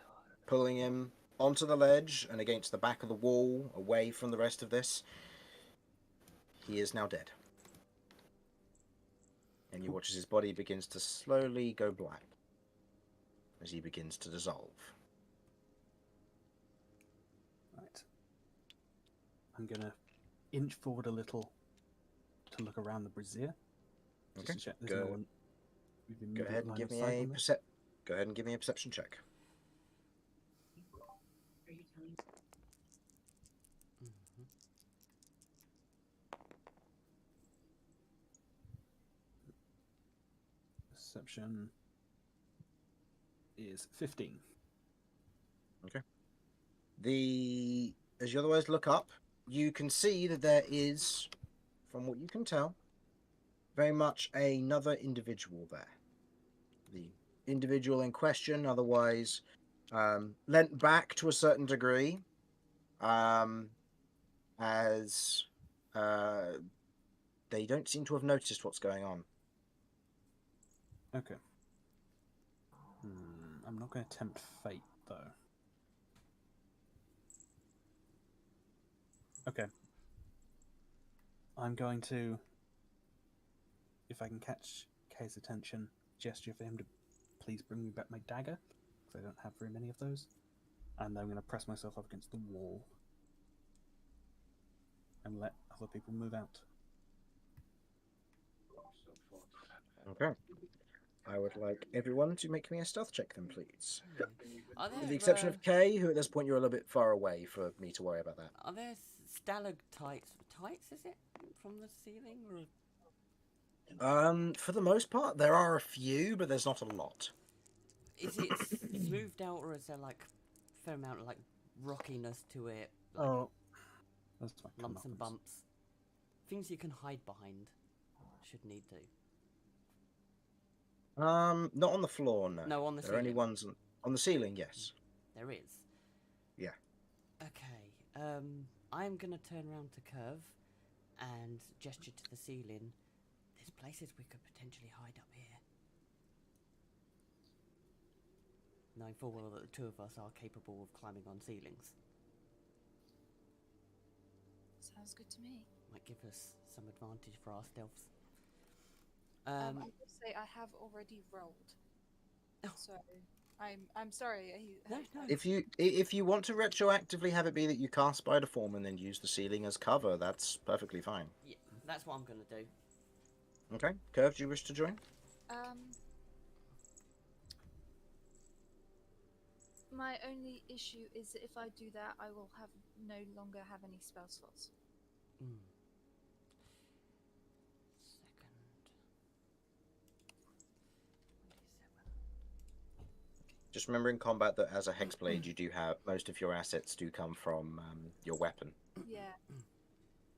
S1: Pulling him onto the ledge and against the back of the wall, away from the rest of this. He is now dead. And you watch as his body begins to slowly go black as he begins to dissolve.
S5: Right. I'm gonna inch forward a little to look around the brazier. Just
S1: Okay.
S5: to check there's no one within
S1: Go ahead and
S5: line
S1: give
S5: of
S1: me
S5: sight
S1: a
S5: on this.
S1: Go ahead and give me a perception check.
S5: Perception is 15.
S1: As you otherwise look up, you can see that there is, from what you can tell, very much another individual there. The individual in question, otherwise leant back to a certain degree, as they don't seem to have noticed what's going on.
S5: Okay. I'm not going to tempt fate, though. Okay. I'm going to, if I can catch Kay's attention, gesture for him to please bring me back my dagger, because I don't have very many of those. And I'm going to press myself up against the wall and let other people move out.
S1: Okay. I would like everyone to make me a stealth check then, please.
S2: Are
S1: With the
S2: there,
S1: exception of Kay, who at this point you're a little bit far away for me to worry about that.
S2: Are there stalactites? Tights, is it? From the ceiling? Or
S1: For the most part, there are a few, but there's not a lot.
S2: is it smoothed out, or is there like a fair amount of like rockiness to it? Like
S5: Oh, that's my
S2: lumps and
S5: comeuppance.
S2: bumps. Things you can hide behind. Should need to.
S1: Not on the floor, no.
S2: No, on the
S1: There are only
S2: ceiling.
S1: ones on the ceiling, yes.
S2: There is.
S1: Yeah.
S2: Okay. I'm gonna turn around to Curve and gesture to the ceiling. There's places we could potentially hide up here. Knowing full well that the two of us are capable of climbing on ceilings.
S4: Sounds good to me.
S2: Might give us some advantage for our stealths.
S4: I will say I have already rolled.
S2: Oh.
S4: So I'm sorry.
S2: No.
S1: If you want to retroactively have it be that you cast Spider Form and then use the ceiling as cover, that's perfectly fine.
S2: Yeah, that's what I'm gonna do.
S1: Okay. Curve, do you wish to join?
S4: My only issue is that if I do that, I will no longer have any spell slots.
S2: Second.
S1: Just remember in combat that as a Hexblade, you do have most of your assets do come from your weapon.
S4: Yeah.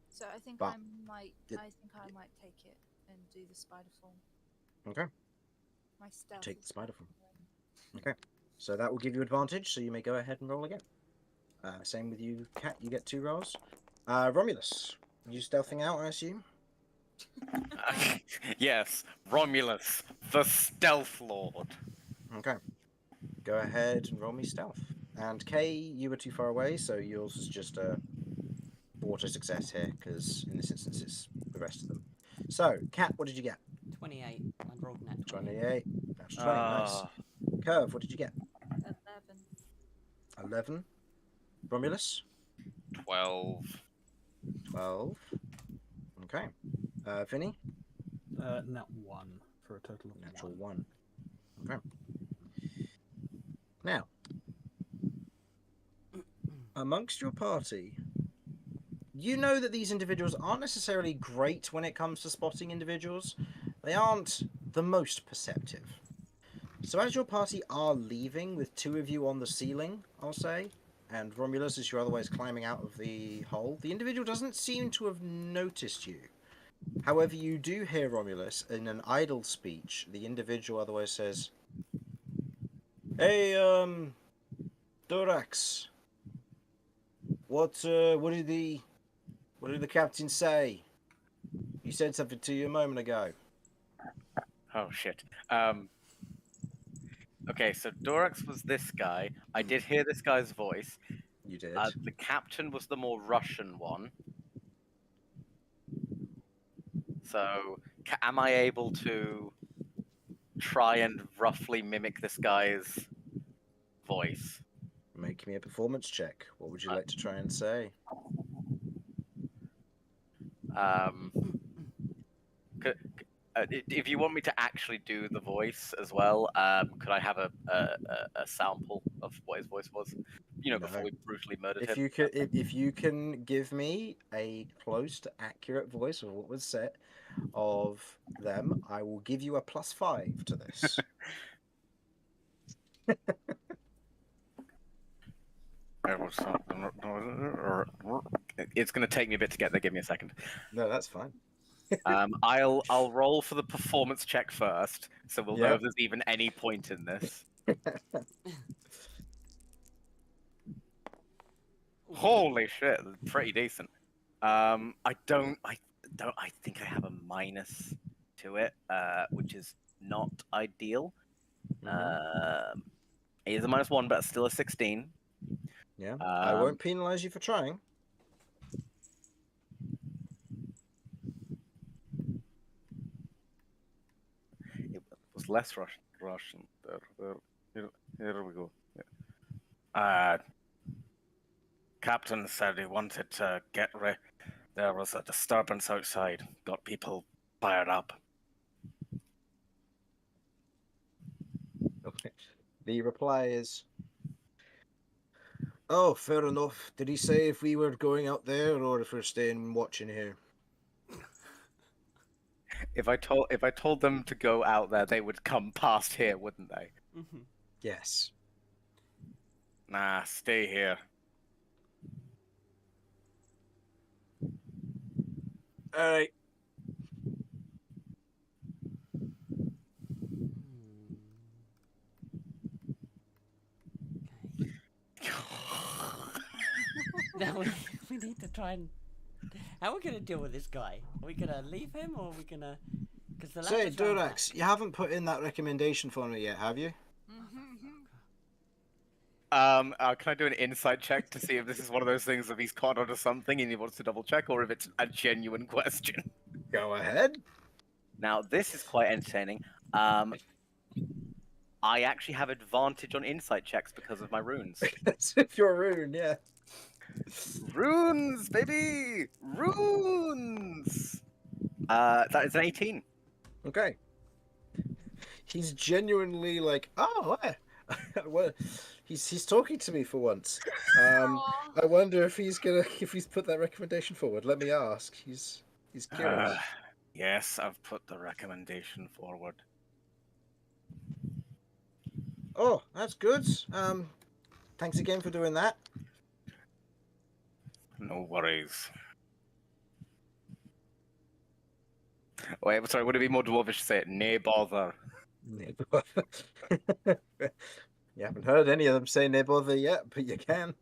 S4: So I think
S1: But
S4: I might take it and do the spider form.
S1: Okay.
S4: My stealth.
S1: Take
S4: is
S1: the spider
S4: better.
S1: form. Okay. So that will give you advantage, so you may go ahead and roll again. Same with you, Cat, you get 2 rolls. Romulus, you stealthing out, I assume?
S3: Yes, Romulus, the Stealth Lord.
S1: Okay. Go ahead and roll me stealth. And Kay, you were too far away, so yours is just a auto success here, because in this instance it's the rest of them. So, Cat, what did you get?
S2: 28. I rolled nat 20.
S1: 28. That's 20, nice. Curve, what did you get?
S4: 11.
S1: 11. Romulus?
S3: 12.
S1: 12. Okay. Vinny?
S5: Nat 1 for a total of
S1: Natural
S5: 1.
S1: 1. Okay. Now, amongst your party, you know that these individuals aren't necessarily great when it comes to spotting individuals. They aren't the most perceptive. So as your party are leaving, with 2 of you on the ceiling, I'll say, and Romulus as you're otherwise climbing out of the hole, the individual doesn't seem to have noticed you. However, you do hear Romulus in an idle speech. The individual otherwise says, "Hey, Dorax, what did the captain say? He said something to you a moment ago."
S3: Oh shit. Okay, so Dorax was this guy. I did hear this guy's voice.
S1: You did.
S3: The captain was the more Russian one. So, am I able to try and roughly mimic this guy's voice?
S1: Make me a performance check. What would you like to try and say?
S3: If you want me to actually do the voice as well, could I have a sample of what his voice was? Before
S1: No.
S3: we brutally murdered
S1: If
S3: him.
S1: you can give me a close to accurate voice of what was said of them, I will give you a +5 to this.
S3: It's going to take me a bit to get there. Give me a second.
S1: No, that's fine.
S3: I'll roll for the performance check first, so we'll know
S1: Yep.
S3: if there's even any point in this. Holy shit, pretty decent. I think I have a minus to it, which is not ideal. It is a -1, but it's still a 16.
S1: Yeah. I won't penalize you for trying.
S3: It was less Russian. Here we go. Captain said he wanted to get rid. There was a disturbance outside. Got people fired up.
S1: Okay. The reply is, "Oh, fair enough. Did he say if we were going out there or if we're staying watching here?"
S3: If I told them to go out there, they would come past here, wouldn't they?
S1: Yes.
S3: Nah, stay here.
S1: All right.
S2: Now we need to try and. How are we gonna deal with this guy? Are we gonna leave him or are we gonna? Because the
S1: Say,
S2: ladder's round
S1: Durax,
S2: back.
S1: you haven't put in that recommendation for me yet, have you?
S3: Can I do an insight check to see if this is one of those things if he's caught onto something and he wants to double check, or if it's a genuine question?
S1: Go ahead.
S3: Now, this is quite entertaining. I actually have advantage on insight checks because of my runes.
S1: That's if you're rune, yeah.
S3: Runes, baby! Runes! That is an 18.
S1: Okay. He's genuinely like, "Oh, well, he's talking to me for once." I wonder if he's put that recommendation forward. Let me ask. He's curious.
S3: Yes, I've put the recommendation forward.
S1: Oh, that's good. Thanks again for doing that.
S3: No worries. Wait, sorry, would it be more dwarvish to say it? Nay bother.
S1: You haven't heard any of them say "nay bother" yet, but you can.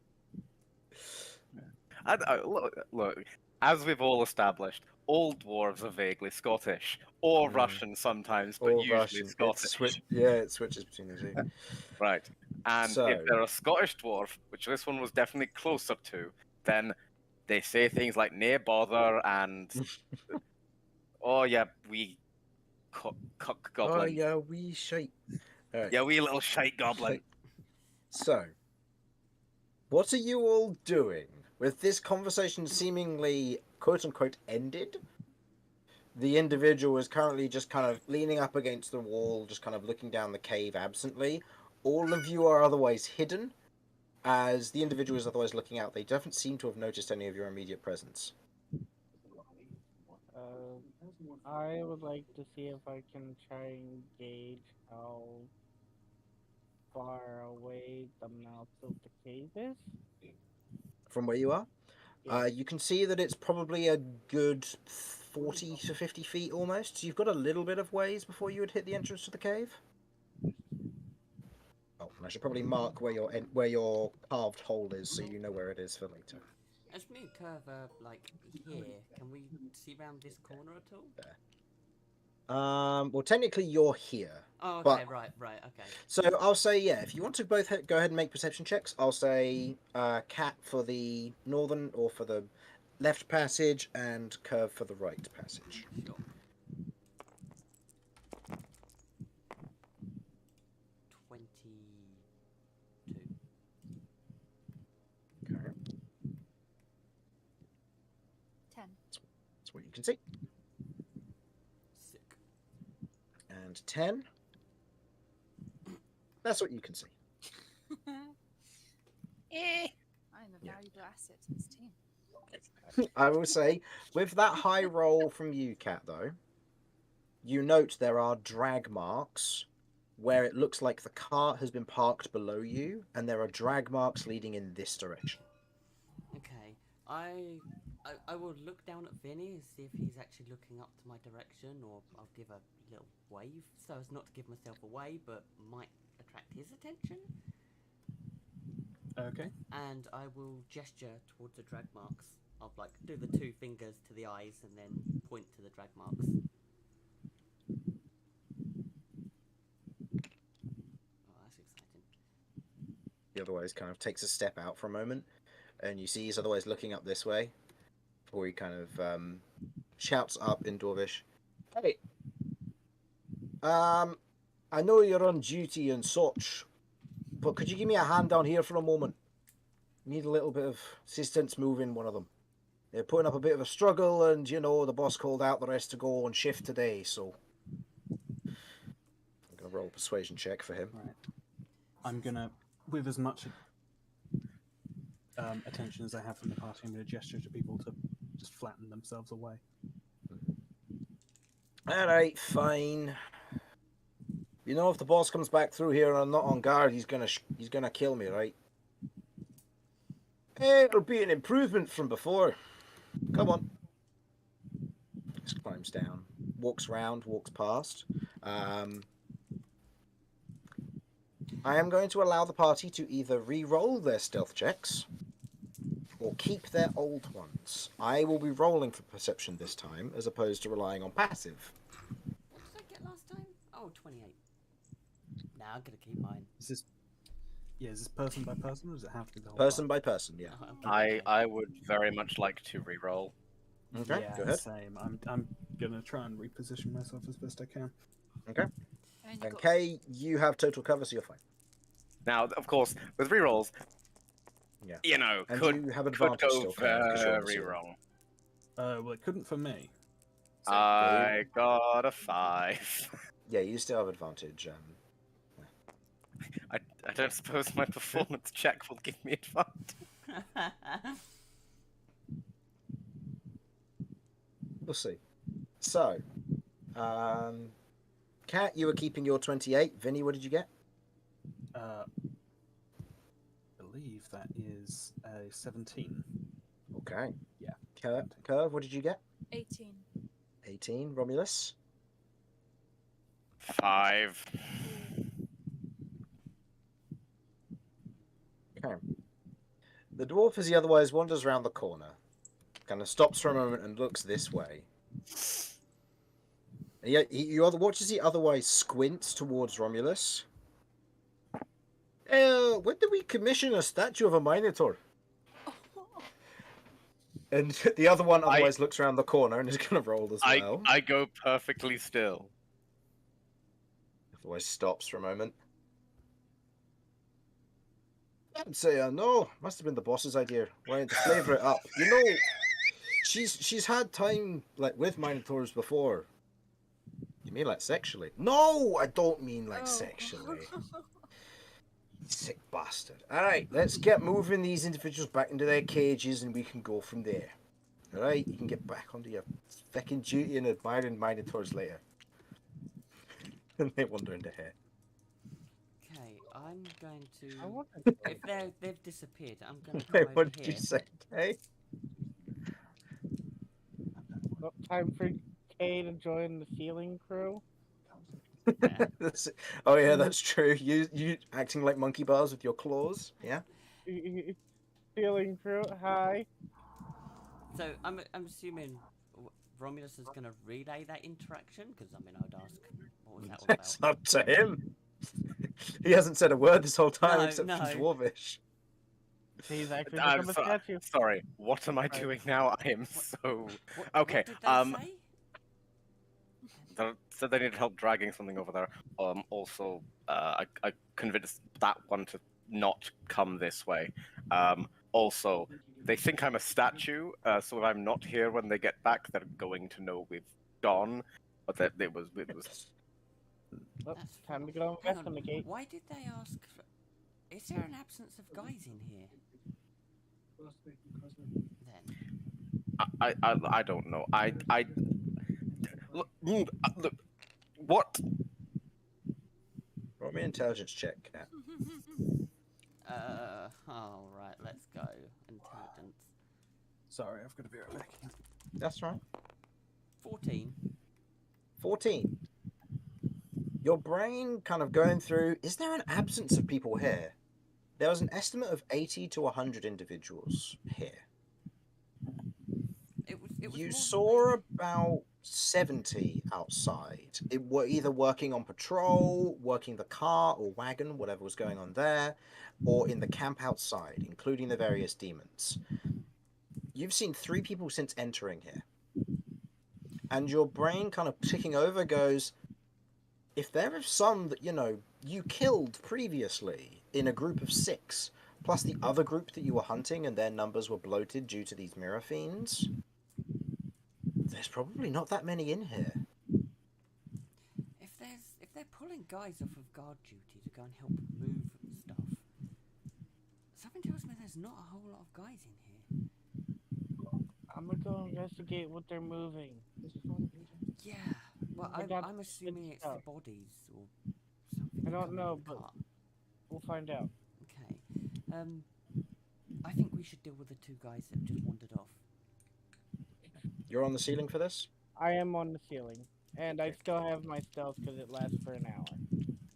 S3: Look, as we've all established, all dwarves are vaguely Scottish, or Russian sometimes, but
S1: Or
S3: usually
S1: Russian.
S3: Scottish.
S1: It switches between the two.
S3: Right. And
S1: So-
S3: if they're a Scottish dwarf, which this one was definitely closer to, then they say things like "nay bother" and "oh yeah, we cock goblin."
S1: Oh yeah, we shite. All right.
S3: Yeah, we little shite goblin.
S1: Shite. So, what are you all doing with this conversation seemingly "quote unquote" ended? The individual is currently just kind of leaning up against the wall, just kind of looking down the cave absently. All of you are otherwise hidden. As the individual is otherwise looking out, they don't seem to have noticed any of your immediate presence.
S7: I would like to see if I can try and gauge how far away the mouth of the cave is.
S1: From where you are,
S7: Yeah.
S1: you can see that it's probably a good 40 to 50 feet almost. So you've got a little bit of ways before you would hit the entrance to the cave. Oh, and I should probably mark where your carved hole is, so you know where it is for later.
S2: As me and Curve are like here, can we see round this corner at all?
S1: There. Well, technically you're here.
S2: Oh, okay,
S1: But-
S2: right, okay.
S1: So I'll say, yeah, if you want to both go ahead and make perception checks, I'll say Cat for the northern or for the left passage and Curve for the right passage.
S2: Sure. 22.
S1: Okay.
S4: 10.
S1: That's what you can see.
S2: Sick.
S1: And 10. That's what you can see.
S4: I'm a
S1: Yeah.
S4: valuable asset to this team.
S1: I will say, with that high roll from you, Cat, though, you note there are drag marks where it looks like the cart has been parked below you, and there are drag marks leading in this direction.
S2: Okay. I will look down at Vinny and see if he's actually looking up to my direction, or I'll give a little wave so as not to give myself away, but might attract his attention.
S5: Okay.
S2: And I will gesture towards the drag marks. I'll like do the 2 fingers to the eyes and then point to the drag marks. Oh, that's exciting.
S1: He otherwise kind of takes a step out for a moment, and you see he's otherwise looking up this way, before he kind of shouts up in Dwarvish, "Hey, I know you're on duty and such, but could you give me a hand down here for a moment? Need a little bit of assistance moving one of them. They're putting up a bit of a struggle, and you know the boss called out the rest to go on shift today, so I'm gonna roll a persuasion check for him."
S5: Right. I'm gonna, with as much attention as I have from the party, I'm gonna gesture to people to just flatten themselves away.
S1: All right, fine. You know, if the boss comes back through here and I'm not on guard, he's gonna kill me, right? It'll be an improvement from before. Come on. Just climbs down, walks round, walks past. I am going to allow the party to either re-roll their stealth checks or keep their old ones. I will be rolling for perception this time, as opposed to relying on passive.
S2: What did I get last time? Oh, 28. Nah, I'm gonna keep mine.
S5: Is this person by person, or does it have to be the whole
S1: Person by person, yeah.
S2: I'll keep mine.
S3: I would very much like to re-roll.
S1: Okay,
S5: Yeah,
S1: go ahead.
S5: same. I'm gonna try and reposition myself as best I can.
S1: Okay.
S4: And you
S1: And
S4: got
S1: Kay, you have total cover, so you're fine.
S3: Now, of course, with re-rolls,
S1: Yeah.
S3: you know,
S1: And
S3: could
S1: you have
S3: could
S1: advantage
S3: go
S1: still, Kay, because you're on the
S3: very
S1: ceiling.
S3: wrong.
S5: Well, it couldn't for me.
S3: I got a 5.
S1: Yeah, you still have advantage.
S3: I don't suppose my performance check will give me advantage.
S1: We'll see. So, Kat, you were keeping your 28. Vinny, what did you get?
S5: I believe that is a 17.
S1: Okay.
S5: Yeah.
S1: Curve, what did you get?
S4: 18.
S1: 18. Romulus?
S3: 5.
S1: Okay. The dwarf, as he otherwise wanders around the corner, kind of stops for a moment and looks this way. And yet, watch as he otherwise squints towards Romulus. When did we commission a statue of a Minotaur? And the other one otherwise looks around the corner and is going to roll as well.
S3: I go perfectly still.
S1: Otherwise stops for a moment. I'd say no. Must have been the boss's idea. Wanting to flavour it up. You know, she's had time like with Minotaurs before. You mean like sexually? No, I don't mean like
S4: Oh.
S1: sexually. Sick bastard. Alright, let's get moving these individuals back into their cages and we can go from there. Alright, you can get back onto your fucking duty and admiring Minotaurs later. And they wander into here.
S2: Okay, I'm going
S7: I
S2: to.
S7: want
S2: If they've disappeared, I'm going to come
S1: Wait,
S2: over
S1: what did
S2: here.
S1: you say, Kay?
S7: time for Kay to join the ceiling crew.
S2: Yeah.
S1: Oh yeah, that's true. You acting like monkey bars with your claws, yeah?
S7: Ceiling crew, hi.
S2: So I'm assuming Romulus is going to relay that interaction because I mean I'd ask what was that all
S1: It's
S2: about.
S1: up to him. He hasn't said a word this whole time
S2: No,
S1: except for
S2: no.
S1: Dwarvish.
S7: He's actually
S3: I'm
S7: become a
S3: so-
S7: statue.
S3: Sorry, what am I
S7: Right.
S3: doing now? I am so
S2: What
S3: okay.
S2: did they say?
S3: So they needed help dragging something over there. Also, I convinced that one to not come this way. Also, they think I'm a statue, so if I'm not here when they get back, they're going to know we've gone. But that it was
S7: Oh,
S2: That's
S7: time to go
S2: Hang on.
S7: investigate.
S2: Why did they ask? Is there an absence of guys in here? Then
S3: I don't know. Look. What?
S1: Roll me an intelligence check, Cat.
S2: all right, let's go. Intelligence.
S5: Sorry, I've got to be right back.
S1: That's right.
S2: 14.
S1: 14. Your brain kind of going through, is there an absence of people here? There was an estimate of 80 to 100 individuals here.
S2: It was
S1: You
S2: more than
S1: saw about 70 outside. It were either working on patrol, working the car or wagon, whatever was going on there, or in the camp outside, including the various demons. You've seen 3 people since entering here. And your brain kind of ticking over goes, if there are some that, you killed previously in a group of 6, plus the other group that you were hunting and their numbers were bloated due to these mirror fiends, there's probably not that many in here.
S2: if they're pulling guys off of guard duty to go and help move stuff, something tells me there's not a whole lot of guys in here.
S7: I'm gonna go investigate what they're moving.
S2: Yeah. Well,
S7: I got
S2: I'm assuming it's the
S7: stuff.
S2: bodies or something.
S7: I
S2: that
S7: don't
S2: come in
S7: know,
S2: the
S7: but
S2: car.
S7: we'll find out.
S2: Okay. I think we should deal with the 2 guys that just wandered off.
S1: You're on the ceiling for this?
S7: I am on the ceiling, and I still have my stealth because it lasts for an hour.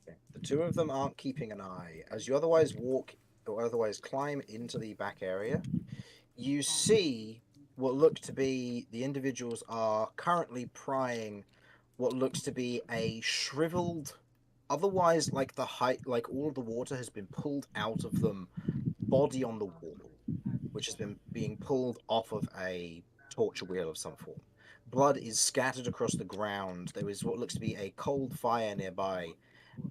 S1: Okay. The 2 of them aren't keeping an eye. As you otherwise walk or otherwise climb into the back area, you see what look to be the individuals are currently prying what looks to be a shriveled, otherwise like all of the water has been pulled out of them, body on the wall, which has been being pulled off of a torture wheel of some form. Blood is scattered across the ground. There is what looks to be a cold fire nearby,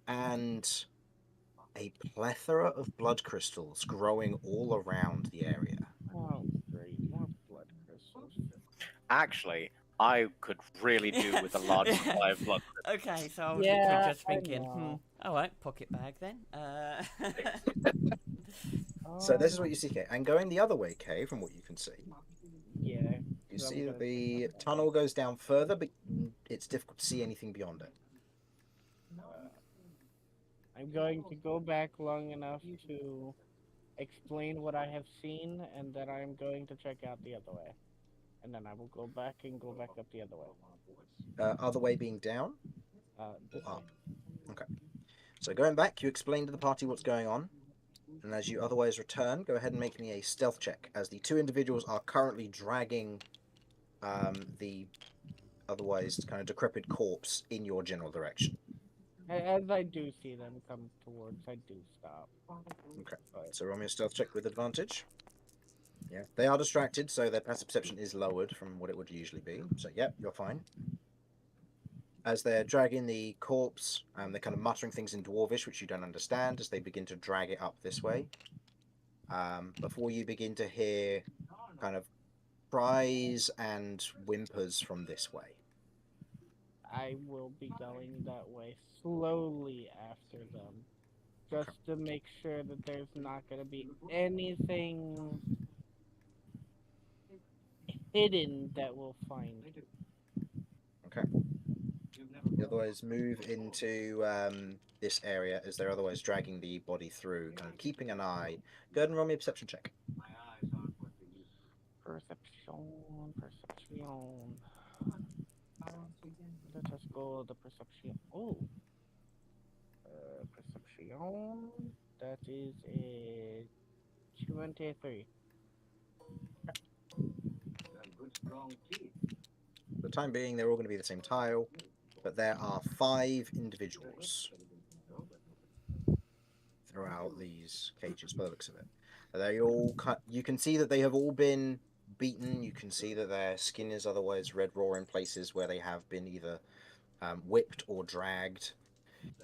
S1: and a plethora of blood crystals growing all around the area.
S7: Oh, great. More blood crystals.
S3: Actually, I could really do with a large supply of blood.
S2: Okay, so I was
S7: Yeah,
S2: literally just
S7: I
S2: thinking,
S7: know.
S2: alright, pocket bag then.
S1: So this is what you see, Kay. And going the other way, Kay, from what you can see,
S7: Yeah.
S1: you
S7: So I'm
S1: see that
S7: gonna
S1: the
S7: check that.
S1: tunnel goes down further, but it's difficult to see anything beyond it.
S7: I'm going to go back long enough to explain what I have seen, and then I'm going to check out the other way. And then I will go back up the other way.
S1: Other way being down
S7: This
S1: or up.
S7: way.
S1: Okay. So going back, you explain to the party what's going on, and as you otherwise return, go ahead and make me a stealth check, as the 2 individuals are currently dragging the otherwise kind of decrepit corpse in your general direction.
S7: As I do see them come towards, I do stop.
S1: Okay.
S7: But
S1: So roll me a stealth check with advantage. Yeah, they are distracted, so their passive perception is lowered from what it would usually be. So yeah, you're fine. As they're dragging the corpse, they're kind of muttering things in Dwarvish, which you don't understand, as they begin to drag it up this way. Before you begin to hear kind of cries and whimpers from this way.
S7: I will be going that way slowly after them, just to make sure that there's not going to be anything hidden that we'll find.
S1: Okay. You otherwise move into this area as they're otherwise dragging the body through, kind of keeping an eye. Go ahead and roll me a perception check.
S7: Perception. Let us go the perception. Oh, perception. That is a 23.
S1: For the time being, they're all going to be the same tile, but there are 5 individuals throughout these cages by the looks of it. They all you can see that they have all been beaten. You can see that their skin is otherwise red raw in places where they have been either whipped or dragged.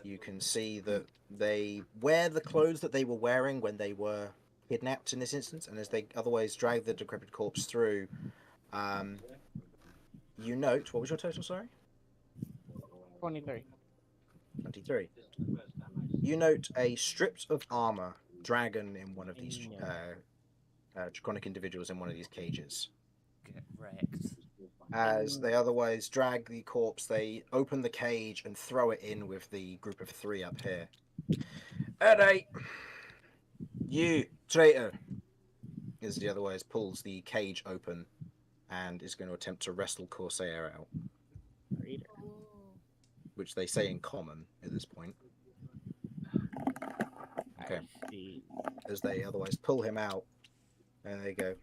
S1: You can see that they wear the clothes that they were wearing when they were kidnapped in this instance, and as they otherwise drag the decrepit corpse through, you note, what was your total, sorry?
S7: 23.
S1: 23. You note a stripped of armor dragon in one of these draconic individuals in one of these cages.
S2: Get wrecked.
S1: As they otherwise drag the corpse, they open the cage and throw it in with the group of 3 up here. Alright, you traitor, as the otherwise pulls the cage open and is going to attempt to wrestle Corsair out, which they say in common at this point. Okay. As they otherwise pull him out, and they go,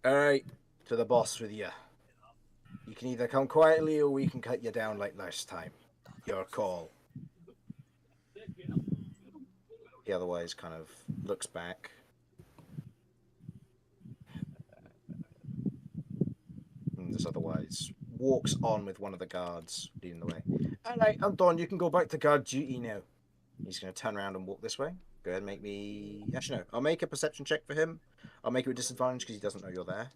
S1: alright, to the boss with you. You can either come quietly or we can cut you down like last time. Your call. He otherwise kind of looks back. And just otherwise walks on with one of the guards leading the way. Alright, I'm done. You can go back to guard duty now. He's going to turn around and walk this way. Go ahead and make me... Actually, no. I'll make a perception check for him. I'll make it with disadvantage because he doesn't know you're there.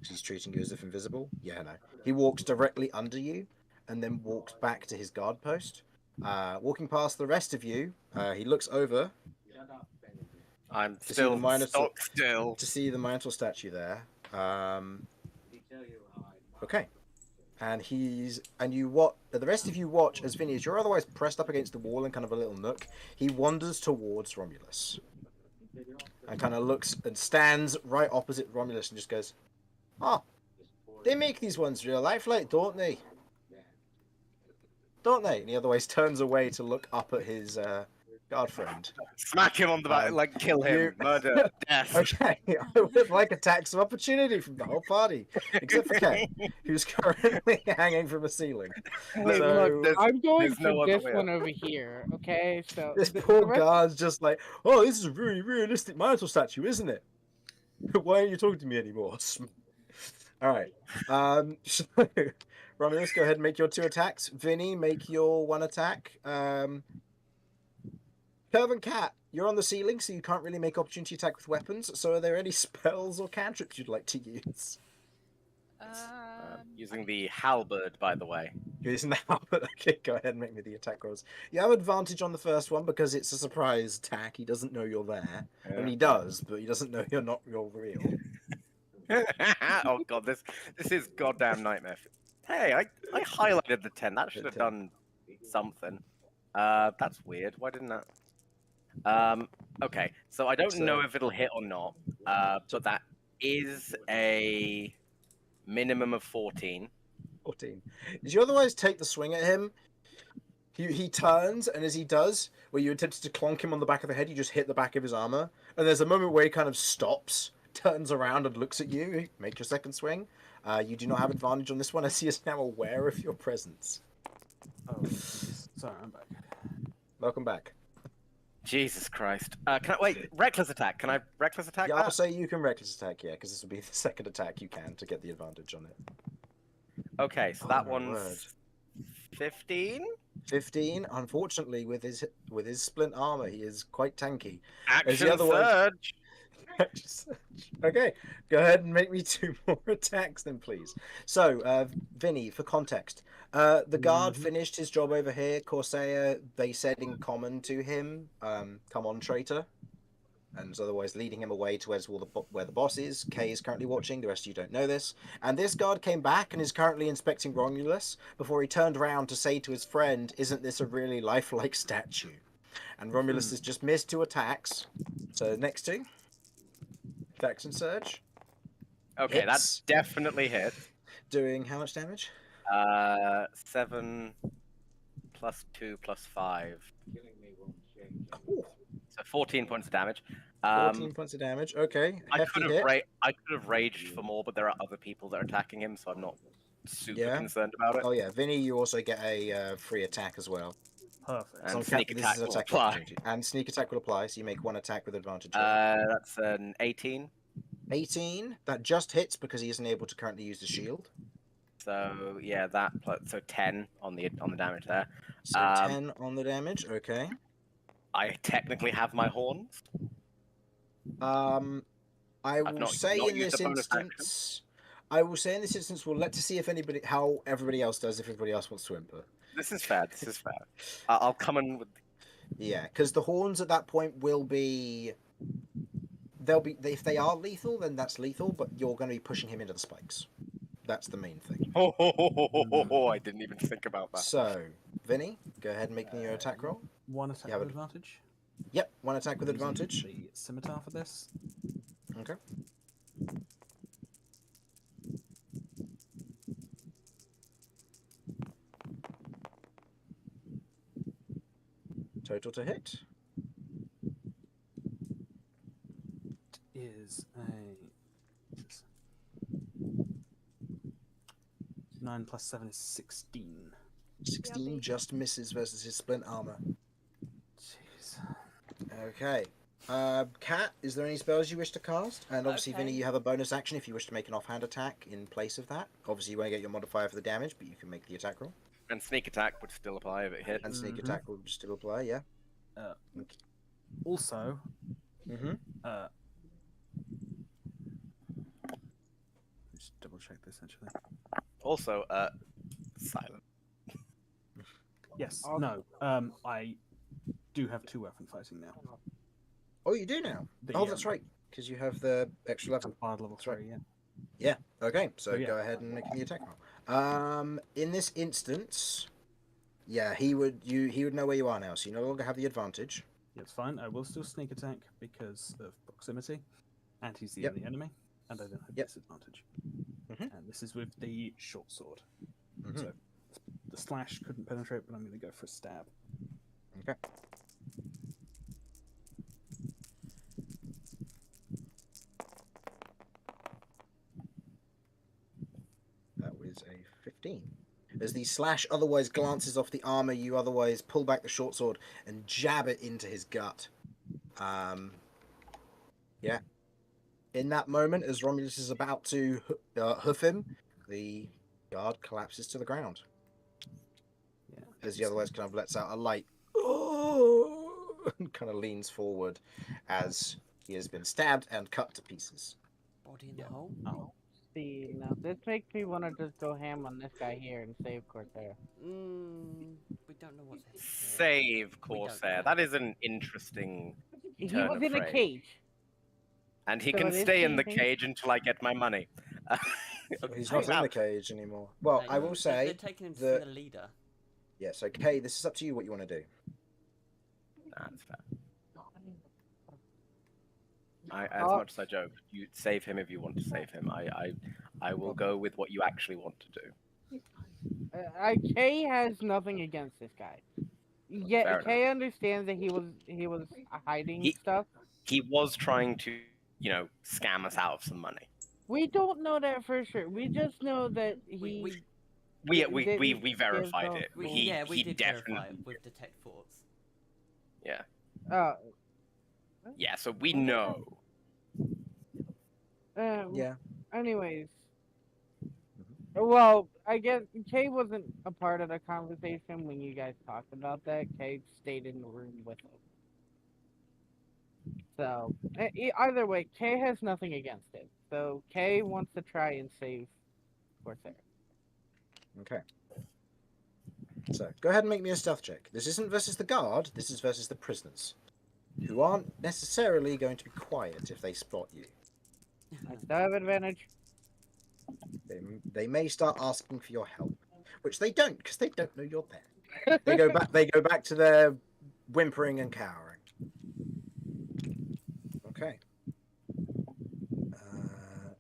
S1: Because he's treating you as if invisible. Yeah, no. He walks directly under you and then walks back to his guard post. Walking past the rest of you, he looks over.
S3: I'm
S1: to
S3: still
S1: see the
S3: stock still.
S1: To see the mantle statue there. Okay. And the rest of you watch as Vinny, as you're otherwise pressed up against the wall in kind of a little nook, he wanders towards Romulus. And kind of looks and stands right opposite Romulus and just goes, oh, they make these ones real lifelike, don't they? Don't they? And he otherwise turns away to look up at his guard friend.
S3: Smack him on the back, like kill him, murder, death.
S1: Okay, I would like attacks of opportunity from the whole party, except for Kay, who's currently hanging from a ceiling.
S7: Wait,
S1: So,
S7: look, I'm going
S3: there's
S7: for
S3: no other
S7: this
S3: way
S7: one over here, okay? So
S1: this
S7: the
S1: poor
S7: rest-
S1: guard's just like, oh, this is a really realistic mantle statue, isn't it? Why aren't you talking to me anymore? Alright. So, Romulus, go ahead and make your 2 attacks. Vinny, make your 1 attack. Curve and Cat, you're on the ceiling, so you can't really make opportunity attack with weapons. So are there any spells or cantrips you'd like to use?
S3: Using the halberd, by the way.
S1: You're using the halberd. Okay, go ahead and make me the attack rolls. You have advantage on the first one because it's a surprise attack. He doesn't know you're there.
S3: Yeah.
S1: I mean, he does, but he doesn't know you're real.
S3: Oh god, this is goddamn nightmare. Hey, I highlighted the 10. That should have done something. That's weird. Why didn't that? Okay, so I don't know if it'll hit or not. But that is a minimum of 14.
S1: 14. Did you otherwise take the swing at him? He turns, and as he does, where you attempted to clonk him on the back of the head, you just hit the back of his armor. And there's a moment where he kind of stops, turns around, and looks at you. Make your second swing. You do not have advantage on this one, as he is now aware of your presence.
S5: Oh, sorry, I'm back.
S1: Welcome back.
S3: Jesus Christ. Can I wait? Reckless attack. Can I reckless attack?
S1: Yeah,
S3: that?
S1: I'll say you can reckless attack, yeah, because this will be the second attack you can to get the advantage on it.
S3: Okay, so that
S1: my
S3: one's
S1: word.
S3: 15.
S1: 15. Unfortunately, with his splint armor, he is quite tanky.
S3: Action
S1: otherwise-
S3: surge.
S1: Okay, go ahead and make me 2 more attacks then, please. So, Vinny, for context, the guard finished his job over here. Corsair, they said in common to him, come on, traitor. And is otherwise leading him away to where the boss is. Kay is currently watching, the rest of you don't know this. And this guard came back and is currently inspecting Romulus before he turned around to say to his friend, isn't this a really lifelike statue? And Romulus has just missed 2 attacks. So next 2. Vex and Surge.
S3: Okay,
S1: Hits.
S3: that's definitely hit.
S1: Doing how much damage?
S3: 7 plus 2 plus 5.
S1: Ooh,
S3: So 14 points of damage.
S1: 14 points of damage. Okay, hefty hit.
S3: I could have raged for more, but there are other people that are attacking him, so I'm not super
S1: Yeah.
S3: concerned about it.
S1: Oh yeah, Vinny, you also get a free attack as well.
S5: Perfect.
S3: And
S1: So
S3: sneak
S1: this
S3: attack
S1: is
S3: will
S1: attack
S3: apply.
S1: opportunity. And sneak attack will apply, so you make 1 attack with advantage.
S3: That's an 18.
S1: 18. That just hits because he isn't able to currently use the shield.
S3: So yeah, so 10 on the damage there.
S1: So 10 on the damage. Okay.
S3: I technically have my horns.
S1: I will
S3: not
S1: say in
S3: used
S1: this
S3: a bonus action.
S1: instance. I will say in this instance, we'll let to see if how everybody else does. If everybody else wants to input.
S3: This is fair. This is fair. I'll come in with.
S1: Yeah, because the horns at that point will be. They'll be if they are lethal, then that's lethal. But you're going to be pushing him into the spikes. That's the main thing.
S3: Oh, I didn't even think about that.
S1: So, Vinny, go ahead and make me your attack roll.
S5: 1 attack
S1: have
S5: with
S1: it.
S5: advantage.
S1: Yep, 1 attack with
S5: Using
S1: advantage.
S5: The scimitar for this.
S1: Okay. Total to hit.
S5: Is a 9 plus 7 is 16.
S1: 16 just misses versus his splint armor.
S5: Jeez.
S1: Okay. Kat, is there any spells you wish to cast? And obviously,
S2: Okay.
S1: Vinny, you have a bonus action if you wish to make an offhand attack in place of that. Obviously, you won't get your modifier for the damage, but you can make the attack roll.
S3: And sneak attack would still apply if it hit.
S1: And sneak
S5: Mhm.
S1: attack will still apply, yeah.
S5: Also,
S1: Mm-hmm.
S5: just double check this actually.
S3: Also, silent.
S5: Yes.
S7: Okay.
S5: No. I do have 2 weapon fighting now.
S1: Oh, you do now?
S5: The,
S1: Oh, that's right, because you have the extra level.
S5: Hard level
S1: That's right.
S5: 3, yeah.
S1: Yeah, okay, so
S5: Oh, yeah.
S1: go ahead and make the attack roll. In this instance, yeah, he would know where you are now, so you no longer have the advantage.
S5: Yeah, it's fine. I will still sneak attack because of proximity, and he's the
S1: Yep.
S5: only enemy, and I don't have
S1: Yep.
S5: disadvantage.
S1: Mhm.
S5: And this is with the short sword.
S1: Mhm.
S5: So the slash couldn't penetrate, but I'm going to go for a stab.
S1: Okay. That was a 15. As the slash otherwise glances off the armor, you otherwise pull back the short sword and jab it into his gut. Yeah. In that moment, as Romulus is about to hoof him, the guard collapses to the ground.
S5: Yeah.
S1: As he otherwise kind of lets out a light, oh, and kind of leans forward as he has been stabbed and cut to pieces.
S2: Body in
S5: Yeah.
S2: the hole.
S5: Oh.
S7: See, now this makes me want to just go ham on this guy here and save Corsair.
S2: We don't know what's happening.
S3: Save
S2: We don't
S3: Corsair.
S2: know.
S3: That is an interesting.
S7: He
S3: Turn
S7: was
S3: of
S7: in a
S3: phrase.
S7: cage.
S3: And he
S7: So
S3: can
S7: it is
S3: stay in the
S7: saving?
S3: cage until I get my money.
S1: He's not in the cage anymore. Well, I will say,
S2: they're taking him to
S1: that-
S2: see the leader.
S1: yes, okay, this is up to you what you want to do.
S3: That's fair. As
S7: Oh.
S3: much as I joke, you save him if you want to save him. I will go with what you actually want to do.
S7: Kay has nothing against this guy.
S3: Fair
S7: Yeah,
S3: enough.
S7: Kay understands that he was hiding
S3: He-
S7: stuff.
S3: He was trying to, scam us out of some money.
S7: We don't know that for sure. We just know that he.
S3: We
S7: didn't
S3: verified
S7: give
S3: it.
S7: the-
S3: He
S2: did verify
S3: definitely.
S2: it with detect thoughts.
S3: Yeah. Yeah. So we know.
S1: Yeah.
S7: Anyways. Well, I guess Kay wasn't a part of the conversation when you guys talked about that. Kay stayed in the room with him. So either way, Kay has nothing against it. So Kay wants to try and save Corsair.
S1: Okay. So go ahead and make me a stealth check. This isn't versus the guard. This is versus the prisoners, who aren't necessarily going to be quiet if they spot you.
S7: I still have advantage.
S1: They may start asking for your help, which they don't because they don't know you're there. They go back. They go back to their whimpering and cowering. Okay.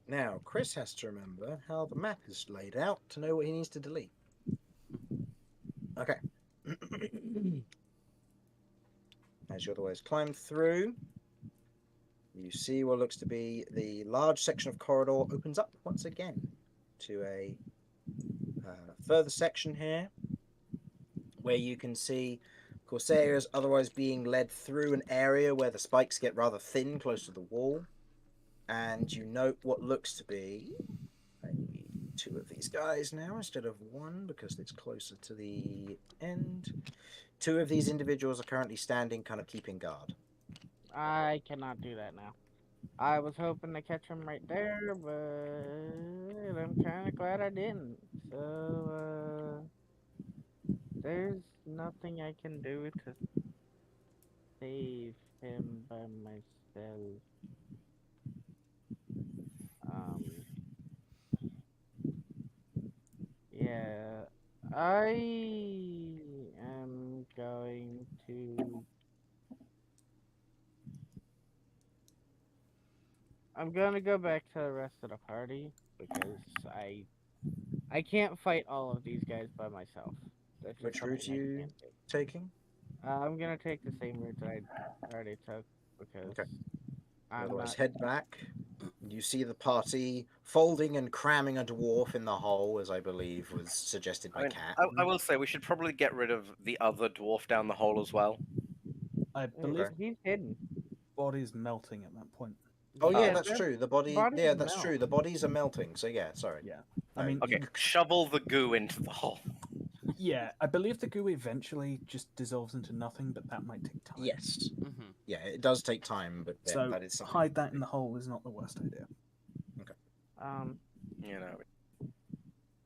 S1: Now Chris has to remember how the map is laid out to know what he needs to delete. Okay. As you otherwise climb through, you see what looks to be the large section of corridor opens up once again to a further section here, where you can see Corsairs otherwise being led through an area where the spikes get rather thin close to the wall, and you note what looks to be two of these guys now instead of one because it's closer to the end. Two of these individuals are currently standing, kind of keeping guard.
S7: I cannot do that now. I was hoping to catch him right there, but I'm kind of glad I didn't. So, there's nothing I can do to save him by myself. Yeah, I am going to. I'm gonna go back to the rest of the party because I can't fight all of these guys by myself. That's just
S1: Which route
S7: something I
S1: you
S7: can't do.
S1: taking?
S7: I'm gonna take the same route that I already took because
S1: Okay.
S7: I'm
S1: Otherwise,
S7: not.
S1: head back. You see the party folding and cramming a dwarf in the hole, as I believe was suggested by Cat.
S3: I will say we should probably get rid of the other dwarf down the hole as well.
S5: I believe
S7: He's hidden.
S5: body's melting at that point.
S1: Oh yeah,
S7: Yeah,
S1: that's
S7: their
S1: true. The body,
S7: bodies
S1: yeah, that's
S7: melt.
S1: true. The bodies are melting. So yeah, sorry.
S5: Yeah. I mean,
S3: Okay, shovel the goo into the hole.
S5: yeah, I believe the goo eventually just dissolves into nothing, but that might take time.
S1: Yes.
S2: Mm-hmm.
S1: Yeah, it does take time, but yeah,
S5: So
S1: that is something.
S5: hide that in the hole is not the worst idea.
S3: You know.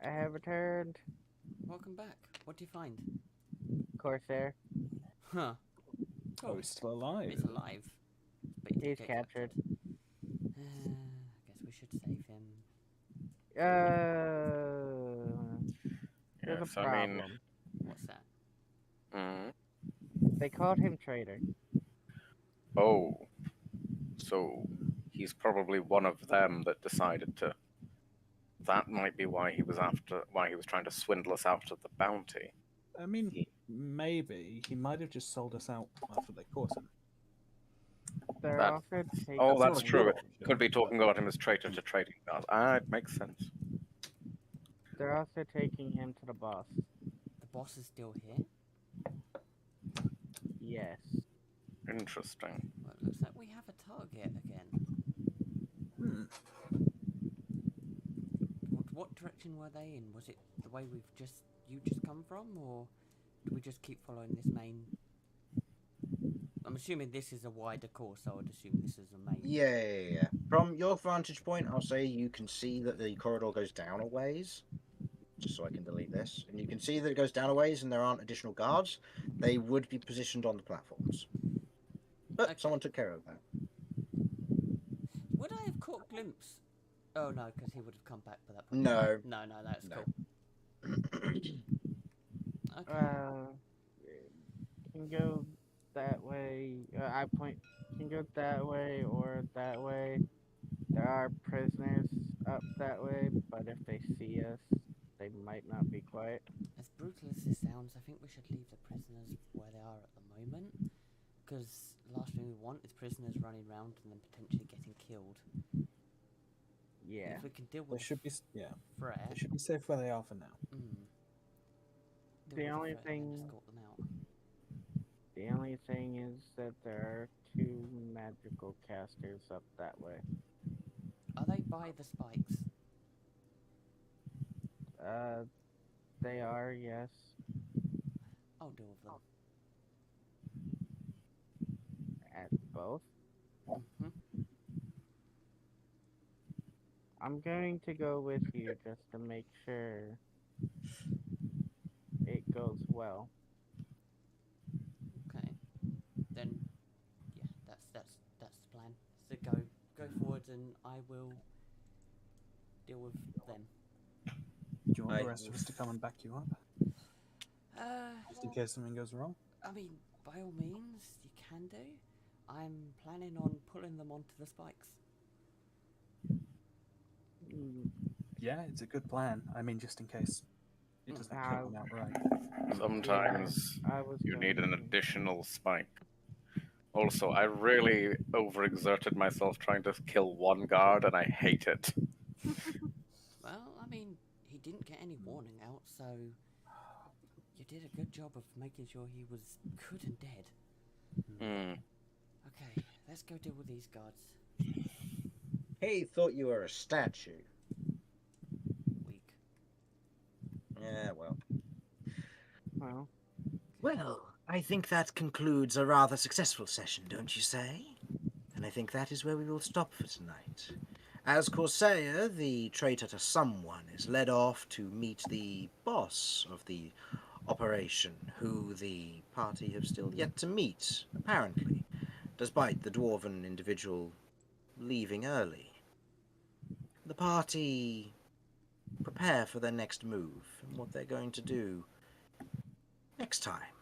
S7: I have returned.
S2: Welcome back. What do you find?
S7: Corsair.
S2: Huh.
S5: Oh, he's still alive.
S2: He's alive. But he did
S7: He's
S2: get
S7: captured.
S2: I guess we should save him.
S7: There's a
S3: Yes, I mean,
S7: problem.
S2: What's that?
S7: They called him traitor.
S3: Oh, so he's probably one of them that decided to. That might be why he was trying to swindle us out of the bounty.
S5: I mean, maybe he might have just sold us out after they caught him.
S7: They're
S3: That-
S7: also taking.
S3: Oh,
S5: That's
S3: that's
S5: not a
S3: true.
S5: good
S3: It
S5: option,
S3: could be talking
S5: but-
S3: about him as traitor to trading guards. Ah, it makes sense.
S7: They're also taking him to the boss.
S2: The boss is still here?
S7: Yes.
S3: Interesting.
S2: Well, it looks like we have a target again.
S5: Hmm.
S2: What direction were they in? Was it the way you just come from, or do we just keep following this main? I'm assuming this is a wider course, so I would assume this is a main.
S1: Yeah. From your vantage point, I'll say you can see that the corridor goes down a ways. Just so I can delete this, and you can see that it goes down a ways, and there aren't additional guards. They would be positioned on the platforms, but
S2: Okay.
S1: someone took care of that.
S2: Would I have caught a glimpse? Oh no, because he would have come back by that point.
S1: No.
S2: No, that's
S1: No.
S2: cool. Okay.
S7: Can go that way. I point. Can go that way or that way. There are prisoners up that way, but if they see us, they might not be quiet.
S2: As brutal as this sounds, I think we should leave the prisoners where they are at the moment. Because the last thing we want is prisoners running around and then potentially getting killed.
S7: Yeah.
S2: If we can deal
S5: They
S2: with
S5: should be,
S2: threat.
S5: they should be safe where they are for now.
S2: Deal
S7: The
S2: with
S7: only
S2: threat and then
S7: thing-
S2: escort them out.
S7: The only thing is that there are 2 magical casters up that way.
S2: Are they by the spikes?
S7: They are, yes.
S2: I'll deal with them.
S7: At both.
S2: Hmm.
S7: I'm going to go with you just to make sure it goes well.
S2: Okay. Then, yeah, that's the plan. So go forward, and I will deal with them.
S5: Do you want the
S1: I-
S5: rest of us to come and back you up? Just in case something goes wrong?
S2: I mean, by all means, you can do. I'm planning on pulling them onto the spikes.
S7: Mm,
S5: Yeah, it's a good plan. I mean, just in case it doesn't kill them outright.
S3: Sometimes
S7: I was
S3: you
S7: going
S3: need an
S7: to.
S3: additional spike. Also, I really overexerted myself trying to kill one guard, and I hate it.
S2: Well, I mean, he didn't get any warning out, so you did a good job of making sure he was good and dead.
S3: Hmm.
S2: Okay, let's go deal with these guards.
S1: He thought you were a statue.
S2: Weak.
S1: Yeah, well.
S7: Well,
S1: Well, I think that concludes a rather successful session, don't you say? And I think that is where we will stop for tonight. As Corsair, the traitor to someone, is led off to meet the boss of the operation, who the party have still yet to meet, apparently, despite the dwarven individual leaving early. The party prepare for their next move and what they're going to do next time.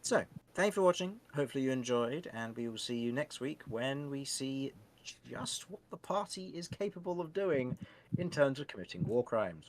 S1: So, thanks for watching. Hopefully you enjoyed, and we will see you next week when we see just what the party is capable of doing in terms of committing war crimes.